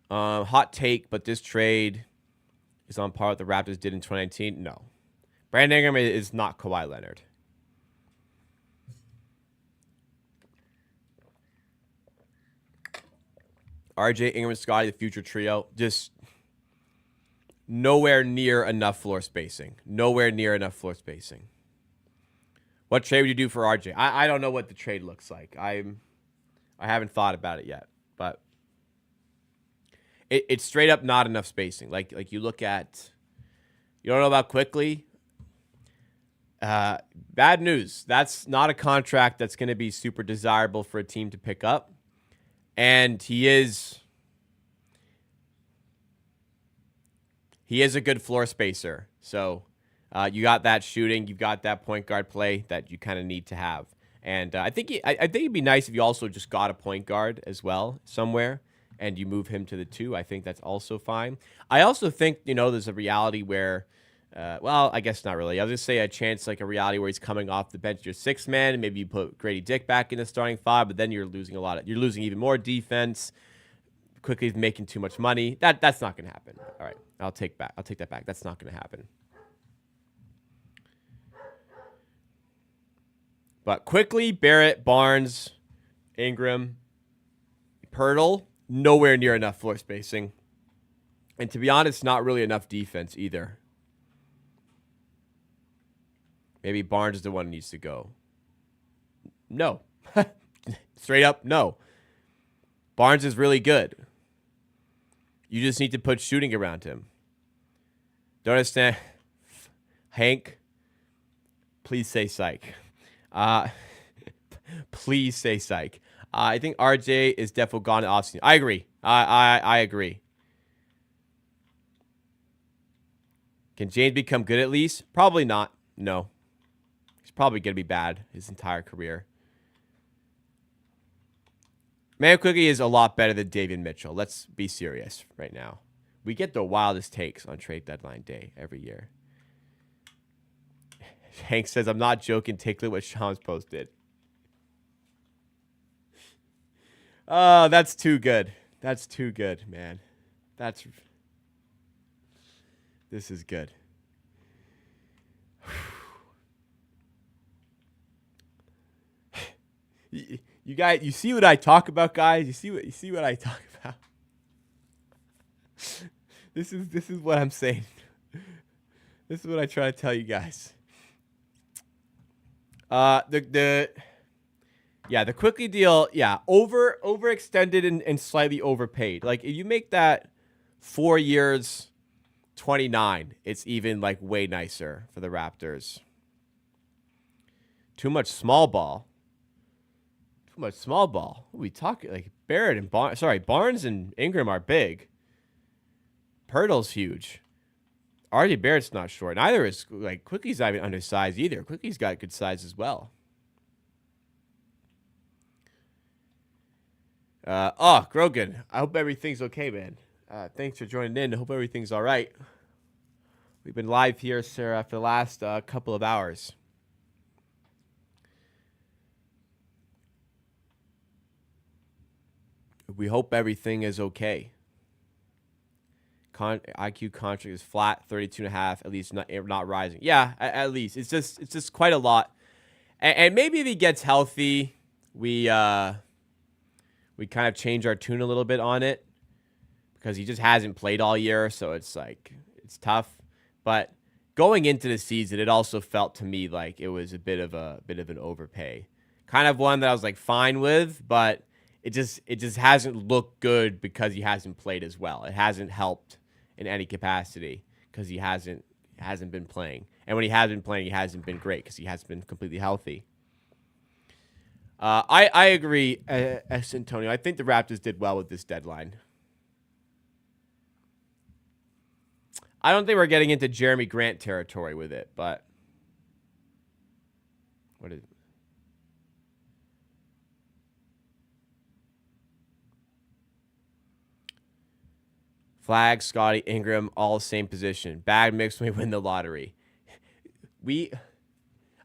Hot take, but this trade is on par with the Raptors did in 2019? No. Brandon Ingram is not Kawhi Leonard. RJ, Ingram, and Scottie, the future trio, just nowhere near enough floor spacing. Nowhere near enough floor spacing. What trade would you do for RJ? I don't know what the trade looks like. I haven't thought about it yet, but it's straight up not enough spacing. Like you look at, you don't know about Quickly. Bad news. That's not a contract that's going to be super desirable for a team to pick up. And he is a good floor spacer. So you got that shooting, you've got that point guard play that you kind of need to have. And I think it'd be nice if you also just got a point guard as well somewhere, and you move him to the 2. I think that's also fine. I also think there's a reality where, well, I guess not really. I'll just say a chance, like a reality where he's coming off the bench, your 6th man, and maybe you put Grady Dick back in the starting 5, but then you're losing you're losing even more defense. Quickly making too much money. That's not going to happen. All right, I'll take that back. That's not going to happen. But Quickly, Barrett, Barnes, Ingram, Pirtle, nowhere near enough floor spacing. And to be honest, not really enough defense either. Maybe Barnes is the one who needs to go. No. Straight up, no. Barnes is really good. You just need to put shooting around him. Don't understand. Hank, please say psych. Please say psych. I think RJ is definitely gone to offseason. I agree. I agree. Can James become good at least? Probably not. No. He's probably going to be bad his entire career. Man Quickly is a lot better than Davion Mitchell. Let's be serious right now. We get the wildest takes on trade deadline day every year. Hank says, I'm not joking. Take a look at what Shams posted. Oh, that's too good. That's too good, man. This is good. You guys, you see what I talk about, guys? You see what I talk about? This is what I'm saying. This is what I try to tell you guys. The Quickly deal, overextended and slightly overpaid. Like if you make that 4 years, 29, it's even like way nicer for the Raptors. Too much small ball. What are we talking? Like Barrett and Barnes and Ingram are big. Pirtle's huge. RJ Barrett's not short. Neither is like Quickly's not even undersized either. Quickly's got good size as well. Grogan. I hope everything's okay, man. Thanks for joining in. I hope everything's all right. We've been live here, Sarah, for the last couple of hours. We hope everything is okay. IQ contract is flat, 32.5, at least not rising. Yeah, at least. It's just quite a lot. And maybe if he gets healthy, we kind of change our tune a little bit on it, because he just hasn't played all year, so it's tough. But going into the season, it also felt to me like it was a bit of an overpay. Kind of one that I was like fine with, but it just hasn't looked good because he hasn't played as well. It hasn't helped in any capacity because he hasn't been playing. And when he has been playing, he hasn't been great because he hasn't been completely healthy. I agree, S. Antonio. I think the Raptors did well with this deadline. I don't think we're getting into Jeremy Grant territory with it, but what is it? Flag, Scotty, Ingram, all the same position. Bad mix when we win the lottery.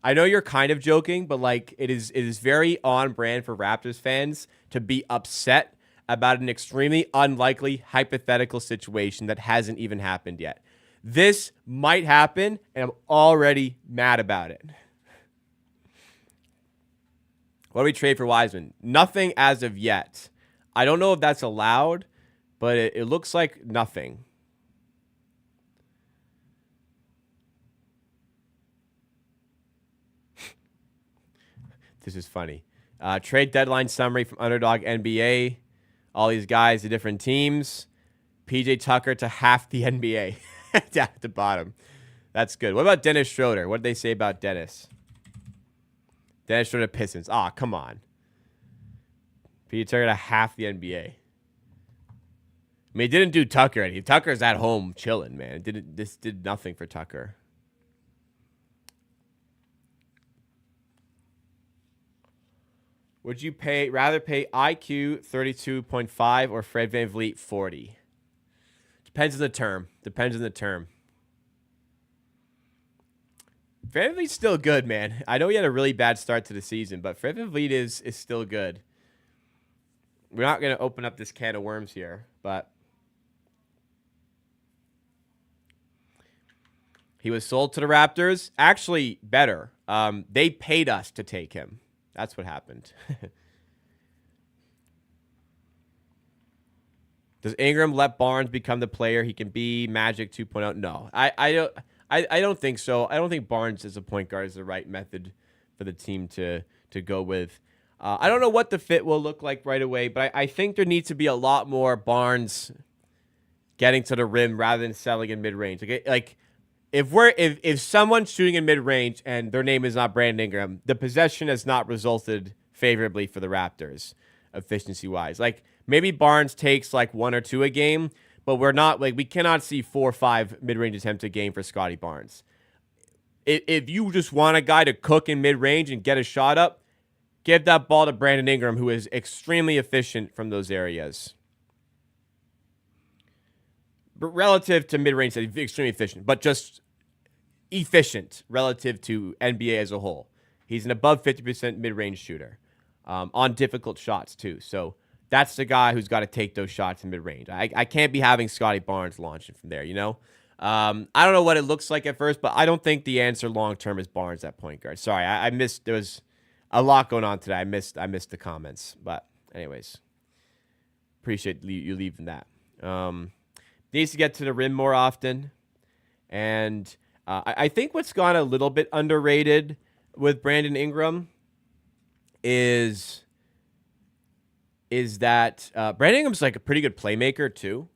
I know you're kind of joking, but like it is very on brand for Raptors fans to be upset about an extremely unlikely hypothetical situation that hasn't even happened yet. This might happen, and I'm already mad about it. What do we trade for Wiseman? Nothing as of yet. I don't know if that's allowed, but it looks like nothing. This is funny. Trade deadline summary from Underdog NBA. All these guys to different teams. PJ Tucker to half the NBA. Down at the bottom. That's good. What about Dennis Schroeder? What did they say about Dennis? Dennis Schroeder Pistons. Ah, come on. PJ Tucker to half the NBA. I mean, it didn't do Tucker anything. Tucker's at home chilling, man. This did nothing for Tucker. Would you rather pay IQ 32.5 or Fred VanVleet 40? Depends on the term. Fred VanVleet's still good, man. I know he had a really bad start to the season, but Fred VanVleet is still good. We're not going to open up this can of worms here, but he was sold to the Raptors. Actually, better. They paid us to take him. That's what happened. Does Ingram let Barnes become the player he can be? Magic 2.0? No, I don't think so. I don't think Barnes as a point guard is the right method for the team to go with. I don't know what the fit will look like right away, but I think there needs to be a lot more Barnes getting to the rim rather than selling in mid range. Like if someone's shooting in mid range and their name is not Brandon Ingram, the possession has not resulted favorably for the Raptors efficiency wise. Like maybe Barnes takes like 1 or 2 a game, but we cannot see 4 or 5 mid range attempts a game for Scotty Barnes. If you just want a guy to cook in mid range and get a shot up, give that ball to Brandon Ingram, who is extremely efficient from those areas. But relative to mid range, extremely efficient, but just efficient relative to NBA as a whole. He's an above 50% mid-range shooter on difficult shots too. So that's the guy who's got to take those shots in mid-range. I can't be having Scotty Barnes launching from there, you know? I don't know what it looks like at first, but I don't think the answer long-term is Barnes at point guard. Sorry, I missed. There was a lot going on today. I missed the comments. But anyways, appreciate you leaving that. Needs to get to the rim more often. And I think what's gone a little bit underrated with Brandon Ingram is that Brandon Ingram's like a pretty good playmaker too.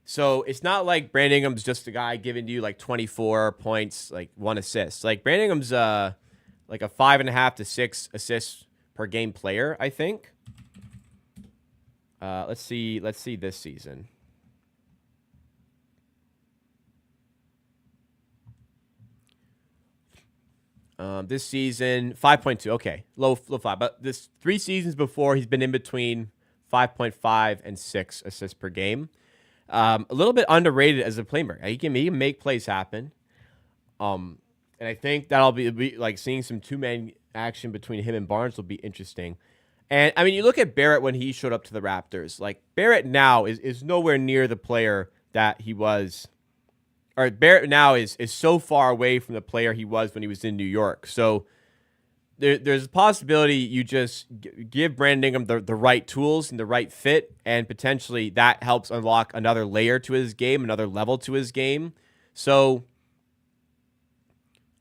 So it's not like Brandon Ingram's just a guy giving you like 24 points, like 1 assist. Like Brandon Ingram's like a 5.5 to 6 assists per game player, I think. Let's see this season. This season, 5.2. Okay, low 5. But this 3 seasons before, he's been in between 5.5 and 6 assists per game. A little bit underrated as a playmaker. He can make plays happen. And I think that'll be like seeing some 2-man action between him and Barnes will be interesting. And I mean, you look at Barrett when he showed up to the Raptors. Like Barrett now is nowhere near the player that he was. Or Barrett now is so far away from the player he was when he was in New York. So there's a possibility you just give Brandon Ingram the right tools and the right fit, and potentially that helps unlock another layer to his game, another level to his game. So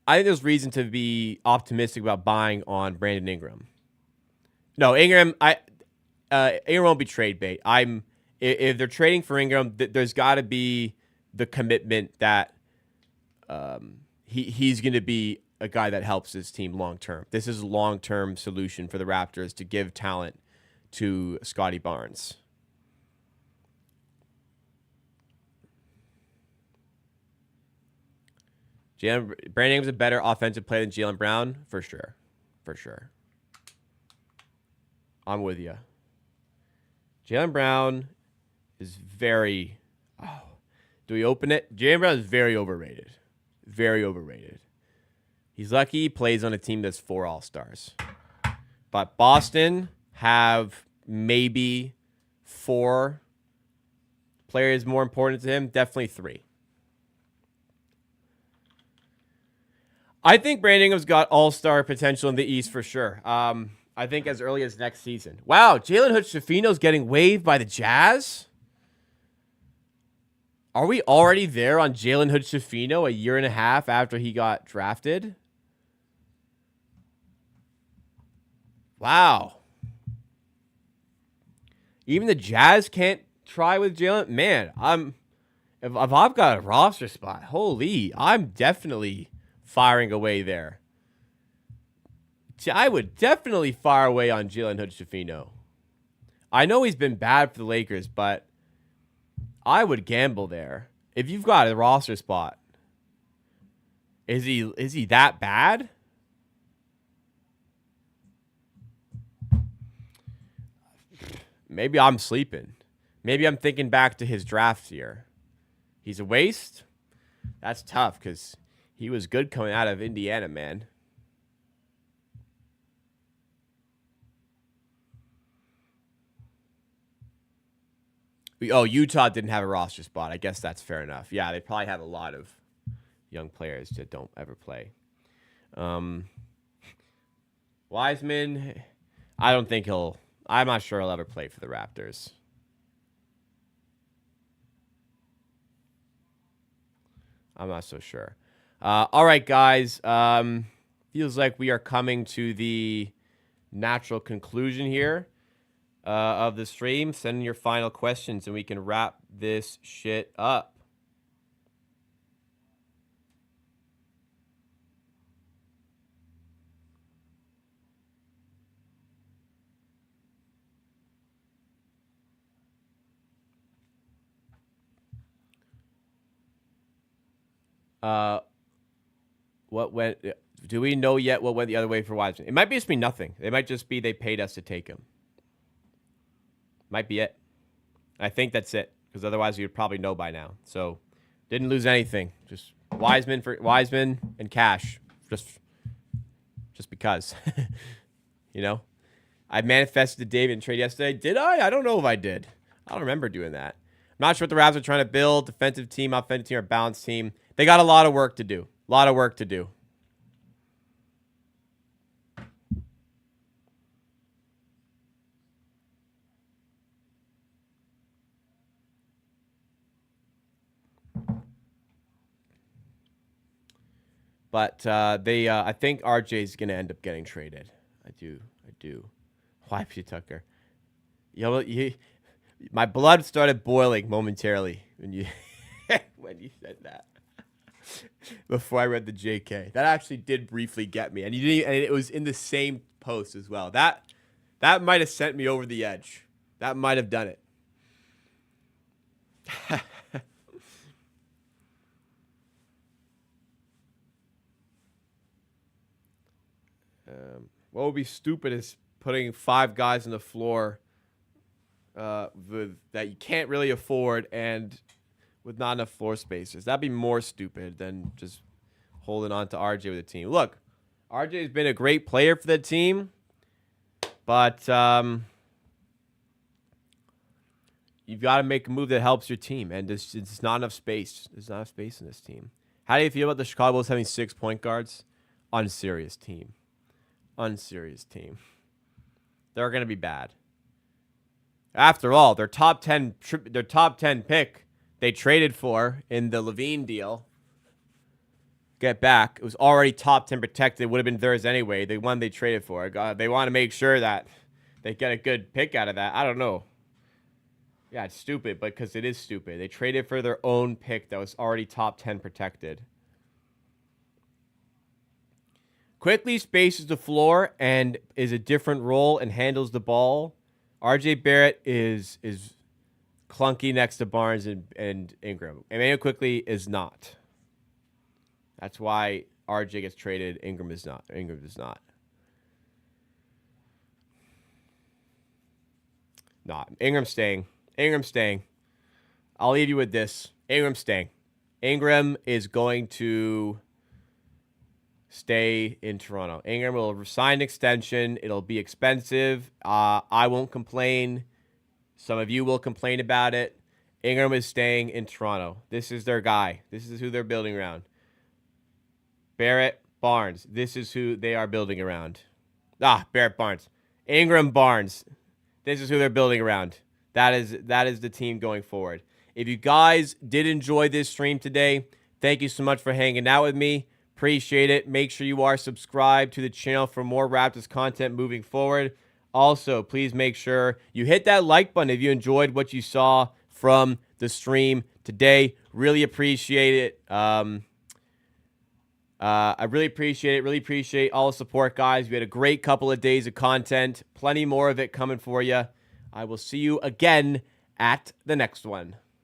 I think there's reason to be optimistic about buying on Brandon Ingram. No, Ingram won't be trade bait. If they're trading for Ingram, there's got to be the commitment that he's going to be a guy that helps his team long term. This is a long term solution for the Raptors to give talent to Scotty Barnes. Brandon Ingram's a better offensive player than Jaylen Brown, for sure. I'm with you. Jaylen Brown is very. Do we open it? Jaylen Brown is very overrated. Very overrated. He's lucky he plays on a team that's 4 All-Stars. But Boston have maybe 4 players more important to him. Definitely 3. I think Brandon Ingram's got all-star potential in the East for sure. I think as early as next season. Wow, Jalen Hood-Schifino's getting waived by the Jazz? Are we already there on Jalen Hood-Schifino a year and a half after he got drafted? Wow. Even the Jazz can't try with Jalen? Man, if I've got a roster spot, holy, I'm definitely firing away there. I would definitely fire away on Jalen Hood-Schifino. I know he's been bad for the Lakers, but I would gamble there. If you've got a roster spot, is he that bad? Maybe I'm sleeping. Maybe I'm thinking back to his draft year. He's a waste? That's tough because he was good coming out of Indiana, man. Oh, Utah didn't have a roster spot. I guess that's fair enough. Yeah, they probably have a lot of young players that don't ever play. Wiseman, I don't think I'm not sure he'll ever play for the Raptors. I'm not so sure. All right, guys. Feels like we are coming to the natural conclusion here of the stream. Send in your final questions and we can wrap this shit up. What went? Do we know yet what went the other way for Wiseman? It might just be nothing. It might just be they paid us to take him. Might be it. I think that's it because otherwise we would probably know by now. So didn't lose anything. Just Wiseman and cash. Just because. You know, I manifested the David trade yesterday. Did I? I don't know if I did. I don't remember doing that. I'm not sure what the Raptors are trying to build. Defensive team, offensive team, or balanced team. They got a lot of work to do. A lot of work to do. But I think RJ is going to end up getting traded. I do. Why, P. Tucker? My blood started boiling momentarily when you when you said that. Before I read the JK, that actually did briefly get me, and it was in the same post as well. That might have sent me over the edge. That might have done it. What would be stupid is putting 5 guys on the floor that you can't really afford and with not enough floor spaces. That'd be more stupid than just holding on to RJ with the team. Look, RJ has been a great player for the team, but you've got to make a move that helps your team, and it's not enough space. There's not enough space in this team. How do you feel about the Chicago Bulls having 6 point guards? Unserious team. They're going to be bad. After all, their top 10 pick they traded for in the Levine deal. Get back. It was already top 10 protected. It would have been theirs anyway. The one they traded for. They want to make sure that they get a good pick out of that. I don't know. Yeah, it's stupid, but because it is stupid. They traded for their own pick that was already top 10 protected. Quickly spaces the floor and is a different role and handles the ball. RJ Barrett is clunky next to Barnes and Ingram. Emmanuel Quickly is not. That's why RJ gets traded. Ingram is not. Not. Ingram's staying. I'll leave you with this. Ingram's staying. Ingram is going to stay in Toronto. Ingram will sign an extension. It'll be expensive. I won't complain. Some of you will complain about it. Ingram is staying in Toronto. This is their guy. This is who they're building around. Barrett, Barnes. This is who they are building around. Barrett, Barnes. Ingram, Barnes. This is who they're building around. That is the team going forward. If you guys did enjoy this stream today, thank you so much for hanging out with me. Appreciate it. Make sure you are subscribed to the channel for more Raptors content moving forward. Also, please make sure you hit that like button if you enjoyed what you saw from the stream today. Really appreciate it. I really appreciate it. Really appreciate all the support, guys. We had a great couple of days of content. Plenty more of it coming for you. I will see you again at the next one.